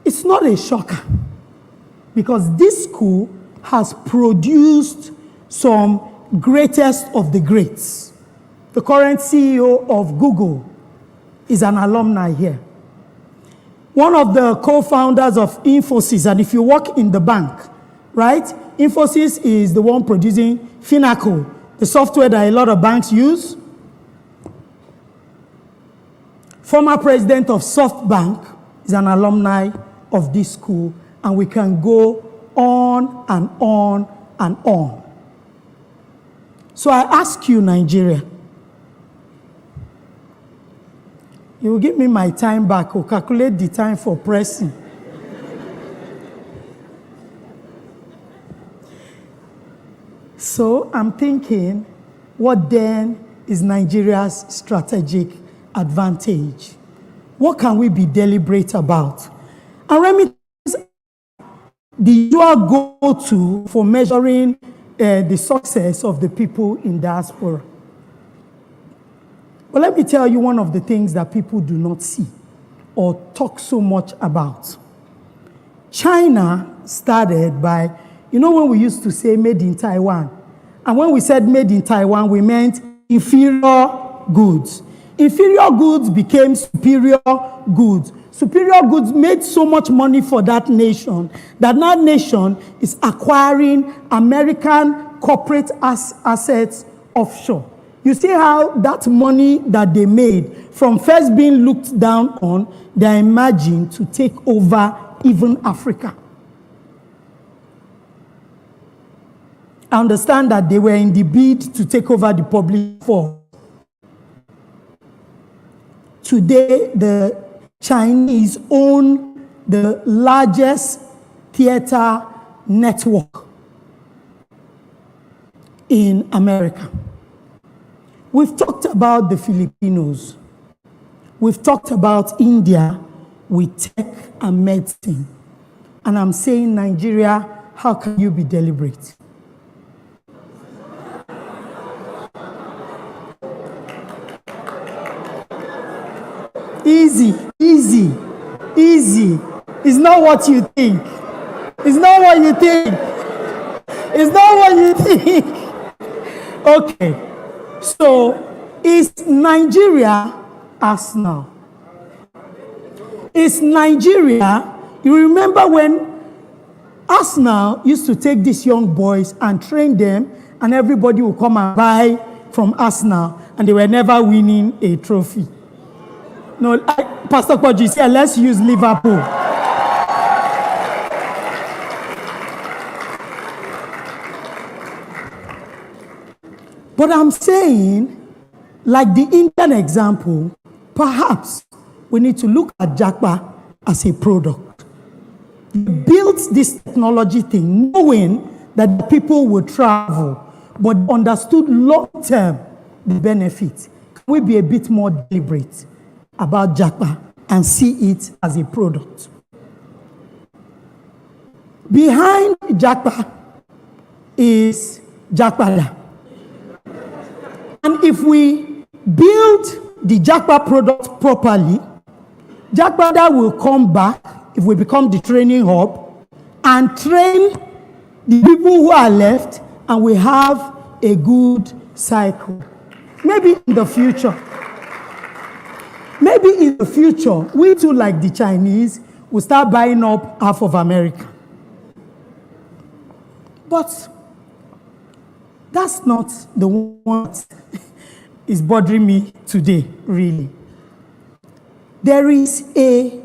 It's not a shocker, because this school has produced some greatest of the greats. The current CEO of Google is an alumni here. One of the co-founders of Infosys, and if you work in the bank, right? Infosys is the one producing Finacle, the software that a lot of banks use. Former president of SoftBank is an alumni of this school, and we can go on and on and on. So I ask you, Nigeria, You will give me my time back or calculate the time for pressing. So I'm thinking, what then is Nigeria's strategic advantage? What can we be deliberate about? And remittances are the usual go-to for measuring the success of the people in diaspora. But let me tell you one of the things that people do not see or talk so much about. China started by, you know, when we used to say made in Taiwan, and when we said made in Taiwan, we meant inferior goods. Inferior goods became superior goods. Superior goods made so much money for that nation that nation is acquiring American corporate assets offshore. You see how that money that they made from first being looked down on, they're imagined to take over even Africa. I understand that they were in the bid to take over the public force. Today, the Chinese own the largest theater network in America. We've talked about the Filipinos. We've talked about India with tech and medicine. And I'm saying, Nigeria, how can you be deliberate? Easy, easy, easy. It's not what you think. It's not what you think. It's not what you think. Okay. So, is Nigeria Arsenal? Is Nigeria, you remember when Arsenal used to take these young boys and train them, and everybody would come and buy from Arsenal, and they were never winning a trophy. No, Pastor Kwaji said, let's use Liverpool. But I'm saying, like the Indian example, perhaps we need to look at Jakpa as a product. They built this technology thing knowing that the people would travel, but understood long-term the benefit. Can we be a bit more deliberate about Jakpa and see it as a product? Behind Jakpa is Jakpada. And if we build the Jakpa product properly, Jakpada will come back if we become the training hub and train the people who are left, and we have a good cycle. Maybe in the future, we too, like the Chinese, will start buying up half of America. But that's not the one that is bothering me today, really. There is a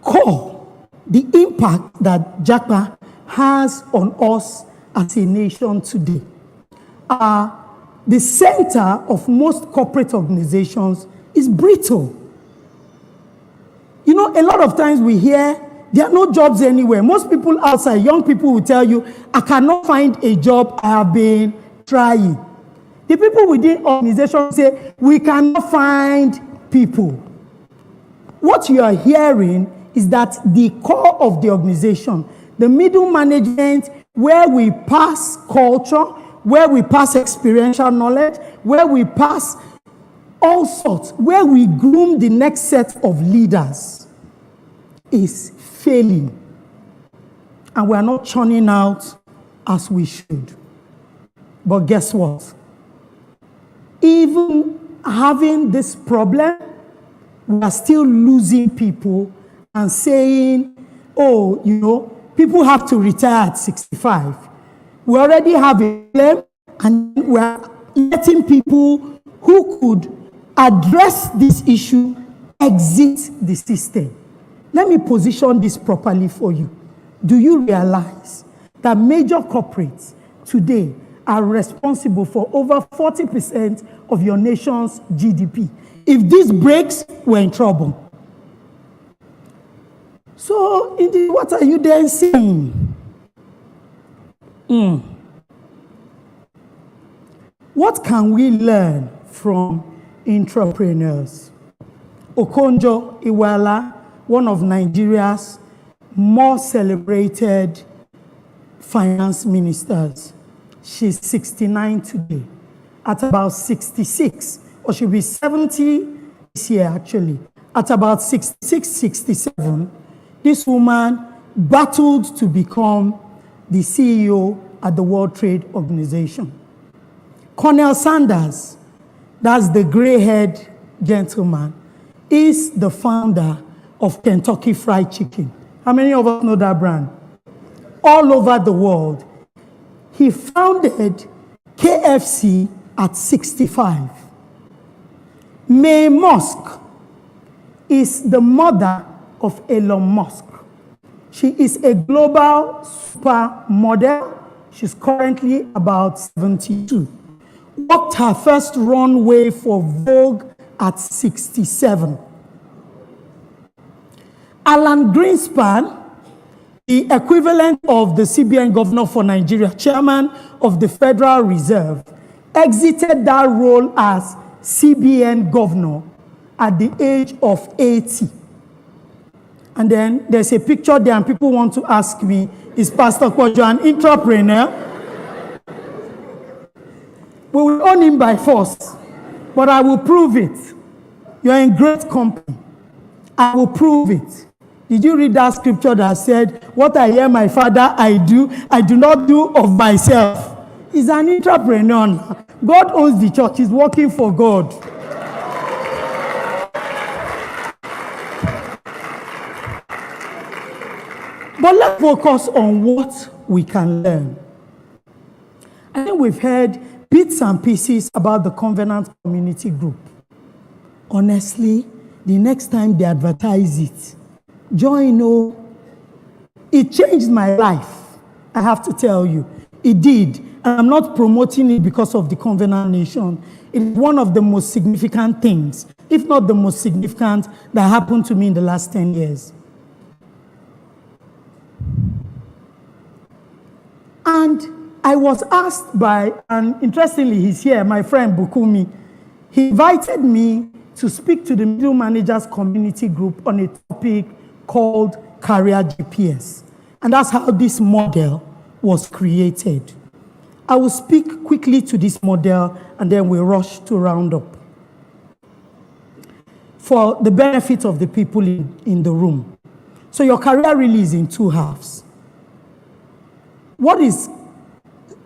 core, the impact that Jakpa has on us as a nation today. The center of most corporate organizations is brittle. You know, a lot of times we hear there are no jobs anywhere. Most people outside, young people will tell you, I cannot find a job, I have been trying. The people within organizations say, we cannot find people. What you are hearing is that the core of the organization, the middle management, where we pass culture, where we pass experiential knowledge, where we pass all sorts, where we groom the next set of leaders, is failing. And we are not churning out as we should. But guess what? Even having this problem, we are still losing people and saying, oh, you know, people have to retire at 65. We already have a problem, and we are letting people who could address this issue exit the system. Let me position this properly for you. Do you realize that major corporates today are responsible for over 40% of your nation's GDP. If this breaks, we're in trouble. So, indeed, what are you then saying? What can we learn from intrapreneurs? Okonjo Iweala, one of Nigeria's more celebrated finance ministers. She's 69 today. At about 66, or she'll be 70 this year actually, at about 66, 67, this woman battled to become the CEO at the World Trade Organization. Colonel Sanders, that's the gray-haired gentleman, is the founder of Kentucky Fried Chicken. How many of us know that brand? All over the world. He founded KFC at 65. Mae Musk is the mother of Elon Musk. She is a global supermodel. She's currently about 72. Walked her first runway for Vogue at 67. Alan Greenspan, the equivalent of the CBN governor for Nigeria, chairman of the Federal Reserve, exited that role as CBN governor at the age of 80. And then there's a picture there, and people want to ask me, is Pastor Kojo an entrepreneur? We will own him by force, but I will prove it. You're in great company. I will prove it. Did you read that scripture that said, what I hear my father I do not do of myself? He's an entrepreneur. God owns the church. He's working for God. But let's focus on what we can learn. I think we've heard bits and pieces about the Covenant Community Group. Honestly, the next time they advertise it, join, it changed my life. I have to tell you, it did. And I'm not promoting it because of the Covenant Nation. It's one of the most significant things, if not the most significant, that happened to me in the last 10 years. And I was asked by, and interestingly, he's here, my friend Bukumi. He invited me to speak to the Middle Managers Community Group on a topic called Career GPS. And that's how this model was created. I will speak quickly to this model, and then we'll rush to round up. For the benefit of the people in the room. So your career really is in two halves. What is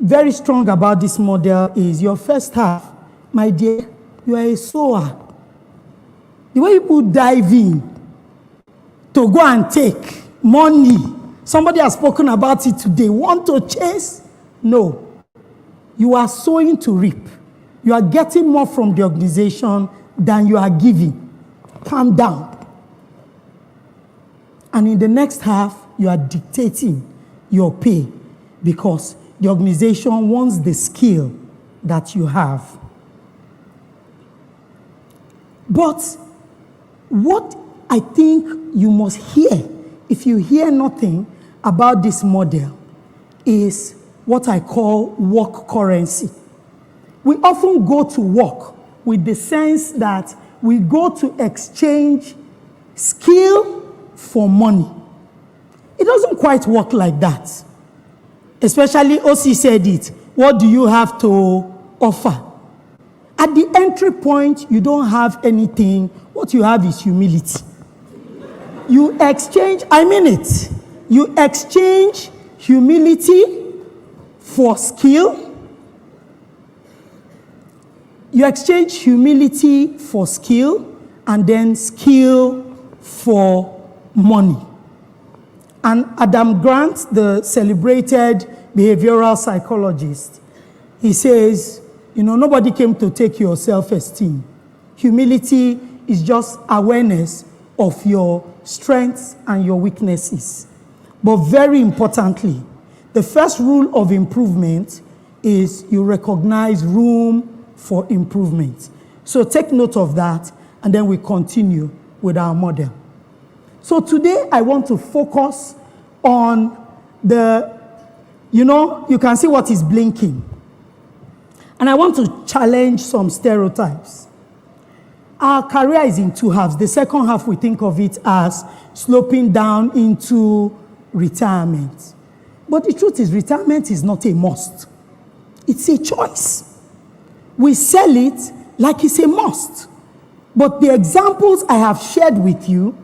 very strong about this model is your first half, my dear, you are a sower. The way people dive in to go and take money, somebody has spoken about it today, want to chase? No. You are sowing to reap. You are getting more from the organization than you are giving. Calm down. And in the next half, you are dictating your pay because the organization wants the skill that you have. But what I think you must hear, if you hear nothing about this model, is what I call work currency. We often go to work with the sense that we go to exchange skill for money. It doesn't quite work like that. Especially OC said it. What do you have to offer? At the entry point, you don't have anything. What you have is humility. You exchange, I mean it. You exchange humility for skill. You exchange humility for skill, and then skill for money. And Adam Grant, the celebrated behavioral psychologist, he says, nobody came to take your self-esteem. Humility is just awareness of your strengths and your weaknesses. But very importantly, the first rule of improvement is you recognize room for improvement. So take note of that, and then we continue with our model. So today I want to focus on you can see what is blinking. And I want to challenge some stereotypes. Our career is in two halves. The second half, we think of it as sloping down into retirement. But the truth is, retirement is not a must. It's a choice. We sell it like it's a must. But the examples I have shared with you,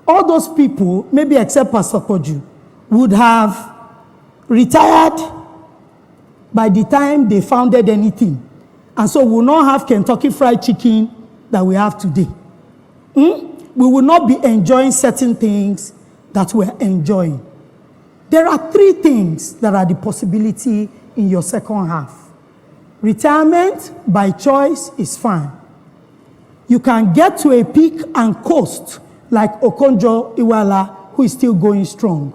all those people, maybe except Pastor Koju, would have retired by the time they founded anything. And so we will not have Kentucky Fried Chicken that we have today. We will not be enjoying certain things that we're enjoying. There are three things that are the possibility in your second half. Retirement by choice is fine. You can get to a peak and coast like Okonjo Iweala, who is still going strong.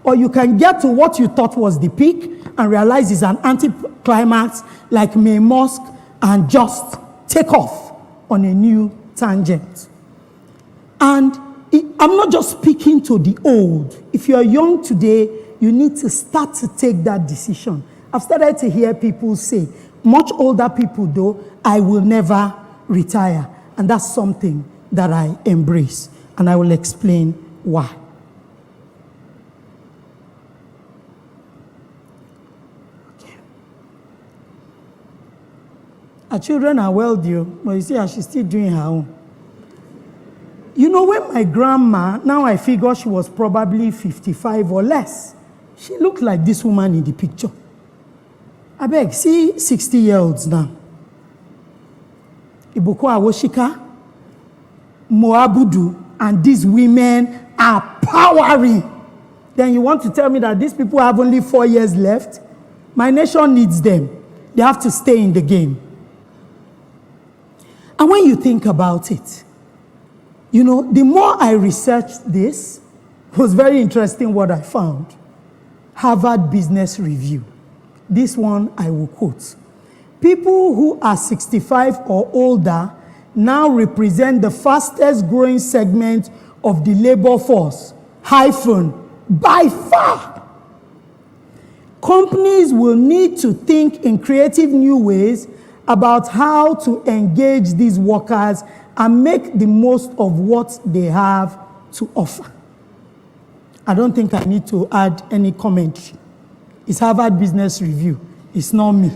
Or you can get to what you thought was the peak and realize it's an anticlimax like May Musk and just take off on a new tangent. And I'm not just speaking to the old. If you're young today, you need to start to take that decision. I've started to hear people say, much older people though, I will never retire. And that's something that I embrace. And I will explain why. Okay. Our children are well due, but you see, she's still doing her own. You know, when my grandma, now I figure she was probably 55 or less, she looked like this woman in the picture. I beg, see 60-year-olds now. Ibuku Awoshika, Moabudu, and these women are powering. Then you want to tell me that these people have only 4 years left? My nation needs them. They have to stay in the game. And when you think about it, you know, the more I researched this, it was very interesting what I found. Harvard Business Review. This one I will quote. People who are 65 or older now represent the fastest growing segment of the labor force, by far. Companies will need to think in creative new ways about how to engage these workers and make the most of what they have to offer. I don't think I need to add any commentary. It's Harvard Business Review. It's not me.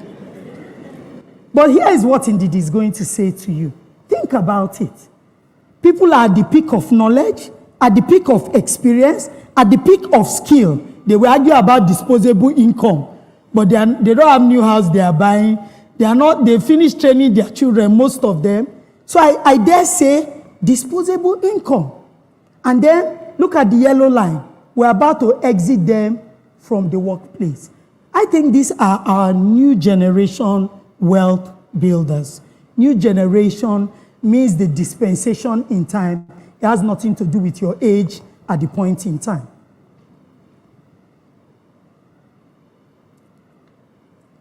But here is what Indeed is going to say to you. Think about it. People are at the peak of knowledge, at the peak of experience, at the peak of skill. They will argue about disposable income, but they don't have new house they are buying. They finished training their children, most of them. So I dare say disposable income. And then look at the yellow line. We're about to exit them from the workplace. I think these are our new generation wealth builders. New generation means the dispensation in time. It has nothing to do with your age at the point in time.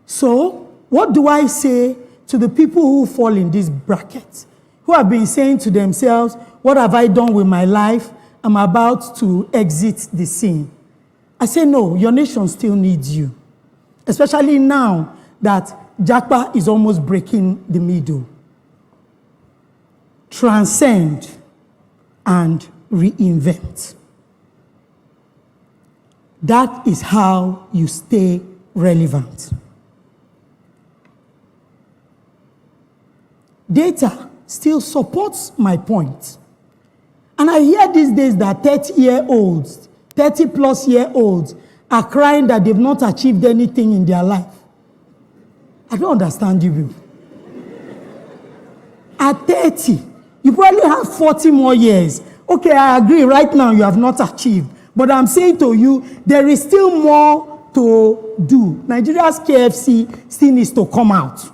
So, what do I say to the people who fall in this bracket, who have been saying to themselves, what have I done with my life? I'm about to exit the scene. I say, no, your nation still needs you. Especially now that Japa is almost breaking the middle. Transcend and reinvent. That is how you stay relevant. Data still supports my point. And I hear these days that 30-year-olds, 30-plus-year-olds are crying that they've not achieved anything in their life. I don't understand you people. At 30, you probably have 40 more years. Okay, I agree, right now you have not achieved. But I'm saying to you, there is still more to do. Nigeria's KFC still needs to come out.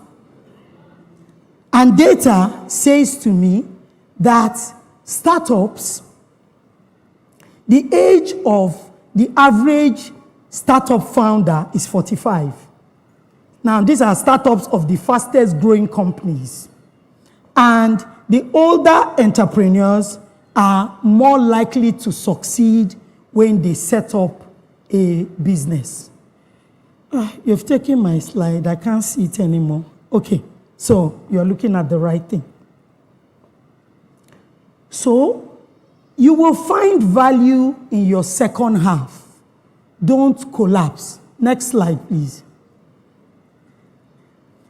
And data says to me that startups, the age of the average startup founder is 45. Now, these are startups of the fastest growing companies. And the older entrepreneurs are more likely to succeed when they set up a business. You've taken my slide. I can't see it anymore. Okay, so you're looking at the right thing. So you will find value in your second half. Don't collapse. Next slide, please.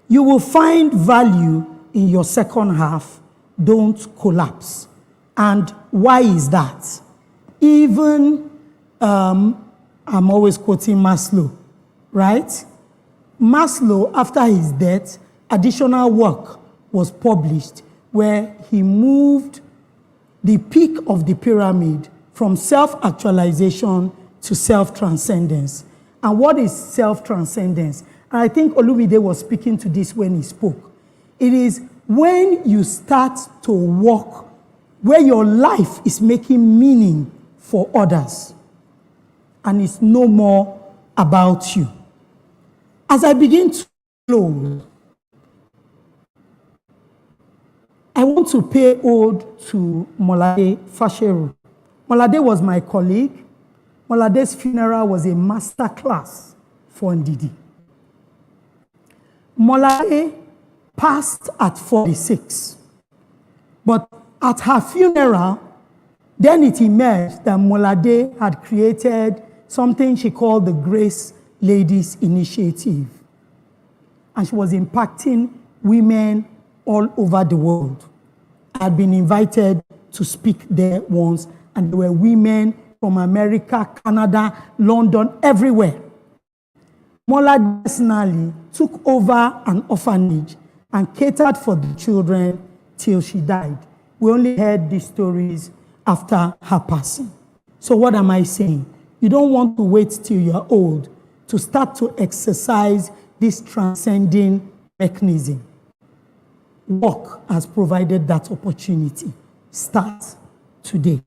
You will find value in your second half. Don't collapse. And why is that? Even, I'm always quoting Maslow, right? Maslow, after his death, additional work was published where he moved the peak of the pyramid from self-actualization to self-transcendence. And what is self-transcendence? And I think Olumide was speaking to this when he spoke. It is when you start to walk where your life is making meaning for others, and it's no more about you. As I begin to close, I want to pay ode to Molade Fasheru. Molade was my colleague. Molade's funeral was a master class for Ndidi. Molade passed at 46. But at her funeral, then it emerged that Molade had created something she called the Grace Ladies Initiative. And she was impacting women all over the world. I had been invited to speak there once, and there were women from America, Canada, London, everywhere. Molade personally took over an orphanage and catered for the children till she died. We only heard these stories after her passing. So what am I saying? You don't want to wait till you're old to start to exercise this transcending mechanism. Work has provided that opportunity. Start today.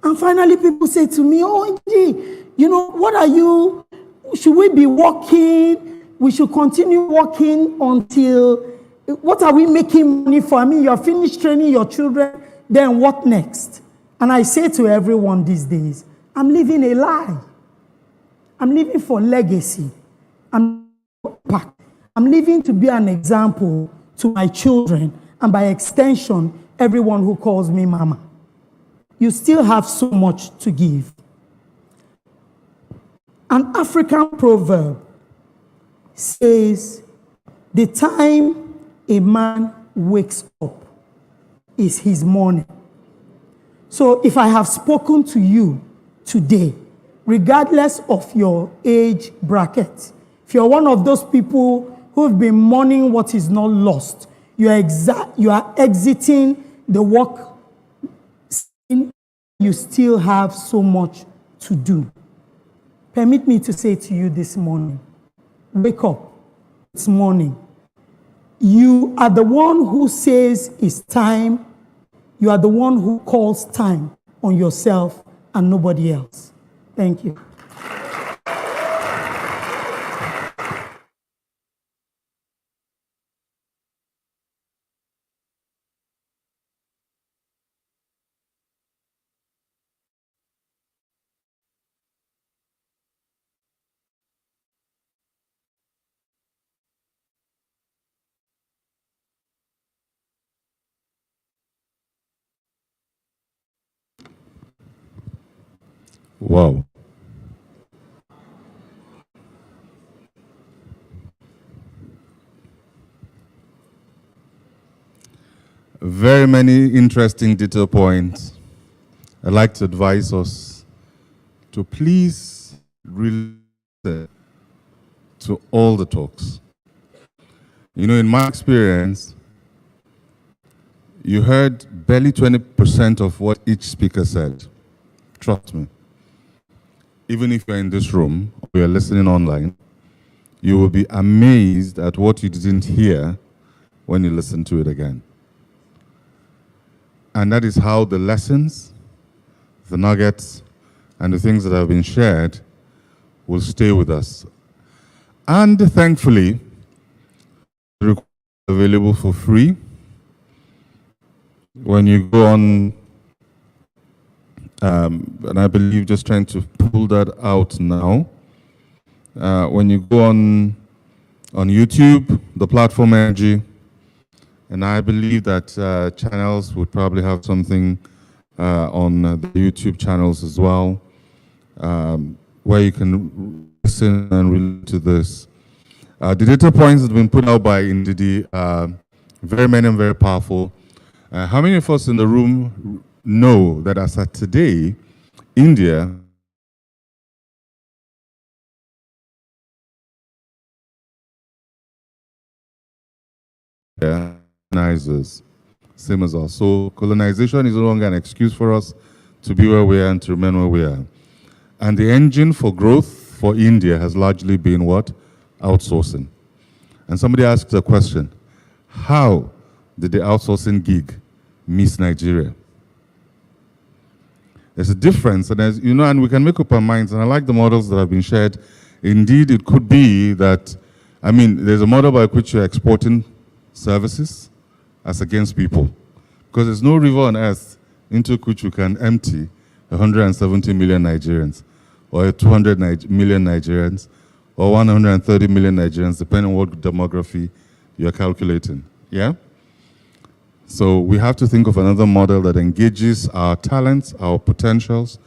And finally, people say to me, oh, gee, you know, what are you, should we be working? We should continue working until, what are we making money for? I mean, you're finished training your children, then what next? And I say to everyone these days, I'm living a lie. I'm living for legacy. I'm living to be an example to my children, and by extension, everyone who calls me mama. You still have so much to give. An African proverb says, the time a man wakes up is his morning. So if I have spoken to you today, regardless of your age bracket, if you're one of those people who've been mourning what is not lost, you are exiting the work scene, you still have so much to do. Permit me to say to you this morning, wake up, it's morning. You are the one who says it's time. You are the one who calls time on yourself and nobody else. Thank you. Wow. Very many interesting detail points. I'd like to advise us to please really listen to all the talks. You know, in my experience, you heard barely 20% of what each speaker said. Trust me. Even if you're in this room or you're listening online, you will be amazed at what you didn't hear when you listen to it again. And that is how the lessons, the nuggets, and the things that have been shared will stay with us. And thankfully, it's available for free. When you go on, and I believe just trying to pull that out now. When you go on YouTube, the platform energy, and I believe that channels would probably have something on the YouTube channels as well, where you can listen and relate to this. The data points that have been put out by Indidi are very many and very powerful. How many of us in the room know that as of today, India colonizers, same as us. So colonization is no longer an excuse for us to be where we are and to remain where we are. And the engine for growth for India has largely been what? Outsourcing. And somebody asked a question, how did the outsourcing gig miss Nigeria? There's a difference, and as you know, and we can make up our minds, and I like the models that have been shared. Indeed, it could be that, I mean, there's a model by which you're exporting services as against people. Because there's no river on earth into which you can empty 170 million Nigerians, or 200 million Nigerians, or 130 million Nigerians, depending on what demography you're calculating. Yeah? So we have to think of another model that engages our talents, our potentials,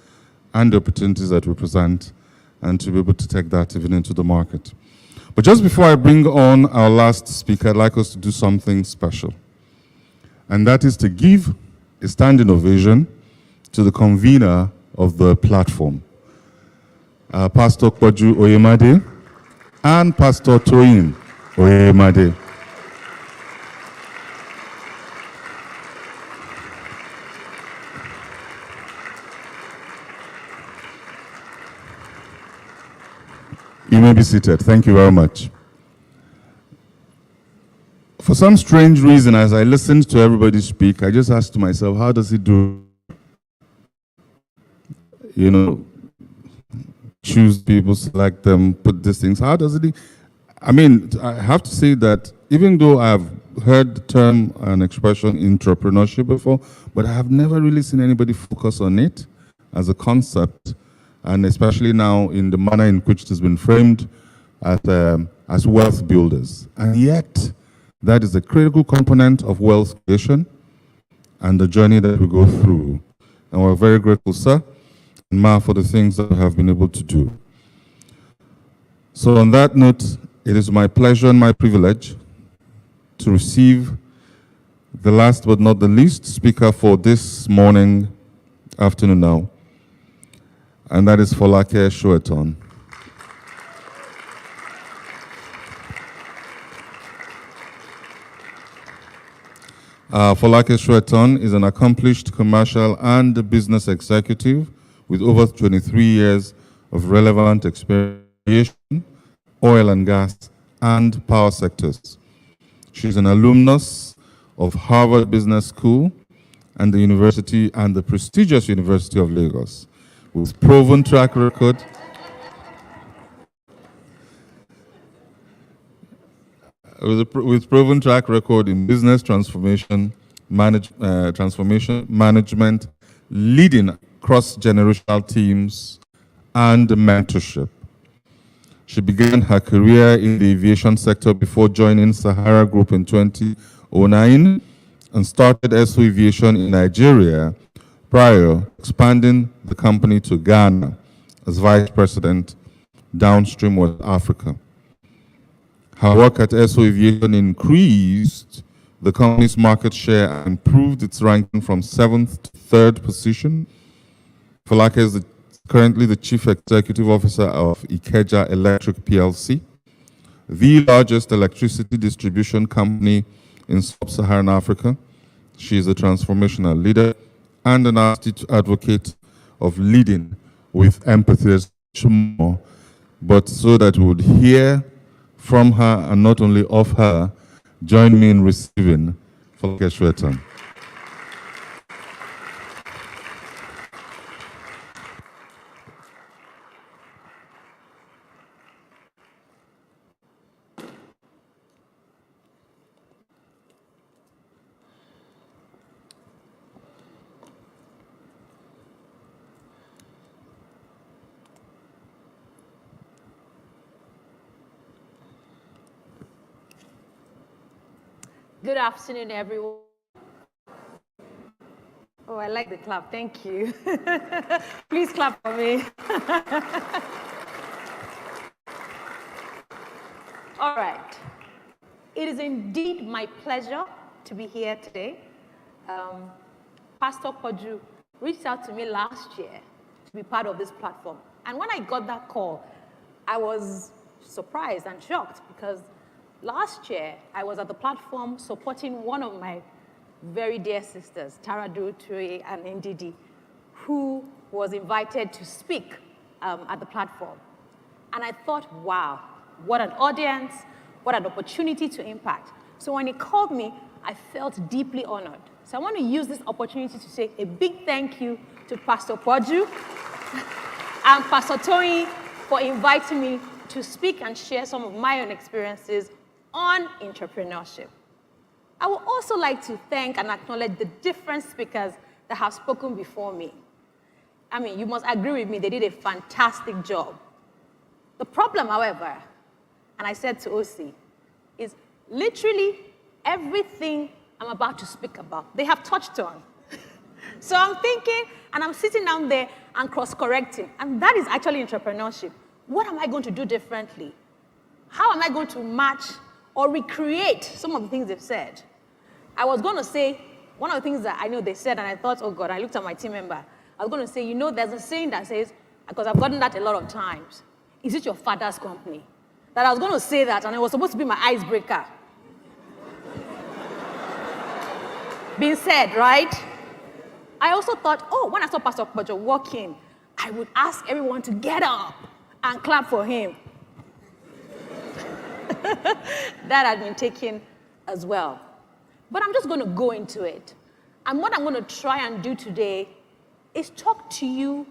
and the opportunities that we present, and to be able to take that even into the market. But just before I bring on our last speaker, I'd like us to do something special. And that is to give a standing ovation to the convener of the platform, Pastor Kwaju Oyemade and Pastor Toyin Oyemade. You may be seated. Thank you very much. For some strange reason, as I listened to everybody speak, I just asked myself, how does he do, you know, choose people, select them, put these things? How does it? I mean, I have to say that even though I've heard the term and expression entrepreneurship before, but I have never really seen anybody focus on it as a concept, and especially now in the manner in which it has been framed as wealth builders. And yet, that is a critical component of wealth creation and the journey that we go through. And we're very grateful, sir and ma, for the things that we have been able to do. So on that note, it is my pleasure and my privilege to receive the last but not the least speaker for this afternoon now, and that is Folake Shoeton. Folake Shoeton is an accomplished commercial and business executive with over 23 years of relevant experience in oil and gas and power sectors. She's an alumnus of Harvard Business School and the prestigious University of Lagos, with proven track record with proven track record in business transformation management, leading cross-generational teams, and mentorship. She began her career in the aviation sector before joining Sahara Group in 2009 and started SO Aviation in Nigeria prior expanding the company to Ghana as Vice President, Downstream West Africa. Her work at SO Aviation increased the company's market share and improved its ranking from 7th to 3rd position. Folake is currently the Chief Executive Officer of Ikeja Electric PLC, the largest electricity distribution company in sub-Saharan Africa. She is a transformational leader and an advocate of leading with empathy, but so that we would hear from her and not only of her. Join me in receiving Folake Shoeton. Good afternoon, everyone. Oh, I like the clap. Thank you. Please clap for me. All right. It is indeed my pleasure to be here today. Pastor Poju reached out to me last year to be part of this platform. And when I got that call, I was surprised and shocked because last year I was at the platform supporting one of my very dear sisters, Tara Ture and Ndidi, who was invited to speak at the platform. And I thought, wow, what an audience, what an opportunity to impact. So when he called me, I felt deeply honored. So I want to use this opportunity to say a big thank you to Pastor Poju and Pastor Tony for inviting me to speak and share some of my own experiences on entrepreneurship. I would also like to thank and acknowledge the different speakers that have spoken before me. I mean, you must agree with me, they did a fantastic job. The problem, however, and I said to OC, is literally everything I'm about to speak about, they have touched on. So I'm thinking, and I'm sitting down there and cross-correcting, and that is actually entrepreneurship. What am I going to do differently? How am I going to match or recreate some of the things they've said? I was going to say, one of the things that I know they said, and I thought, oh God, I looked at my team member. I was going to say, you know, there's a saying that says, because I've gotten that a lot of times, is it your father's company? That I was going to say that, and it was supposed to be my icebreaker. Being said, right? I also thought, oh, when I saw Pastor Pojo walk in, I would ask everyone to get up and clap for him. That had been taken as well. But I'm just going to go into it. And what I'm going to try and do today is talk to you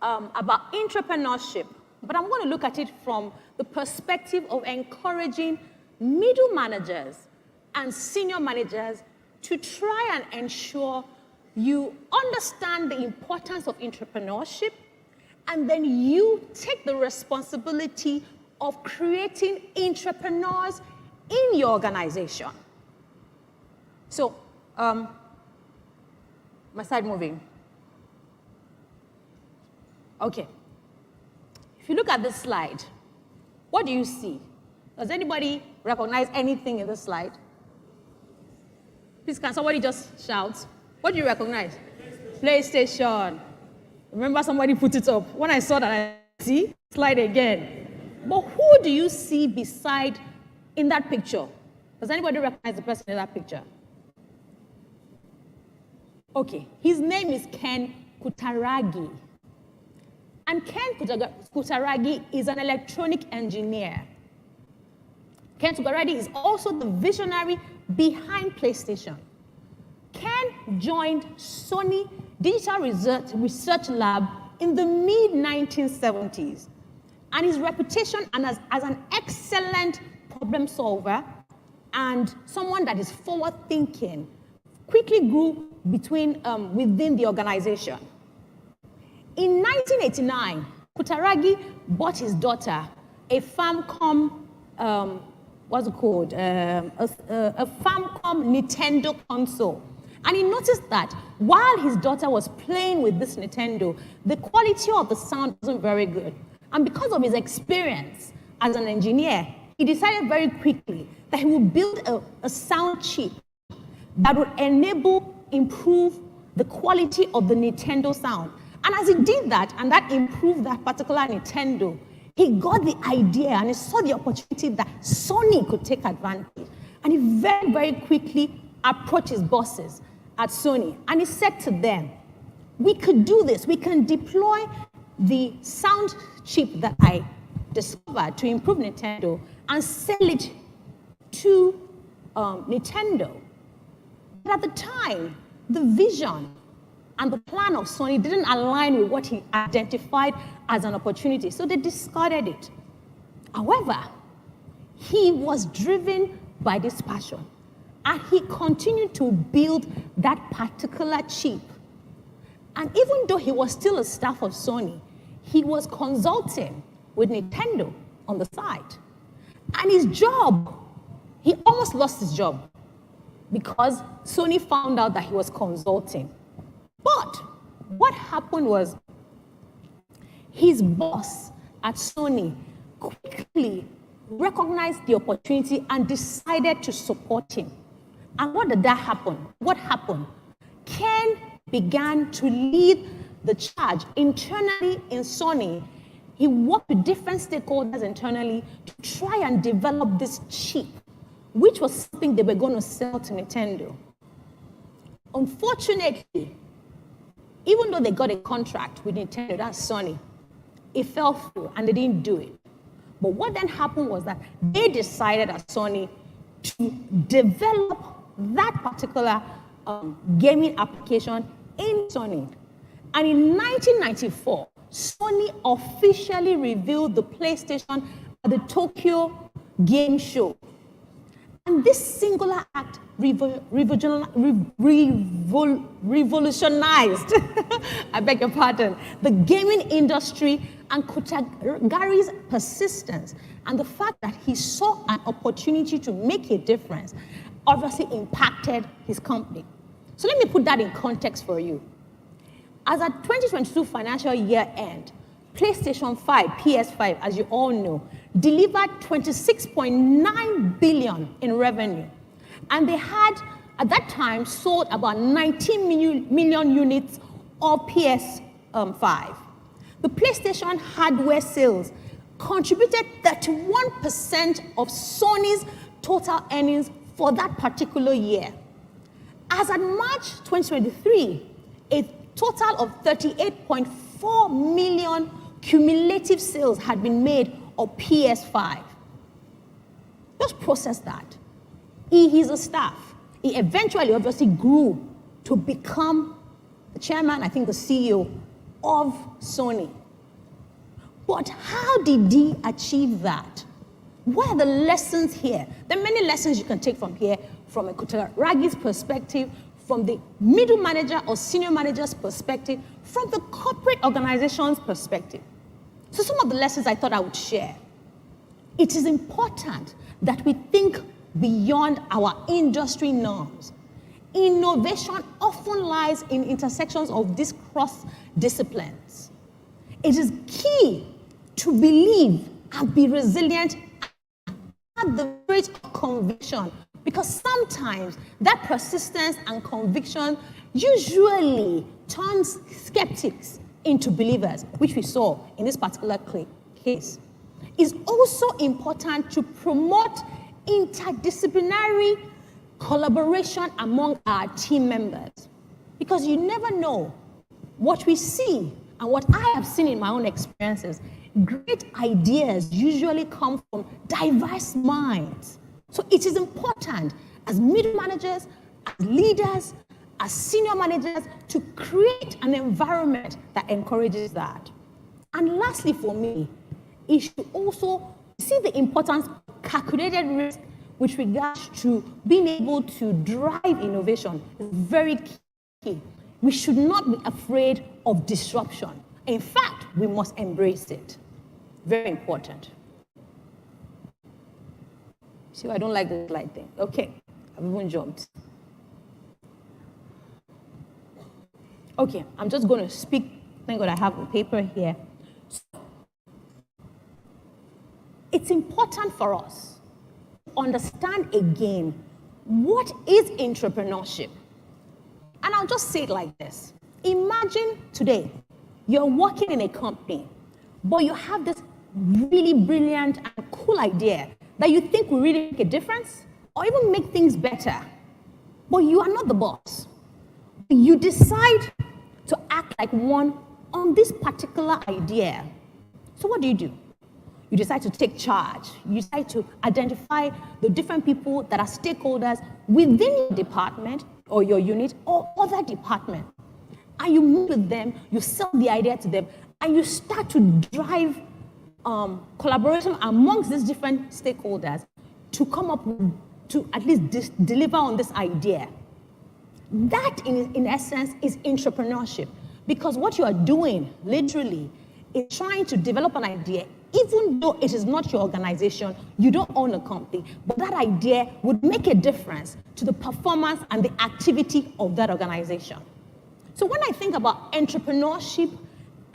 about entrepreneurship. But I'm going to look at it from the perspective of encouraging middle managers and senior managers to try and ensure you understand the importance of entrepreneurship, and then you take the responsibility of creating entrepreneurs in your organization. So, my side moving. Okay. If you look at this slide, what do you see? Does anybody recognize anything in this slide? Please, can somebody just shout? What do you recognize? PlayStation. Remember somebody put it up. When I saw that, I see, slide again. But who do you see beside in that picture? Does anybody recognize the person in that picture? Okay, his name is Ken Kutaragi. And Ken Kutaragi is an electronic engineer. Ken Kutaragi is also the visionary behind PlayStation. Ken joined Sony Digital Research Lab in the mid-1970s. And his reputation as an excellent problem solver and someone that is forward-thinking quickly grew within the organization. In 1989, Kutaragi bought his daughter a Famicom, what's it called? A Famicom Nintendo console. And he noticed that while his daughter was playing with this Nintendo, the quality of the sound wasn't very good. And because of his experience as an engineer, he decided very quickly that he would build a sound chip that would improve the quality of the Nintendo sound. And as he did that, and that improved that particular Nintendo, he got the idea and he saw the opportunity that Sony could take advantage. And he very, very quickly approached his bosses at Sony. And he said to them, we could do this. We can deploy the sound chip that I discovered to improve Nintendo and sell it to Nintendo. But at the time, the vision and the plan of Sony didn't align with what he identified as an opportunity, so they discarded it. However, he was driven by this passion, and he continued to build that particular chip. And even though he was still a staff of Sony, he was consulting with Nintendo on the side. And his job, he almost lost his job. because Sony found out that he was consulting. But what happened was his boss at Sony quickly recognized the opportunity and decided to support him. And what did that happen? What happened? Ken began to lead the charge internally in Sony. He worked with different stakeholders internally to try and develop this chip, which was something they were going to sell to Nintendo. Unfortunately, even though they got a contract with Nintendo, that's Sony, it fell through and they didn't do it. But what then happened was that they decided at Sony to develop that particular gaming application in Sony. And in 1994, Sony officially revealed the PlayStation at the Tokyo Game Show. And this singular act revolutionized, I beg your pardon, the gaming industry, and Kutagari's persistence and the fact that he saw an opportunity to make a difference obviously impacted his company. So let me put that in context for you. As at 2022 financial year end, PlayStation 5, PS5, as you all know, delivered 26.9 billion in revenue. And they had, at that time, sold about 19 million units of PS5. The PlayStation hardware sales contributed 31% of Sony's total earnings for that particular year. As at March 2023, a total of 38.4 million cumulative sales had been made of PS5. Just process that. He's a staff. He eventually obviously grew to become the chairman, I think the CEO of Sony. But how did he achieve that? What are the lessons here? There are many lessons you can take from here, from a Kutaragi's perspective, from the middle manager or senior manager's perspective, from the corporate organization's perspective. So some of the lessons I thought I would share. It is important that we think beyond our industry norms. Innovation often lies in intersections of these cross disciplines. It is key to believe and be resilient at the rate of conviction, because sometimes that persistence and conviction usually turns skeptics into believers, which we saw in this particular case. It's also important to promote interdisciplinary collaboration among our team members, because you never know what we see and what I have seen in my own experiences. Great ideas usually come from diverse minds. So it is important as middle managers, as leaders, as senior managers to create an environment that encourages that. And lastly for me, it should also see the importance of calculated risk with regards to being able to drive innovation. It's very key. We should not be afraid of disruption. In fact, we must embrace it. Very important. See, I don't like this slide thing. Okay, I've even jumped. Okay, I'm just going to speak. Thank God I have a paper here. It's important for us to understand again, what is entrepreneurship? And I'll just say it like this. Imagine today, you're working in a company, but you have this really brilliant and cool idea that you think will really make a difference or even make things better. But you are not the boss. You decide to act like one on this particular idea. So what do? You decide to take charge. You decide to identify the different people that are stakeholders within your department or your unit or other department. And you meet with them, you sell the idea to them, and you start to drive collaboration amongst these different stakeholders to come up with, to at least deliver on this idea. That, in essence, is entrepreneurship. Because what you are doing, literally, is trying to develop an idea even though it is not your organization, you don't own a company, but that idea would make a difference to the performance and the activity of that organization. So when I think about entrepreneurship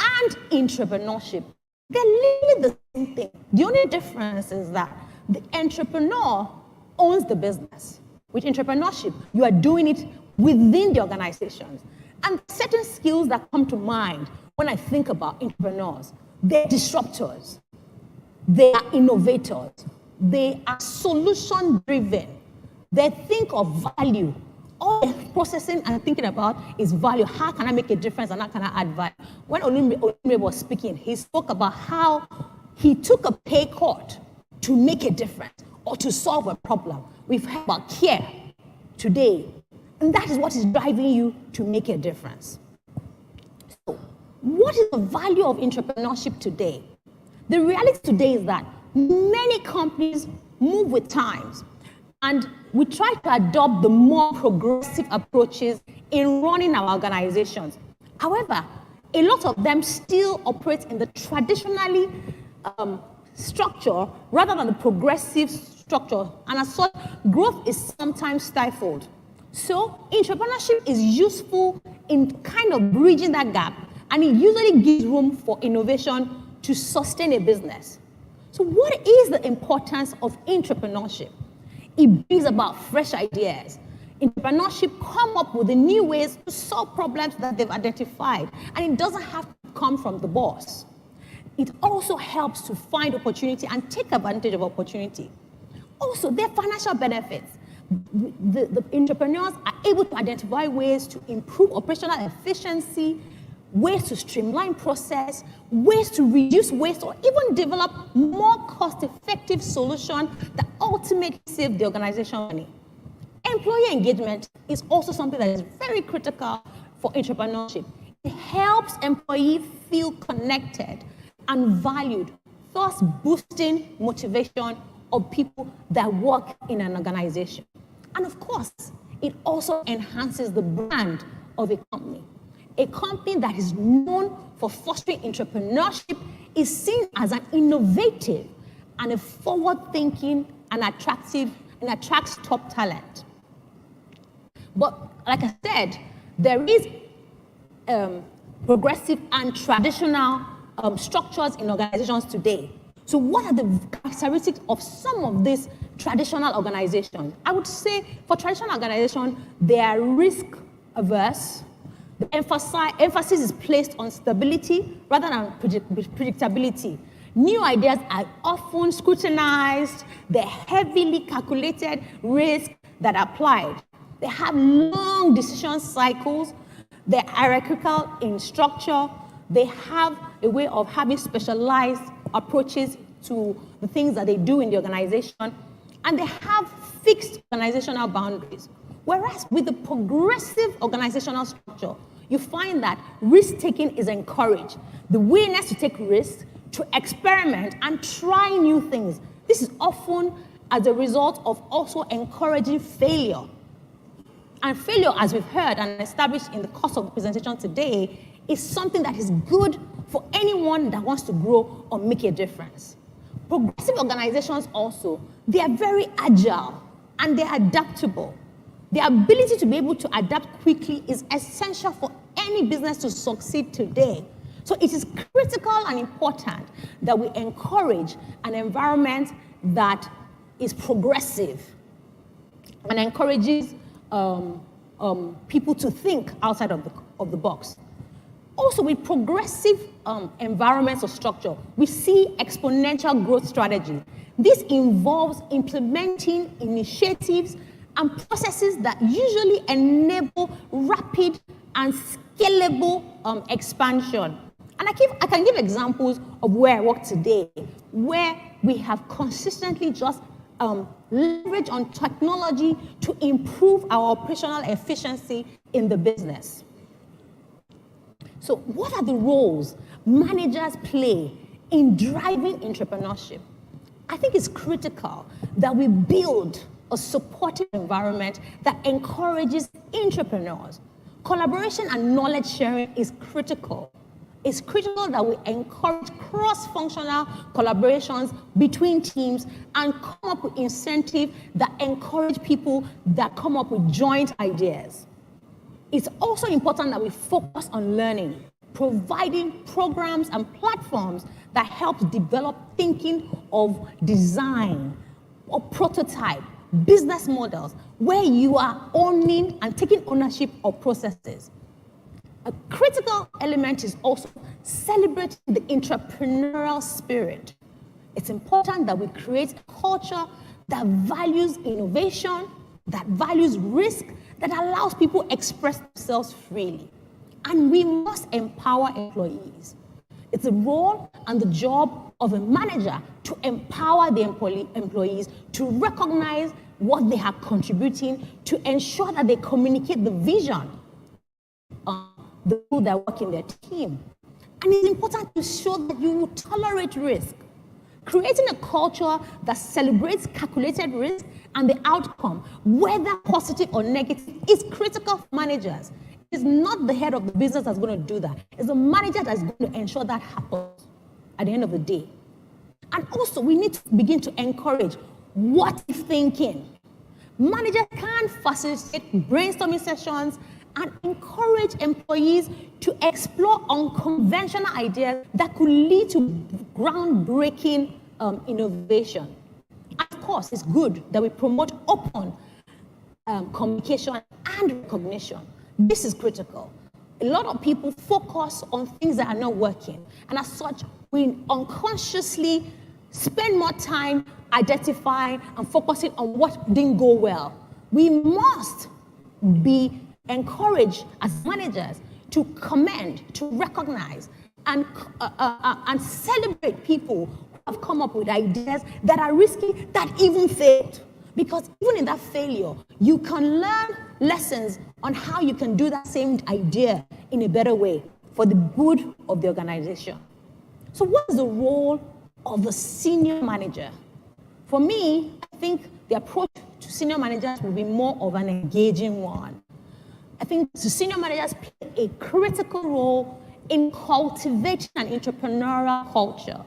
and intrapreneurship, they're literally the same thing. The only difference is that the entrepreneur owns the business. With entrepreneurship, you are doing it within the organizations. And certain skills that come to mind when I think about entrepreneurs, they're disruptors, they are innovators, they are solution-driven, they think of value. All they're processing and thinking about is value. How can I make a difference and how can I add value? When Olumide was speaking, he spoke about how he took a pay cut to make a difference or to solve a problem. We've heard about care today, and that is what is driving you to make a difference. So, what is the value of entrepreneurship today? The reality today is that many companies move with times, and we try to adopt the more progressive approaches in running our organizations. However, a lot of them still operate in the traditionally structure rather than the progressive structure, and as such, growth is sometimes stifled. So, entrepreneurship is useful in kind of bridging that gap, and it usually gives room for innovation to sustain a business. So, what is the importance of entrepreneurship? It brings about fresh ideas. Entrepreneurship come up with the new ways to solve problems that they've identified, and it doesn't have to come from the boss. It also helps to find opportunity and take advantage of opportunity. Also, there are financial benefits. The entrepreneurs are able to identify ways to improve operational efficiency, ways to streamline process, ways to reduce waste, or even develop more cost-effective solutions that ultimately save the organization money. Employee engagement is also something that is very critical for entrepreneurship. It helps employees feel connected and valued, thus boosting motivation of people that work in an organization. And of course, it also enhances the brand of a company. A company that is known for fostering entrepreneurship is seen as an innovative and a forward-thinking and attractive and attracts top talent. But like I said, there is progressive and traditional structures in organizations today. So what are the characteristics of some of these traditional organizations? I would say for traditional organizations, they are risk averse. The emphasis is placed on stability rather than predictability. New ideas are often scrutinized. They're heavily calculated risks that are applied. They have long decision cycles. They're hierarchical in structure. They have a way of having specialized approaches to the things that they do in the organization. And they have fixed organizational boundaries. Whereas with the progressive organizational structure, you find that risk-taking is encouraged. The willingness to take risks, to experiment and try new things. This is often as a result of also encouraging failure. And failure, as we've heard and established in the course of the presentation today, is something that is good for anyone that wants to grow or make a difference. Progressive organizations also, they are very agile and they're adaptable. The ability to be able to adapt quickly is essential for any business to succeed today. So it is critical and important that we encourage an environment that is progressive and encourages people to think outside of the box. Also, with progressive environments or structure, we see exponential growth strategy. This involves implementing initiatives and processes that usually enable rapid and scalable expansion. And I can give examples of where I work today, where we have consistently just leveraged on technology to improve our operational efficiency in the business. So what are the roles managers play in driving entrepreneurship? I think it's critical that we build a supportive environment that encourages entrepreneurs. Collaboration and knowledge sharing is critical. it's critical that we encourage cross-functional collaborations between teams and come up with incentives that encourage people that come up with joint ideas. It's also important that we focus on learning, providing programs and platforms that help develop thinking of design or prototype, business models, where you are owning and taking ownership of processes. A critical element is also celebrating the entrepreneurial spirit. It's important that we create a culture that values innovation, that values risk, that allows people to express themselves freely. And we must empower employees. It's the role and the job of a manager to empower the employees to recognize what they are contributing, to ensure that they communicate the vision of the people that work in their team. And it's important to show that you will tolerate risk. Creating a culture that celebrates calculated risk and the outcome, whether positive or negative, is critical for managers. It's not the head of the business that's going to do that. It's the manager that's going to ensure that happens at the end of the day. And also, we need to begin to encourage what-if thinking. Managers can facilitate brainstorming sessions and encourage employees to explore unconventional ideas that could lead to groundbreaking innovation. Of course, it's good that we promote open communication and recognition. This is critical. A lot of people focus on things that are not working, and as such, we unconsciously spend more time identifying and focusing on what didn't go well. We must be encouraged as managers to commend, to recognize, and celebrate people who have come up with ideas that are risky, that even failed. Because even in that failure, you can learn lessons on how you can do that same idea in a better way for the good of the organization. So what is the role of the senior manager? For me, I think the approach to senior managers will be more of an engaging one. I think the senior managers play a critical role in cultivating an entrepreneurial culture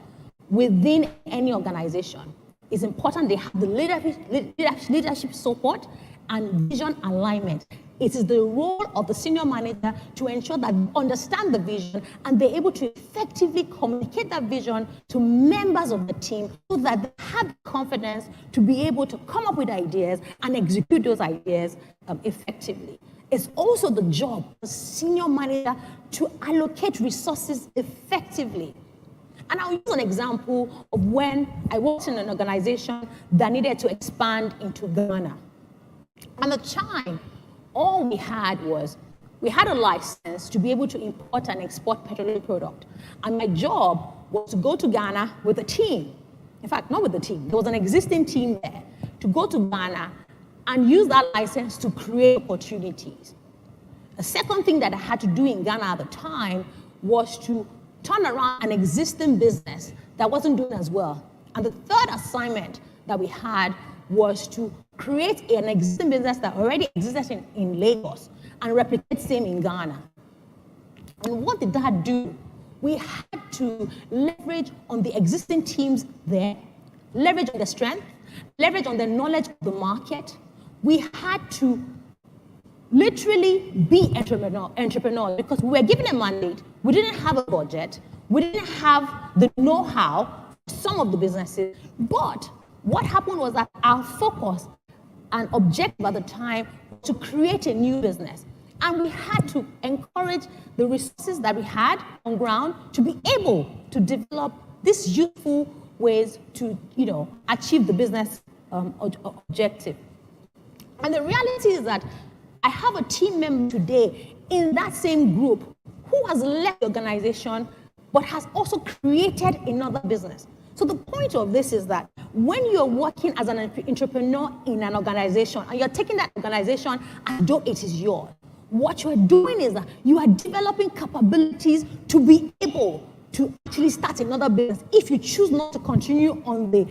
within any organization. It's important they have the leadership support and vision alignment. It is the role of the senior manager to ensure that they understand the vision and they're able to effectively communicate that vision to members of the team so that they have confidence to be able to come up with ideas and execute those ideas effectively. It's also the job of the senior manager to allocate resources effectively. And I'll use an example of when I worked in an organization that needed to expand into Ghana. At the time, all we had was, we had a license to be able to import and export petroleum product. And my job was to go to Ghana with a team. In fact, not with the team, there was an existing team there, to go to Ghana and use that license to create opportunities. The second thing that I had to do in Ghana at the time was to turn around an existing business that wasn't doing as well. And the third assignment that we had was to create an existing business that already existed in Lagos and replicate same in Ghana. And what did that do? We had to leverage on the existing teams there, leverage on the strength, leverage on the knowledge of the market. We had to literally be entrepreneurs because we were given a mandate. We didn't have a budget. We didn't have the know-how for some of the businesses. But what happened was that our focus and objective at the time was to create a new business. And we had to encourage the resources that we had on ground to be able to develop these useful ways to, achieve the business objective. And the reality is that I have a team member today in that same group who has left the organization but has also created another business. So the point of this is that when you're working as an entrepreneur in an organization and you're taking that organization as though it is yours, what you're doing is that you are developing capabilities to be able to actually start another business if you choose not to continue on the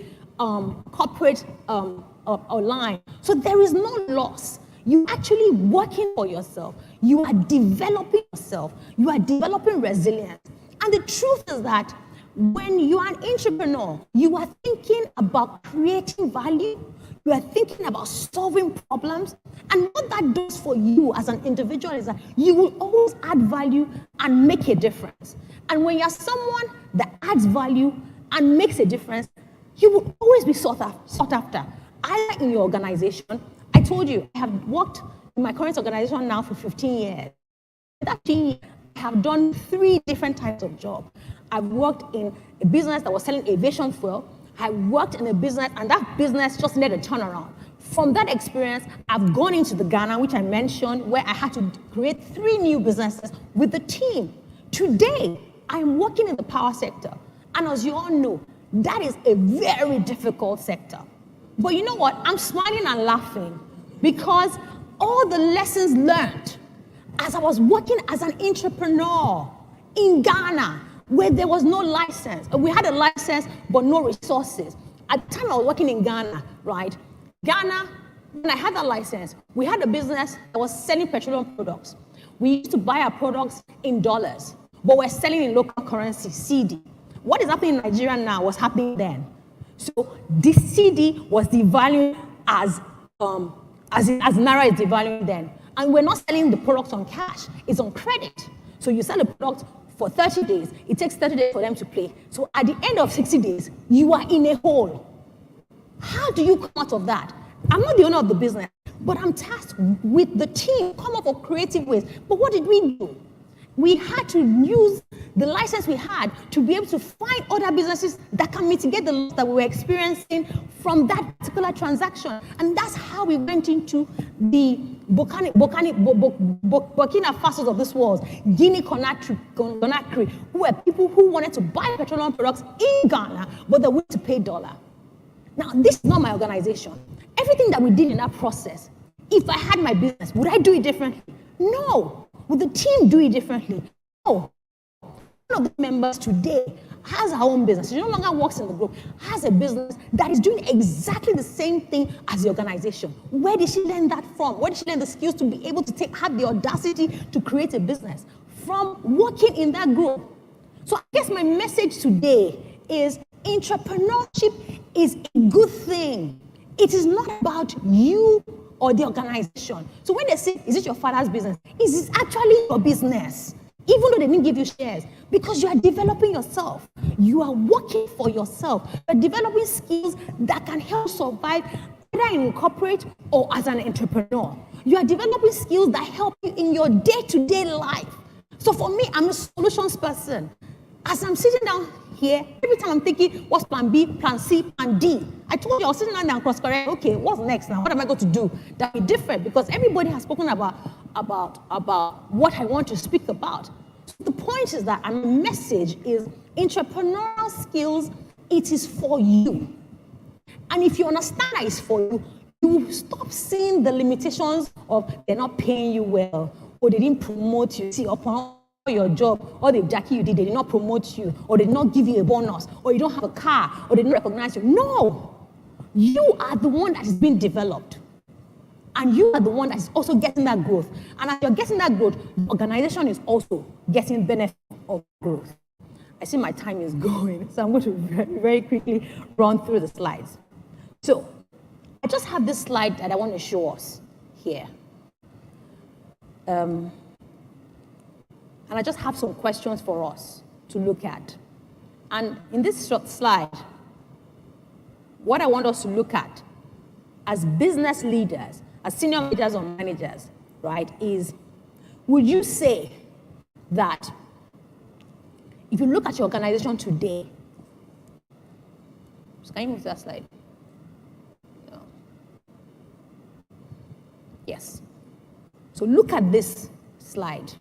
corporate line. So there is no loss. You're actually working for yourself. You are developing yourself. You are developing resilience. And the truth is that when you are an entrepreneur, you are thinking about creating value, you are thinking about solving problems, and what that does for you as an individual is that you will always add value and make a difference. And when you're someone that adds value and makes a difference, you will always be sought after, either in your organization. I told you, I have worked in my current organization now for 15 years. That 15 years, I have done 3 different types of jobs. I've worked in a business that was selling aviation fuel. I worked in a business, and that business just needed a turnaround. From that experience, I've gone into the Ghana, which I mentioned, where I had to create 3 new businesses with the team. Today, I'm working in the power sector. And as you all know, that is a very difficult sector. But you know what? I'm smiling and laughing because all the lessons learned as I was working as an entrepreneur in Ghana, where there was no license. We had a license, but no resources. At the time I was working in Ghana, right? Ghana, when I had that license, we had a business that was selling petroleum products. We used to buy our products in dollars, but we're selling in local currency, CD. What is happening in Nigeria now was happening then. So this CD was devaluing as Naira is devaluing then. And we're not selling the products on cash, it's on credit. So you sell a product for 30 days, it takes 30 days for them to pay. So at the end of 60 days, you are in a hole. How do you come out of that? I'm not the owner of the business, but I'm tasked with the team, come up with creative ways. But what did we do? We had to use the license we had to be able to find other businesses that can mitigate the loss that we were experiencing from that particular transaction. And that's how we went into the Burkina Faso of this world, Guinea Conakry, who were people who wanted to buy petroleum products in Ghana, but they wanted to pay dollar. Now, this is not my organization. Everything that we did in that process, if I had my business, would I do it differently? No. Would the team do it differently? No. One of the members today has her own business. She no longer works in the group, has a business that is doing exactly the same thing as the organization. Where did she learn that from? Where did she learn the skills to be able to have the audacity to create a business? From working in that group. So I guess my message today is entrepreneurship is a good thing. It is not about you or the organization. So when they say, is it your father's business? Is it actually your business? Even though they didn't give you shares, because you are developing yourself. You are working for yourself. You're developing skills that can help survive either in corporate or as an entrepreneur. You are developing skills that help you in your day-to-day life. So for me, I'm a solutions person. As I'm sitting down here, every time I'm thinking, what's plan B, plan C, plan D? I told you I was sitting down there and cross-correct, okay, what's next now? What am I going to do? That will be different because everybody has spoken about what I want to speak about. So the point is that, and the message is entrepreneurial skills, it is for you. And if you understand that it's for you, you will stop seeing the limitations of they're not paying you well, or they didn't promote you. See, upon your job, or the jackie you did, they did not promote you, or they did not give you a bonus, or you don't have a car, or they didn't recognize you. No, you are the one that is being developed. And you are the one that is also getting that growth. And as you're getting that growth, the organization is also getting benefit of growth. I see my time is going, so I'm going to very, very quickly run through the slides. So I just have this slide that I want to show us here. And I just have some questions for us to look at. And in this short slide, what I want us to look at as business leaders, as senior leaders or managers, right, is would you say that if you look at your organization today, so can you move that slide? No. Yes. So look at this slide.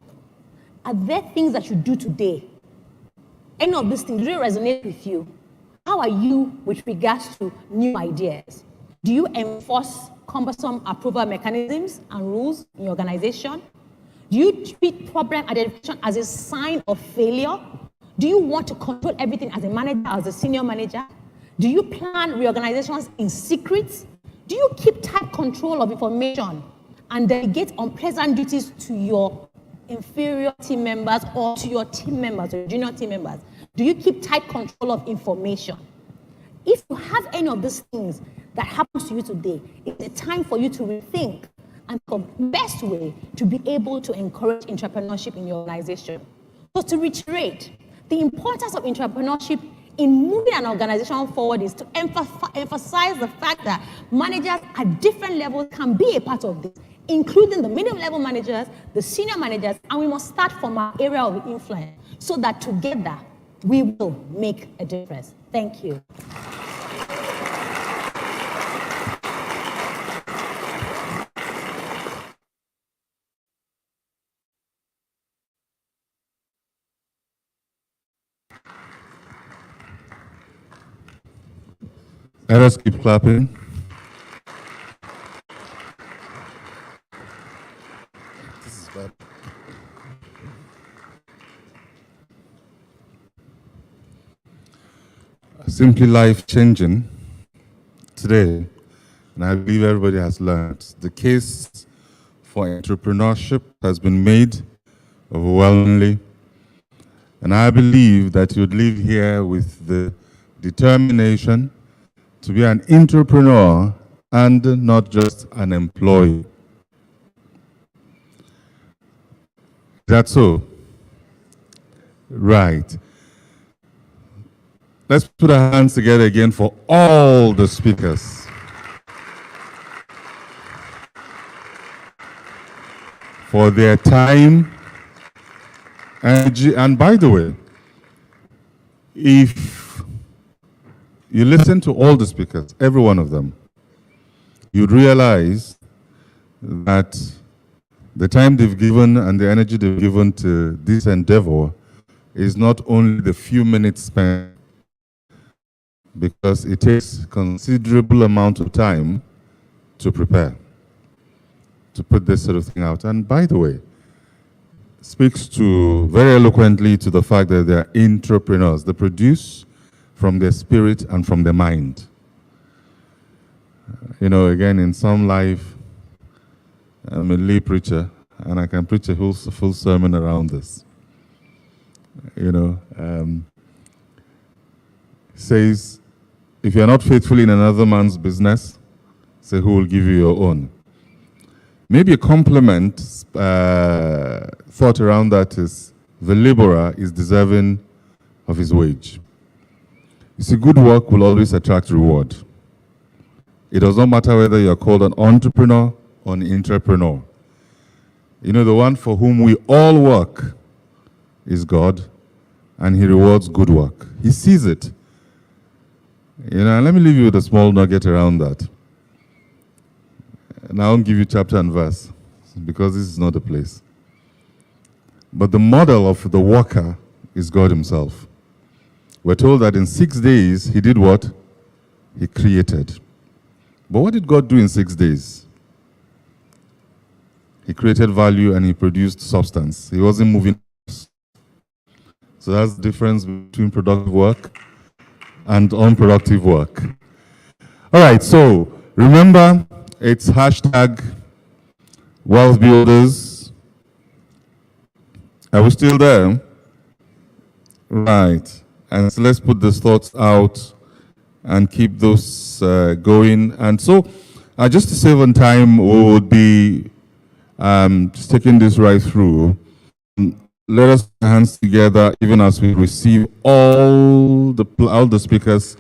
Are there things that you do today? Any of these things, do they resonate with you? How are you with regards to new ideas? Do you enforce cumbersome approval mechanisms and rules in your organization? Do you treat problem identification as a sign of failure? Do you want to control everything as a manager, as a senior manager? Do you plan reorganizations in secret? Do you keep tight control of information and delegate unpleasant duties to your inferior team members or to your team members or junior team members? Do you keep tight control of information? If you have any of these things that happens to you today, it's a time for you to rethink and the best way to be able to encourage entrepreneurship in your organization. So to reiterate, the importance of entrepreneurship in moving an organization forward is to emphasize the fact that managers at different levels can be a part of this, including the middle-level managers, the senior managers, and we must start from our area of influence so that together we will make a difference. Thank you. Let us keep clapping. This is bad. Simply life-changing today, and I believe everybody has learned. The case for entrepreneurship has been made overwhelmingly, and I believe that you'd leave here with the determination to be an entrepreneur and not just an employee. That's so. Right. Let's put our hands together again for all the speakers. For their time, energy, and by the way, if you listen to all the speakers, every one of them, you'd realize that the time they've given and the energy they've given to this endeavor is not only the few minutes spent, because it takes considerable amount of time to prepare, to put this sort of thing out. And by the way, speaks to very eloquently to the fact that they're entrepreneurs. They produce from their spirit and from their mind. You know, again, in some life, I'm a lay preacher, and I can preach a full sermon around this. You know, says, if you're not faithful in another man's business, say, who will give you your own? Maybe a compliment thought around that is, the laborer is deserving of his wage. You see, good work will always attract reward. It does not matter whether you're called an entrepreneur or an intrapreneur. You know, the one for whom we all work is God, and he rewards good work. He sees it. You know, let me leave you with a small nugget around that. And I won't give you chapter and verse, because this is not the place. But the model of the worker is God himself. We're told that in 6 days, he did what? He created. But what did God do in 6 days? He created value and he produced substance. He wasn't moving. So that's the difference between productive work and unproductive work. All right, so remember, it's hashtag Wealth Builders. Are we still there? Right. And so let's put these thoughts out and keep those going. And so, just to save on time, we would be just taking this right through. Let us put our hands together, even as we receive all the speakers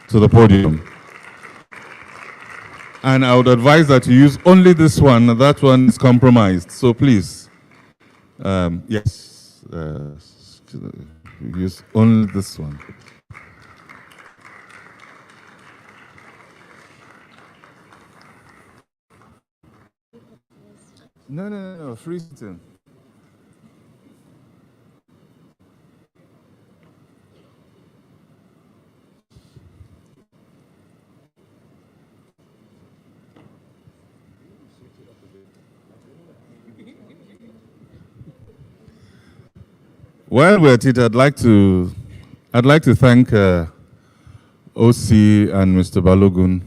to the podium. And I would advise that you use only this one. That one is compromised. So please, yes, use only this one. No, free sitting. While we're at it, I'd like to thank OC and Mr. Balogun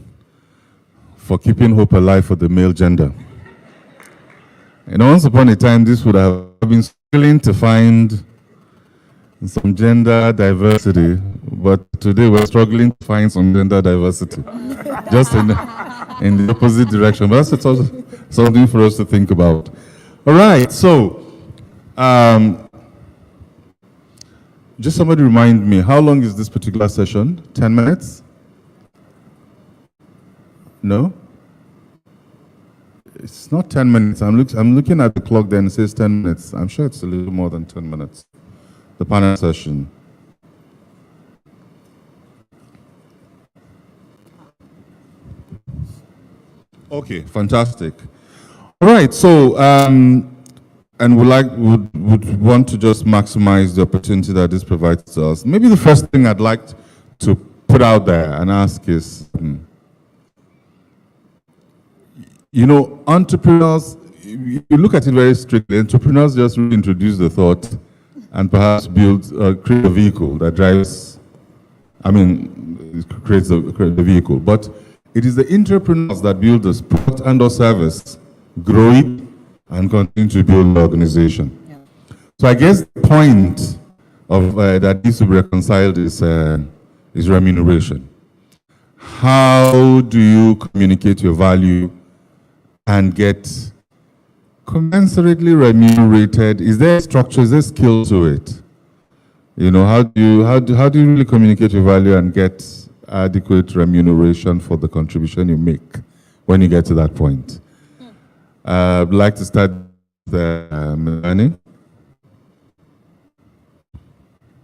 for keeping hope alive for the male gender. Once upon a time, this would have been struggling to find some gender diversity, but today we're struggling to find some gender diversity, just in the opposite direction. But that's also something for us to think about. All right, so just somebody remind me, how long is this particular session? 10 minutes? No? It's not 10 minutes. I'm looking at the clock then, it says 10 minutes. I'm sure it's a little more than 10 minutes. The panel session. Okay, fantastic. All right, so and would want to just maximize the opportunity that this provides to us. Maybe the first thing I'd like to put out there and ask is, entrepreneurs, you look at it very strictly, entrepreneurs just really introduce the thought and perhaps create a vehicle that drives, creates the vehicle. But it is the entrepreneurs that build the product and or service, grow it, and continue to build the organization. Yeah. So I guess the point of that needs to be reconciled is remuneration. How do you communicate your value and get commensurately remunerated? Is there structure? Is there skill to it? How do you really communicate your value and get adequate remuneration for the contribution you make when you get to that point? I'd like to start with Melanie.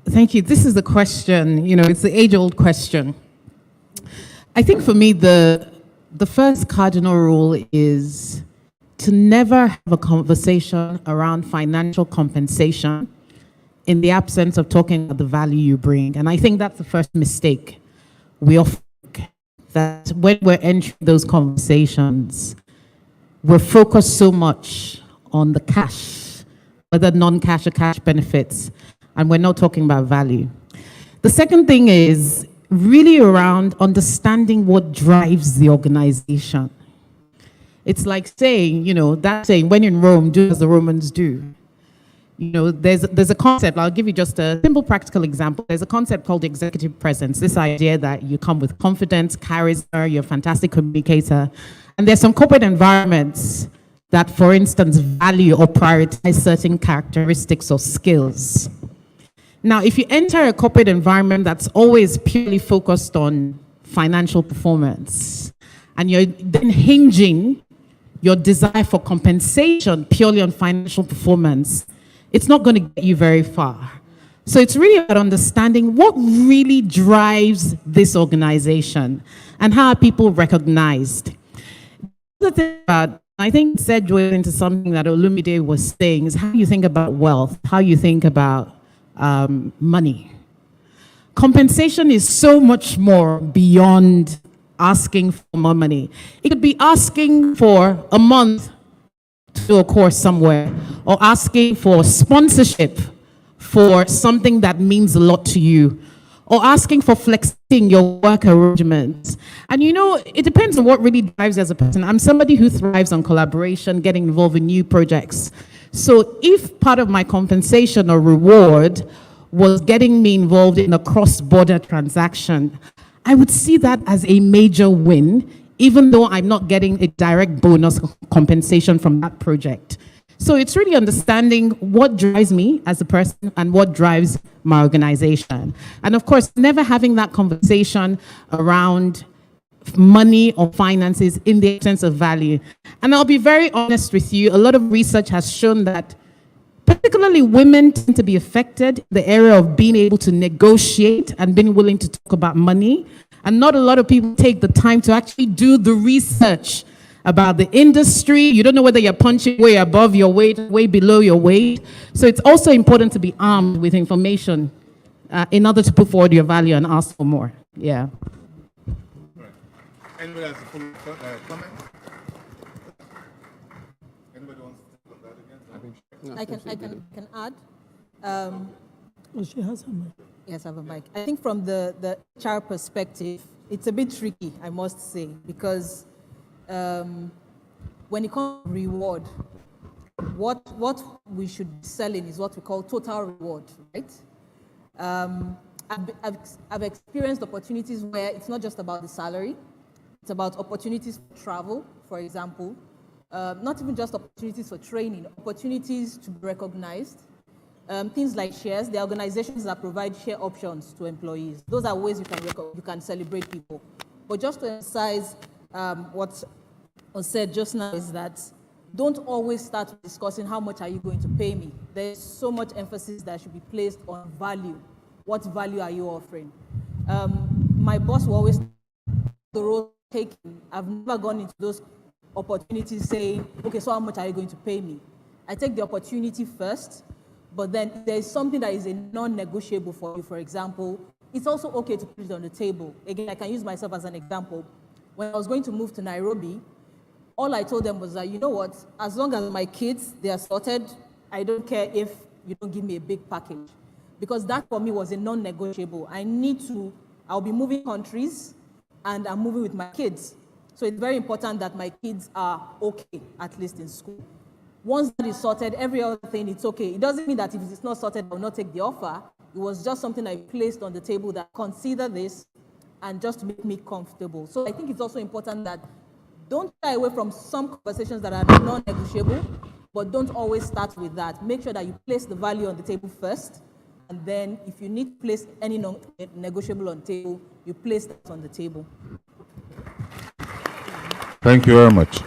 Thank you. This is the question, it's the age-old question. I think for me, the first cardinal rule is to never have a conversation around financial compensation in the absence of talking about the value you bring. And I think that's the first mistake we often make, that when we're entering those conversations, we're focused so much on the cash, whether non-cash or cash benefits, and we're not talking about value. The second thing is really around understanding what drives the organization. It's like saying, that saying, when in Rome, do as the Romans do. There's a concept, I'll give you just a simple practical example. There's a concept called executive presence, this idea that you come with confidence, charisma, you're a fantastic communicator. And there's some corporate environments that, for instance, value or prioritize certain characteristics or skills. Now, if you enter a corporate environment that's always purely focused on financial performance, and you're then hinging your desire for compensation purely on financial performance, it's not going to get you very far. So it's really about understanding what really drives this organization and how are people recognized. The thing about, I think it goes into something that Olumide was saying, is how you think about wealth, how you think about money. Compensation is so much more beyond asking for more money. It could be asking for a month to do a course somewhere, or asking for sponsorship for something that means a lot to you, or asking for flexing your work arrangements. And it depends on what really drives you as a person. I'm somebody who thrives on collaboration, getting involved in new projects. So if part of my compensation or reward was getting me involved in a cross-border transaction, I would see that as a major win, even though I'm not getting a direct bonus compensation from that project. So it's really understanding what drives me as a person and what drives my organization. And of course, never having that conversation around money or finances in the sense of value. And I'll be very honest with you, a lot of research has shown that particularly women tend to be affected in the area of being able to negotiate and being willing to talk about money. And not a lot of people take the time to actually do the research about the industry. You don't know whether you're punching way above your weight, way below your weight. So it's also important to be armed with information in order to put forward your value and ask for more. Yeah. Anybody has a full comment? Anybody wants to take that again? I can add. She has a mic. Yes, I have a mic. I think from the HR perspective, it's a bit tricky, I must say, because when it comes to reward, what we should be selling is what we call total reward, right? I've experienced opportunities where it's not just about the salary, it's about opportunities for travel, for example, not even just opportunities for training, opportunities to be recognized, things like shares. There are organizations that provide share options to employees. Those are ways you can celebrate people. But just to emphasize what was said just now is that don't always start discussing how much are you going to pay me. There's so much emphasis that should be placed on value. What value are you offering? My boss will always the role taking. I've never gone into those opportunities saying, okay, so how much are you going to pay me? I take the opportunity first, but then if there's something that is a non-negotiable for you, for example, it's also okay to put it on the table. Again, I can use myself as an example. When I was going to move to Nairobi, all I told them was that, you know what, as long as my kids, they are sorted, I don't care if you don't give me a big package. Because that for me was a non-negotiable. I'll be moving countries and I'm moving with my kids. So it's very important that my kids are okay, at least in school. Once that is sorted, every other thing, it's okay. It doesn't mean that if it's not sorted, I will not take the offer. It was just something I placed on the table that consider this and just to make me comfortable. So I think it's also important that don't shy away from some conversations that are non-negotiable, but don't always start with that. Make sure that you place the value on the table first, and then if you need to place any non-negotiable on the table, you place that on the table. Thank you very much.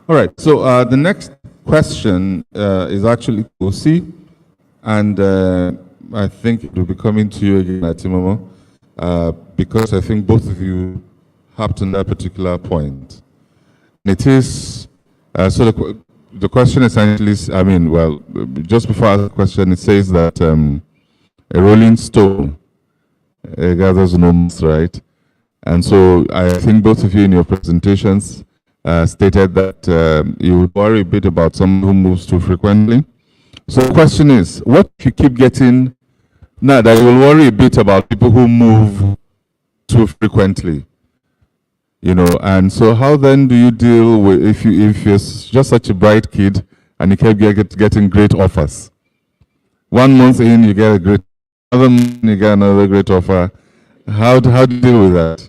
All right, so the next question is actually Kosi, and I think it will be coming to you again, Atimomo, because I think both of you harped on that particular point. And it is, so the question essentially, just before I ask the question, it says that a rolling stone gathers no moss, right? And so I think both of you in your presentations stated that you would worry a bit about someone who moves too frequently. So the question is, what if you keep getting, now that you will worry a bit about people who move too frequently? You know, and so how then do you deal with, if you're just such a bright kid and you keep getting great offers? 1 month in, you get a great, another month you get another great offer. How do you deal with that?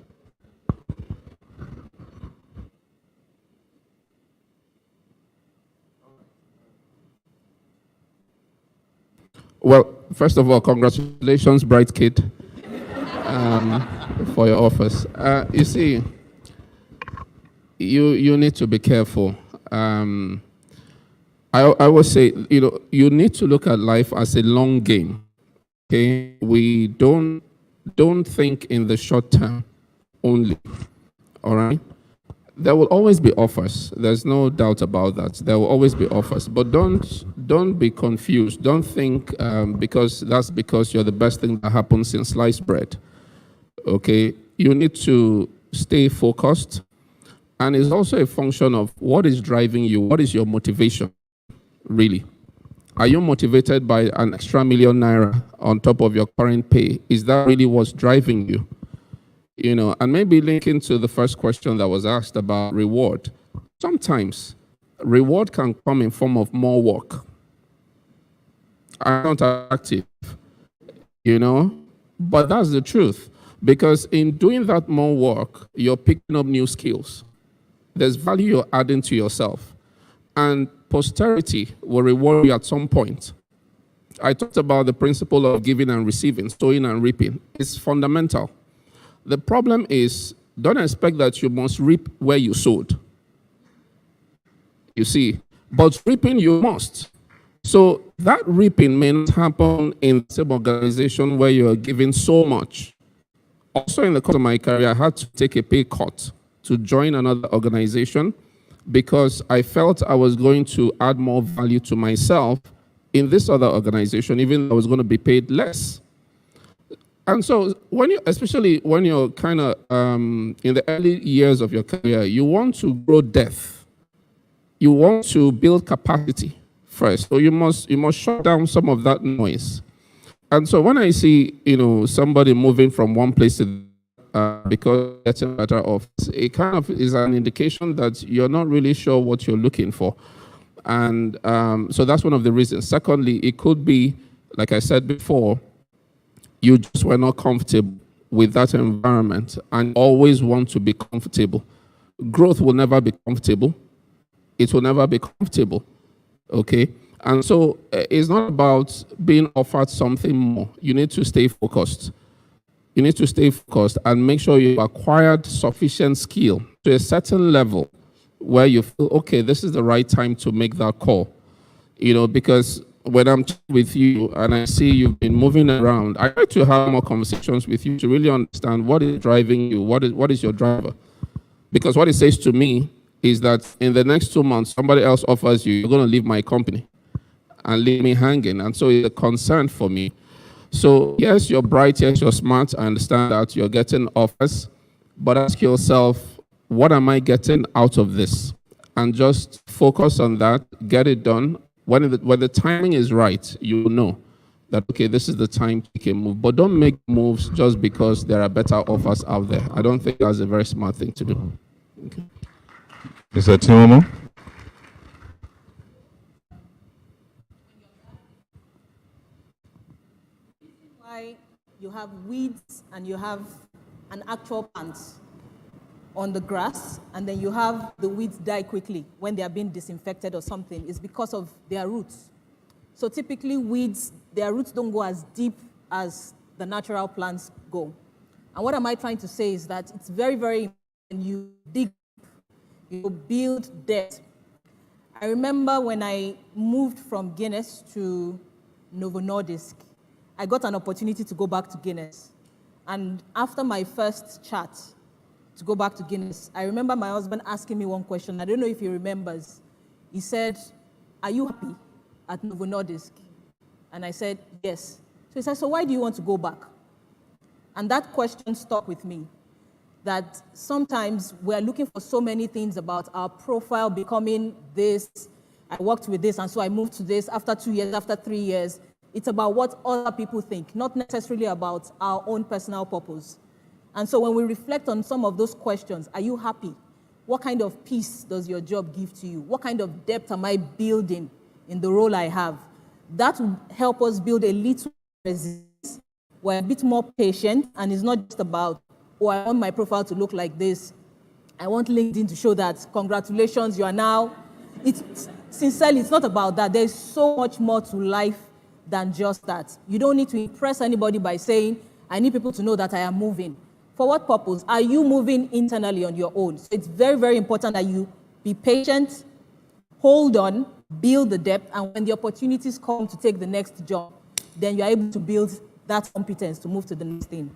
Well, first of all, congratulations, bright kid, for your offers. You see, you need to be careful. I always say, you need to look at life as a long game. Okay, we don't think in the short term only. All right. There will always be offers. There's no doubt about that. There will always be offers. But don't be confused. Don't think because you're the best thing that happens since sliced bread. Okay? You need to stay focused. And it's also a function of what is driving you. What is your motivation, really? Are you motivated by an extra ₦1 million on top of your current pay? Is that really what's driving you? You know, and maybe linking to the first question that was asked about reward. Sometimes reward can come in form of more work. I'm not active, but that's the truth. Because in doing that more work, you're picking up new skills. There's value you're adding to yourself. And posterity will reward you at some point. I talked about the principle of giving and receiving, sowing and reaping. It's fundamental. The problem is, don't expect that you must reap where you sowed. You see, but reaping you must. So that reaping may not happen in the same organization where you're giving so much. Also in the course of my career, I had to take a pay cut to join another organization because I felt I was going to add more value to myself in this other organization, even though I was going to be paid less. And so, especially when you're kind of in the early years of your career, you want to grow depth. You want to build capacity first. So you must shut down some of that noise. And so when I see, somebody moving from one place to because it's a matter of, it kind of is an indication that you're not really sure what you're looking for. And so that's one of the reasons. Secondly, it could be, like I said before, you just were not comfortable with that environment and always want to be comfortable. Growth will never be comfortable. It will never be comfortable, okay? And so it's not about being offered something more. You need to stay focused. You need to stay focused and make sure you've acquired sufficient skill to a certain level where you feel, okay, this is the right time to make that call. You know, because when I'm with you and I see you've been moving around, I try to have more conversations with you to really understand what is driving you, what is your driver. Because what it says to me is that in the next 2 months, somebody else offers you, you're going to leave my company and leave me hanging. And so it's a concern for me. So yes, you're bright, yes, you're smart. I understand that you're getting offers, but ask yourself, what am I getting out of this? And just focus on that, get it done. When the timing is right, you will know that, okay, this is the time to make a move. But don't make moves just because there are better offers out there. I don't think that's a very smart thing to do. Okay. Mr. Timomo? Why you have weeds and you have an actual plant on the grass, and then you have the weeds die quickly when they are being disinfected or something, is because of their roots. So typically weeds, their roots don't go as deep as the natural plants go. And what am I trying to say is that it's very, very important you dig, you build depth. I remember when I moved from Guinness to Novo Nordisk, I got an opportunity to go back to Guinness. And after my first chat to go back to Guinness, I remember my husband asking me one question. I don't know if he remembers. He said, "Are you happy at Novo Nordisk?" And I said, "Yes." So he said, "So why do you want to go back?" And that question stuck with me, that sometimes we're looking for so many things about our profile becoming this. I worked with this, and so I moved to this after 2 years, after 3 years. It's about what other people think, not necessarily about our own personal purpose. And so when we reflect on some of those questions, are you happy? What kind of peace does your job give to you? What kind of depth am I building in the role I have? That will help us build a little resilience. We're a bit more patient, and it's not just about, oh, I want my profile to look like this. I want LinkedIn to show that, congratulations, you are now. Sincerely, it's not about that. There's so much more to life than just that. You don't need to impress anybody by saying, I need people to know that I am moving. For what purpose? Are you moving internally on your own? So it's very, very important that you be patient, hold on, build the depth, and when the opportunities come to take the next job, then you're able to build that competence to move to the next thing.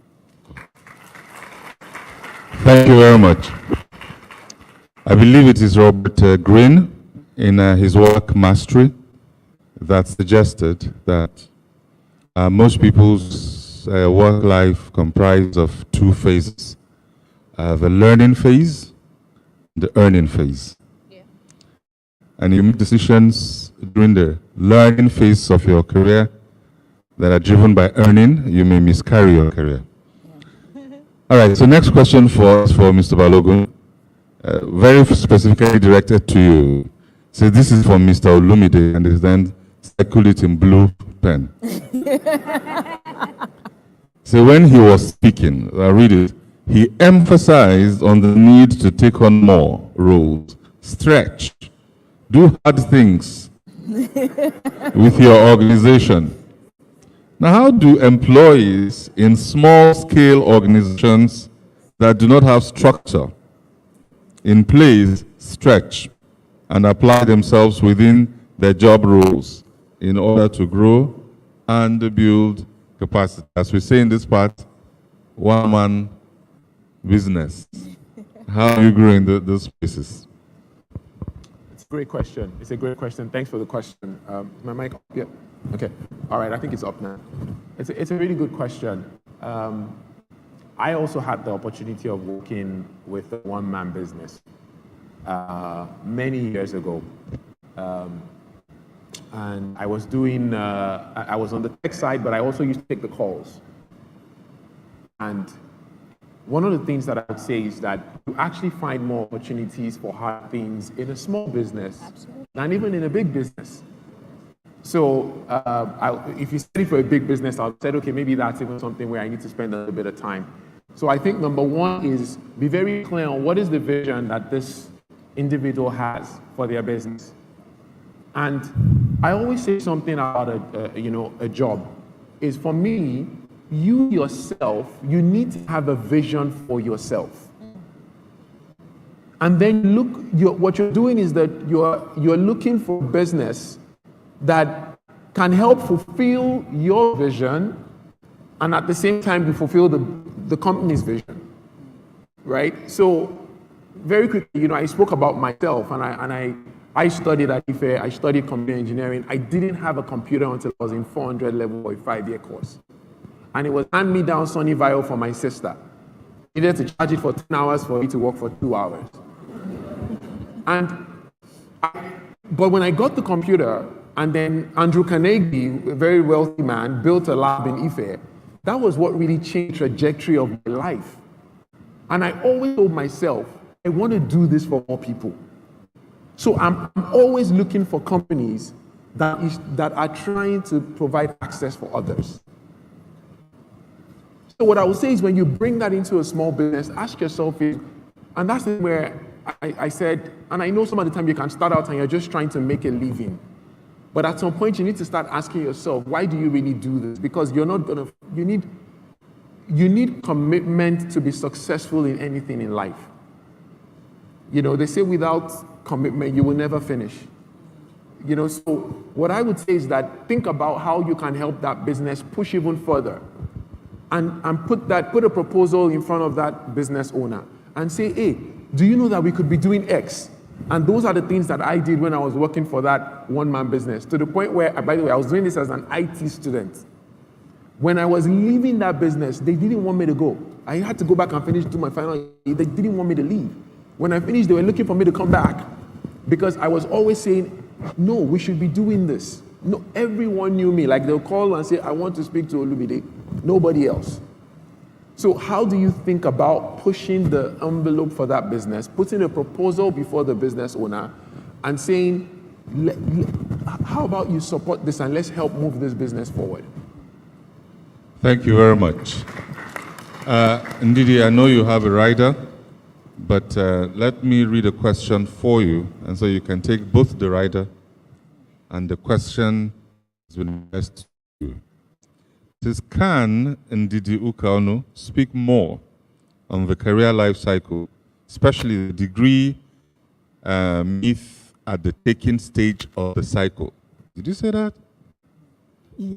Thank you very much. I believe it is Robert Greene in his work Mastery that suggested that most people's work life comprised of 2 phases, the learning phase, the earning phase. Yeah. And you make decisions during the learning phase of your career that are driven by earning, you may miscarry your career. Yeah. All right, so next question for Mr. Balogun, very specifically directed to you. So this is from Mr. Olumide, and is then circle it in blue pen. So when he was speaking, I read it, he emphasized on the need to take on more roles, stretch, do hard things with your organization. Now, how do employees in small-scale organizations that do not have structure in place stretch and apply themselves within their job roles in order to grow and build capacity? As we say in this part, one-man business. How do you grow in those spaces? It's a great question. It's a great question. Thanks for the question. My mic? Yeah. Okay. All right. I think it's up now. It's a really good question. I also had the opportunity of working with a one-man business many years ago. And I was doing, I was on the tech side, but I also used to take the calls. And one of the things that I would say is that you actually find more opportunities for hard things in a small business than even in a big business. So if you study for a big business, I'll say, okay, maybe that's even something where I need to spend a little bit of time. So I think number one is be very clear on what is the vision that this individual has for their business. And I always say something about a job is, for me, you yourself, you need to have a vision for yourself. And then what you're doing is that you're looking for business that can help fulfill your vision, and at the same time you fulfill the company's vision, right? So very quickly, I spoke about myself, and I studied at IFE, I studied computer engineering. I didn't have a computer until I was in 400 level for a 5-year course. And it was hand-me-down Sony Vaio for my sister. I needed to charge it for 10 hours for me to work for 2 hours. But when I got the computer, and then Andrew Carnegie, a very wealthy man, built a lab in Ife, that was what really changed the trajectory of my life. And I always told myself, I want to do this for more people. So I'm always looking for companies that are trying to provide access for others. So what I would say is, when you bring that into a small business, ask yourself, and that's where I said, and I know some of the time you can start out and you're just trying to make a living. But at some point you need to start asking yourself, why do you really do this? Because you're not gonna, you need commitment to be successful in anything in life. They say without commitment, you will never finish. So what I would say is that think about how you can help that business push even further. And put a proposal in front of that business owner and say, hey, do you know that we could be doing X? And those are the things that I did when I was working for that one-man business, to the point where, by the way, I was doing this as an IT student. When I was leaving that business, they didn't want me to go. I had to go back and finish do my final year. They didn't want me to leave. When I finished, they were looking for me to come back, because I was always saying, no, we should be doing this. No, everyone knew me. Like, they'll call and say, I want to speak to Olumide. Nobody else. So how do you think about pushing the envelope for that business, putting a proposal before the business owner and saying, how about you support this and let's help move this business forward? Thank you very much. Ndidi, I know you have a rider, but let me read a question for you, and so you can take both the rider and the question has been asked to you. It says, can Ndidi Ukaonu speak more on the career life cycle, especially the degree myth at the taking stage of the cycle? Did you say that? Yeah,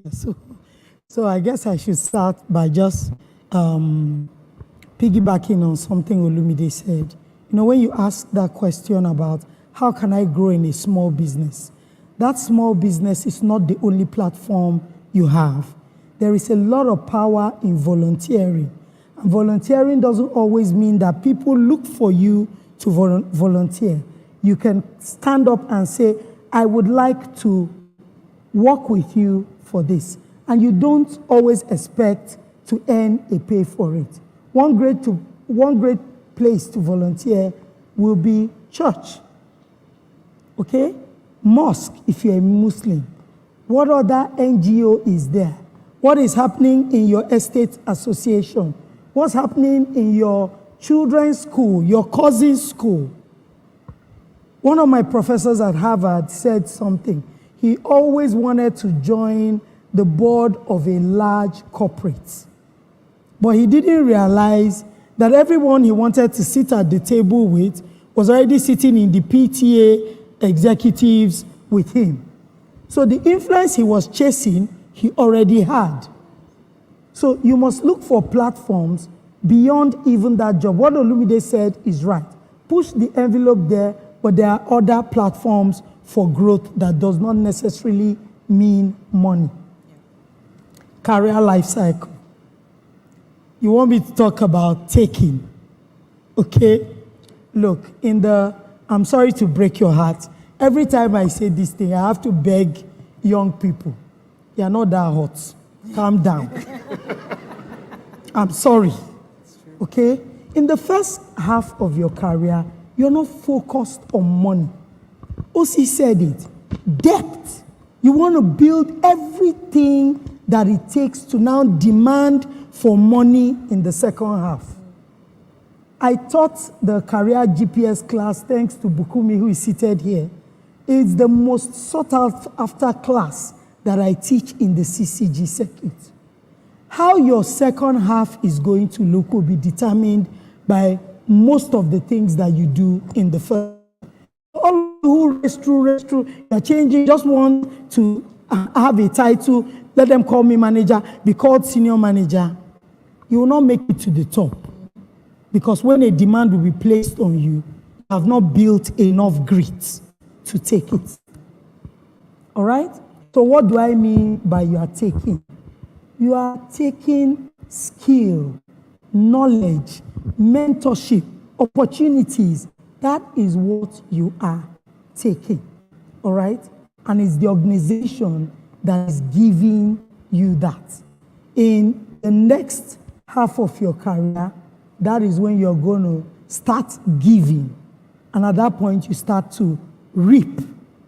so I guess I should start by just piggybacking on something Olumide said. When you ask that question about how can I grow in a small business, that small business is not the only platform you have. There is a lot of power in volunteering. And volunteering doesn't always mean that people look for you to volunteer. You can stand up and say, I would like to work with you for this. And you don't always expect to earn a pay for it. One great place to volunteer will be church. Okay? Mosque, if you're a Muslim. What other NGO is there? What is happening in your estate association? What's happening in your children's school, your cousin's school? One of my professors at Harvard said something. He always wanted to join the board of a large corporate. But he didn't realize that everyone he wanted to sit at the table with was already sitting in the PTA executives with him. So the influence he was chasing, he already had. So you must look for platforms beyond even that job. What Olumide said is right. Push the envelope there, but there are other platforms for growth that does not necessarily mean money. Career life cycle. You want me to talk about taking, okay? Look, I'm sorry to break your heart. Every time I say this thing, I have to beg young people. You're not that hot. Calm down. I'm sorry. okay? In the first half of your career, you're not focused on money. OC said it, depth. You want to build everything that it takes to now demand for money in the second half. I taught the career GPS class, thanks to Bukumi, who is seated here. It's the most sought after class that I teach in the CCG circuit. How your second half is going to look will be determined by most of the things that you do in the first. All who race through, you're changing, just want to have a title, let them call me manager, be called senior manager. You will not make it to the top. Because when a demand will be placed on you, you have not built enough grit to take it. All right? So what do I mean by you are taking? You are taking skill, knowledge, mentorship, opportunities. That is what you are taking. All right? And it's the organization that is giving you that. In the next half of your career, that is when you're going to start giving. And at that point, you start to reap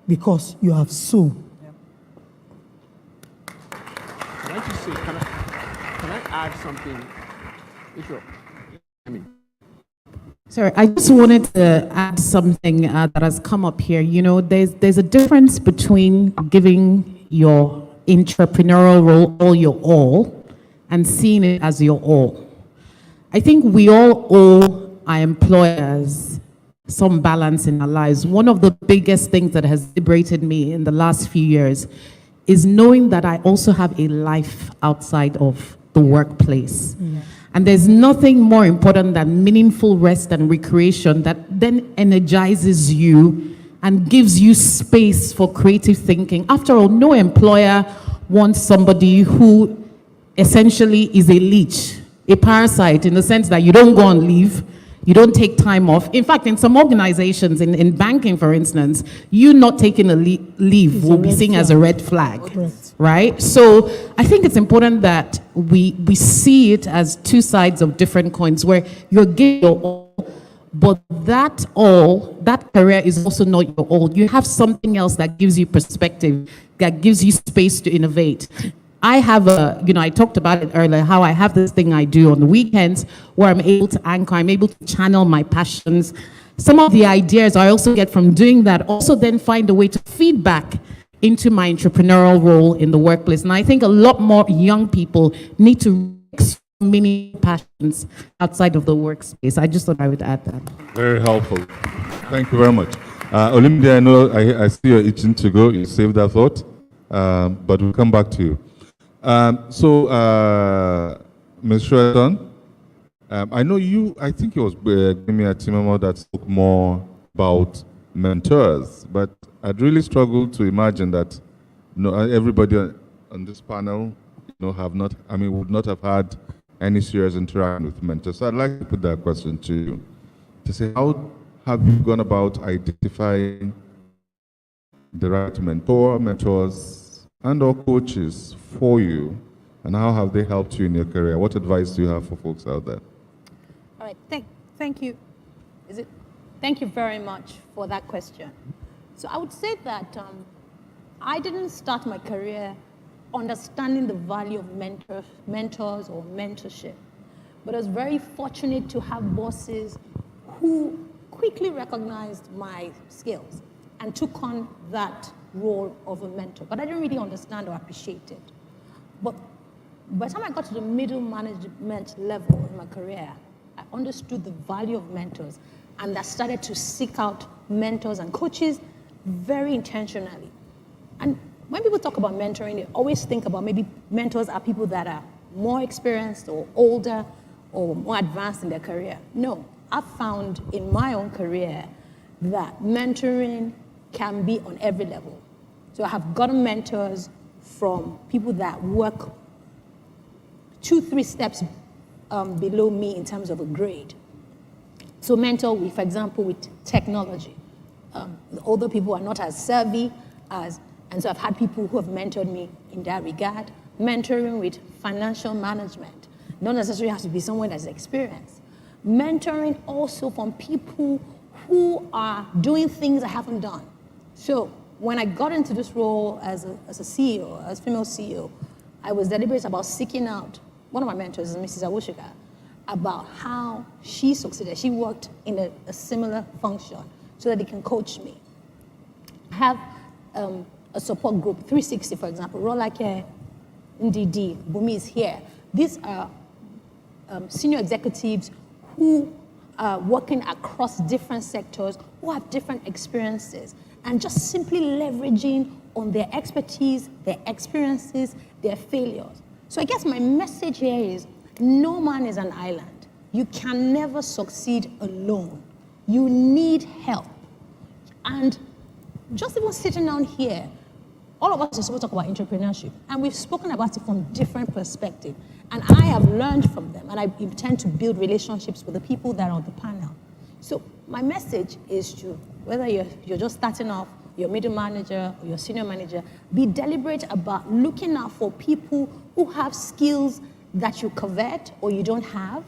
because you have sown. Can I just say, can I add something? Sorry, I just wanted to add something that has come up here. You know, there's a difference between giving your entrepreneurial role all your all and seeing it as your all. I think we all owe our employers some balance in our lives. One of the biggest things that has liberated me in the last few years is knowing that I also have a life outside of the workplace. Yeah. And there's nothing more important than meaningful rest and recreation that then energizes you and gives you space for creative thinking. After all, no employer wants somebody who essentially is a leech, a parasite, in the sense that you don't go on leave, you don't take time off. In fact, in some organizations, in banking, for instance, you not taking a leave will be seen as a red flag, right? So I think it's important that we see it as two sides of different coins, where you're giving your all, but that career is also not your all. You have something else that gives you perspective, that gives you space to innovate. I have I talked about it earlier, how I have this thing I do on the weekends where I'm able to anchor, I'm able to channel my passions. Some of the ideas I also get from doing that also then find a way to feed back into my entrepreneurial role in the workplace. And I think a lot more young people need to explore many passions outside of the workspace. I just thought I would add that. Very helpful. Thank you very much. Olympia, I know I see you're itching to go. You saved that thought, but we'll come back to you. Ms. Shredon, I know I think it was Gimi Atimamo that spoke more about mentors, but I'd really struggled to imagine that everybody on this panel would not have had any serious interaction with mentors. So I'd like to put that question to you, to say, how have you gone about identifying the right mentors, and or coaches for you, and how have they helped you in your career? What advice do you have for folks out there? All right, thank you. Thank you very much for that question. So I would say that I didn't start my career understanding the value of mentors or mentorship, but I was very fortunate to have bosses who quickly recognized my skills and took on that role of a mentor, but I didn't really understand or appreciate it. But by the time I got to the middle management level in my career, I understood the value of mentors, and I started to seek out mentors and coaches very intentionally. And when people talk about mentoring, they always think about maybe mentors are people that are more experienced or older or more advanced in their career. No, I've found in my own career that mentoring can be on every level. So I have gotten mentors from people that work 2-3 steps below me in terms of a grade. So mentor, for example, with technology. The older people are not as savvy and so I've had people who have mentored me in that regard. Mentoring with financial management. Not necessarily has to be someone that's experienced, mentoring also from people who are doing things I haven't done. So when I got into this role as a CEO, as female CEO, I was deliberate about seeking out, one of my mentors is Mrs. Awosika, about how she succeeded. She worked in a similar function so that they can coach me. I have a support group, 360, for example, Rolake, NDD, Bumi is here. These are senior executives who are working across different sectors, who have different experiences, and just simply leveraging on their expertise, their experiences, their failures. So I guess my message here is, no man is an island. You can never succeed alone. You need help. And just even sitting down here, all of us are supposed to talk about entrepreneurship, and we've spoken about it from different perspectives. And I have learned from them, and I intend to build relationships with the people that are on the panel. So my message is to, whether you're just starting off, you're a middle manager, or you're a senior manager, be deliberate about looking out for people who have skills that you covet or you don't have.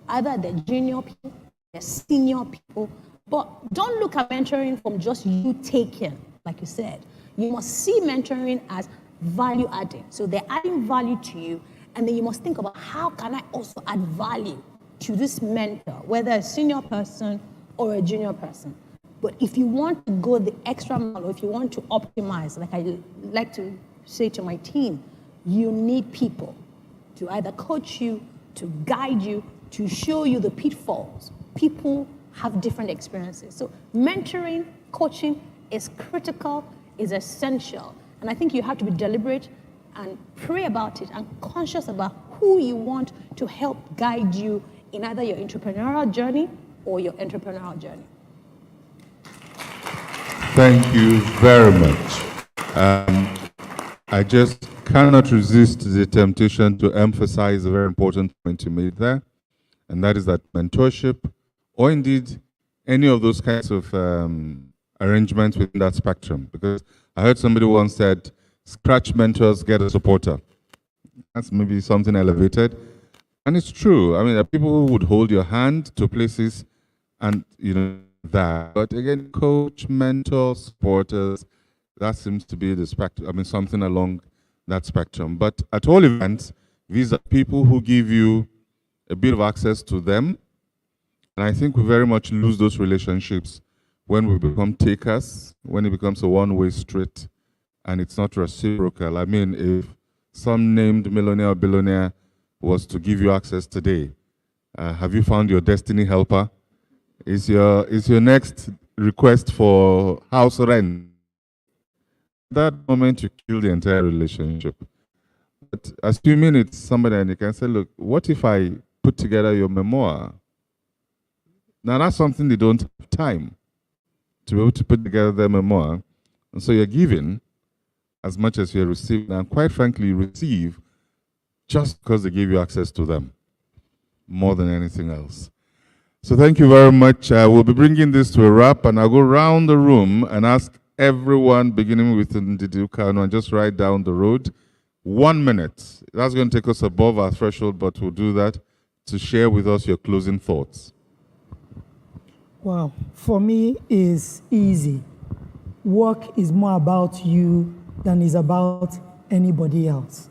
Either they're junior people, they're senior people, but don't look at mentoring from just you taking, like you said. You must see mentoring as value adding. So they're adding value to you, and then you must think about, how can I also add value to this mentor, whether a senior person or a junior person. But if you want to go the extra mile, or if you want to optimize, like I like to say to my team, you need people to either coach you, to guide you, to show you the pitfalls. People have different experiences. So mentoring, coaching is critical, is essential. And I think you have to be deliberate and pray about it and conscious about who you want to help guide you in either your entrepreneurial journey or your entrepreneurial journey. Thank you very much. I just cannot resist the temptation to emphasize a very important point you made there, and that is that mentorship, or indeed any of those kinds of arrangements within that spectrum. Because I heard somebody once said, scratch mentors, get a supporter. That's maybe something elevated. And it's true. I mean, there are people who would hold your hand to places and, that. But again, coach, mentor, supporters, that seems to be the spectrum. I mean, something along that spectrum. But at all events, these are people who give you a bit of access to them. And I think we very much lose those relationships when we become takers, when it becomes a one-way street and it's not reciprocal. I mean, if some named millionaire or billionaire was to give you access today, have you found your destiny helper? Is your next request for house rent? That moment you kill the entire relationship. But assuming it's somebody and you can say, look, what if I put together your memoir? Now that's something they don't have time to be able to put together their memoir. And so you're giving as much as you're receiving, and quite frankly, you receive just because they give you access to them, more than anything else. So thank you very much. We'll be bringing this to a wrap, and I'll go around the room and ask everyone, beginning with Ndidi Ukano, and just right down the road, 1 minute. That's going to take us above our threshold, but we'll do that, to share with us your closing thoughts. Wow, for me, it's easy. Work is more about you than is about anybody else.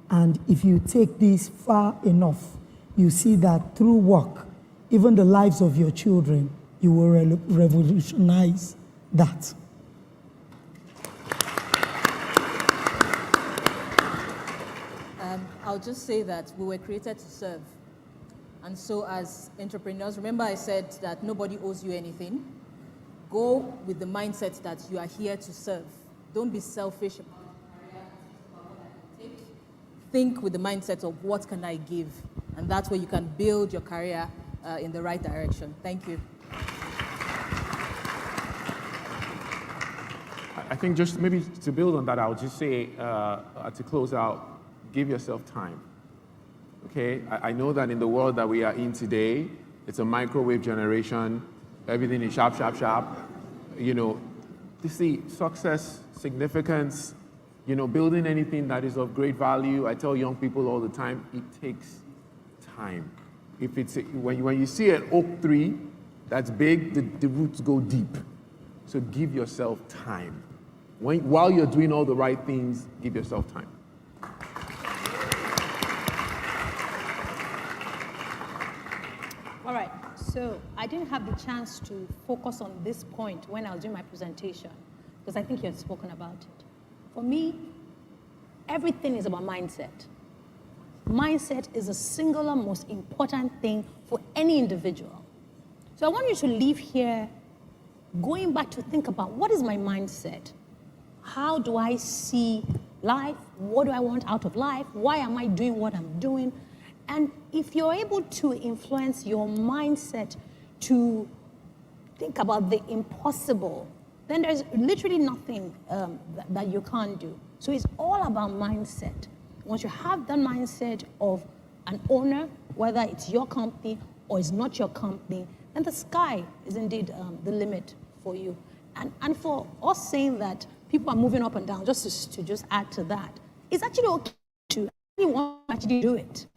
And if you take this far enough, you see that through work, even the lives of your children, you will revolutionize that. I'll just say that we were created to serve. And so as entrepreneurs, remember I said that nobody owes you anything. Go with the mindset that you are here to serve. Don't be selfish about it. Think with the mindset of what can I give? And that's where you can build your career in the right direction. Thank you. I think just maybe to build on that, I'll just say, to close out, give yourself time. Okay, I know that in the world that we are in today, it's a microwave generation. Everything is sharp, sharp, sharp. To see success, significance, building anything that is of great value, I tell young people all the time, it takes time. If it's when you see an oak tree that's big, the roots go deep. So give yourself time. While you're doing all the right things, give yourself time. All right, so I didn't have the chance to focus on this point when I was doing my presentation, because I think you had spoken about it. For me, everything is about mindset. Mindset is the singular most important thing for any individual. So I want you to leave here going back to think about, what is my mindset? How do I see life? What do I want out of life? Why am I doing what I'm doing? And if you're able to influence your mindset to think about the impossible, then there's literally nothing that you can't do. So it's all about mindset. Once you have that mindset of an owner, whether it's your company or it's not your company, then the sky is indeed the limit for you. And for us saying that people are moving up and down, just to add to that, it's actually okay to actually do it.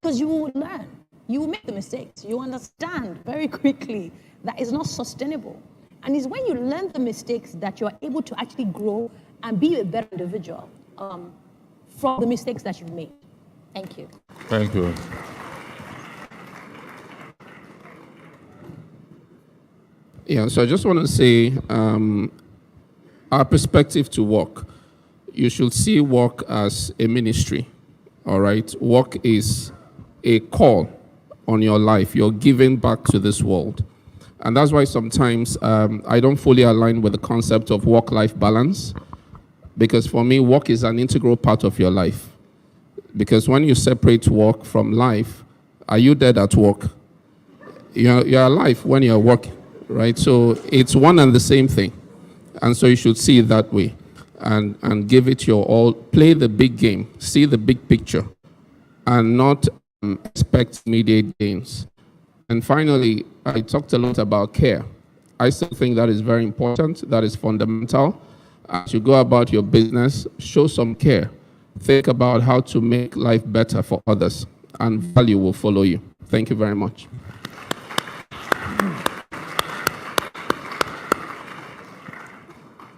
Because you will learn, you will make the mistakes, you understand very quickly that it's not sustainable. And it's when you learn the mistakes that you're able to actually grow and be a better individual from the mistakes that you've made. Thank you. Thank you. Yeah, so I just want to say our perspective to work. You should see work as a ministry, all right? Work is a call on your life. You're giving back to this world. And that's why sometimes I don't fully align with the concept of work-life balance, because for me, work is an integral part of your life. Because when you separate work from life, are you dead at work? You're alive when you're working, right? So it's one and the same thing. And so you should see it that way and give it your all. Play the big game, see the big picture, and not expect immediate gains. And finally, I talked a lot about care. I still think that is very important. That is fundamental. As you go about your business, show some care. Think about how to make life better for others, and value will follow you. Thank you very much.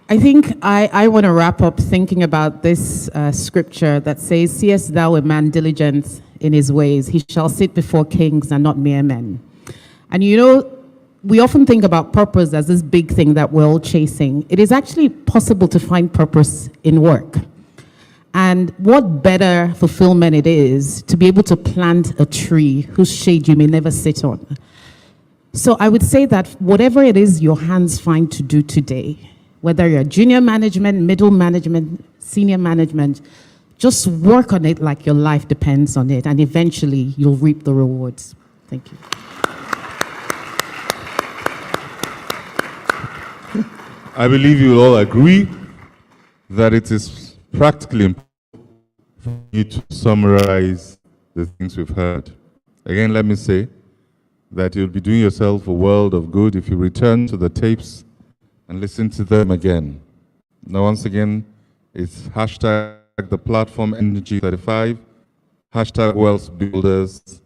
I think I want to wrap up thinking about this scripture that says, "Seest thou a man diligent in his ways, he shall sit before kings and not mere men." And you know, we often think about purpose as this big thing that we're all chasing. It is actually possible to find purpose in work. And what better fulfillment it is to be able to plant a tree whose shade you may never sit on. So I would say that whatever it is your hands find to do today, whether you're junior management, middle management, senior management, just work on it like your life depends on it, and eventually you'll reap the rewards. Thank you. I believe you will all agree that it is practically important for you to summarize the things we've heard. Again, let me say that you'll be doing yourself a world of good if you return to the tapes and listen to them again. Now, once again, it's hashtag the platform NG35, hashtag Wealth Builders,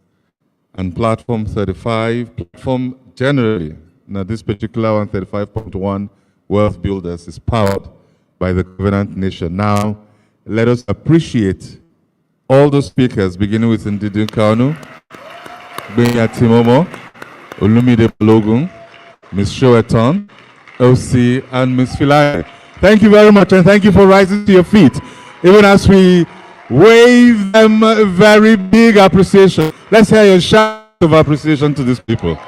and platform 35, platform generally. Now, this particular one, 35.1, Wealth Builders, is powered by the Covenant Nation. Now, let us appreciate all the speakers, beginning with Ndidi Kanu, Benya Timomo, Olumide Balogun, Ms. Shoeton, OC, and Ms. Filai. Thank you very much, and thank you for rising to your feet, even as we wave them a very big appreciation. Let's hear your shout of appreciation to these people.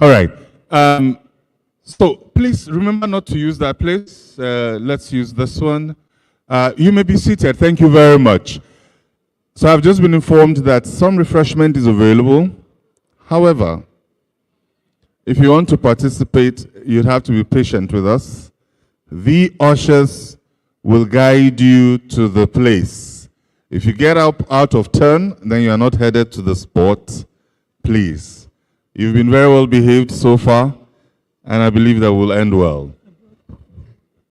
All right. So please remember not to use that place. Let's use this one. You may be seated. Thank you very much. So I've just been informed that some refreshment is available. However, if you want to participate, you'd have to be patient with us. The ushers will guide you to the place. If you get out of turn, then you are not headed to the spot, please. You've been very well behaved so far, and I believe that will end well.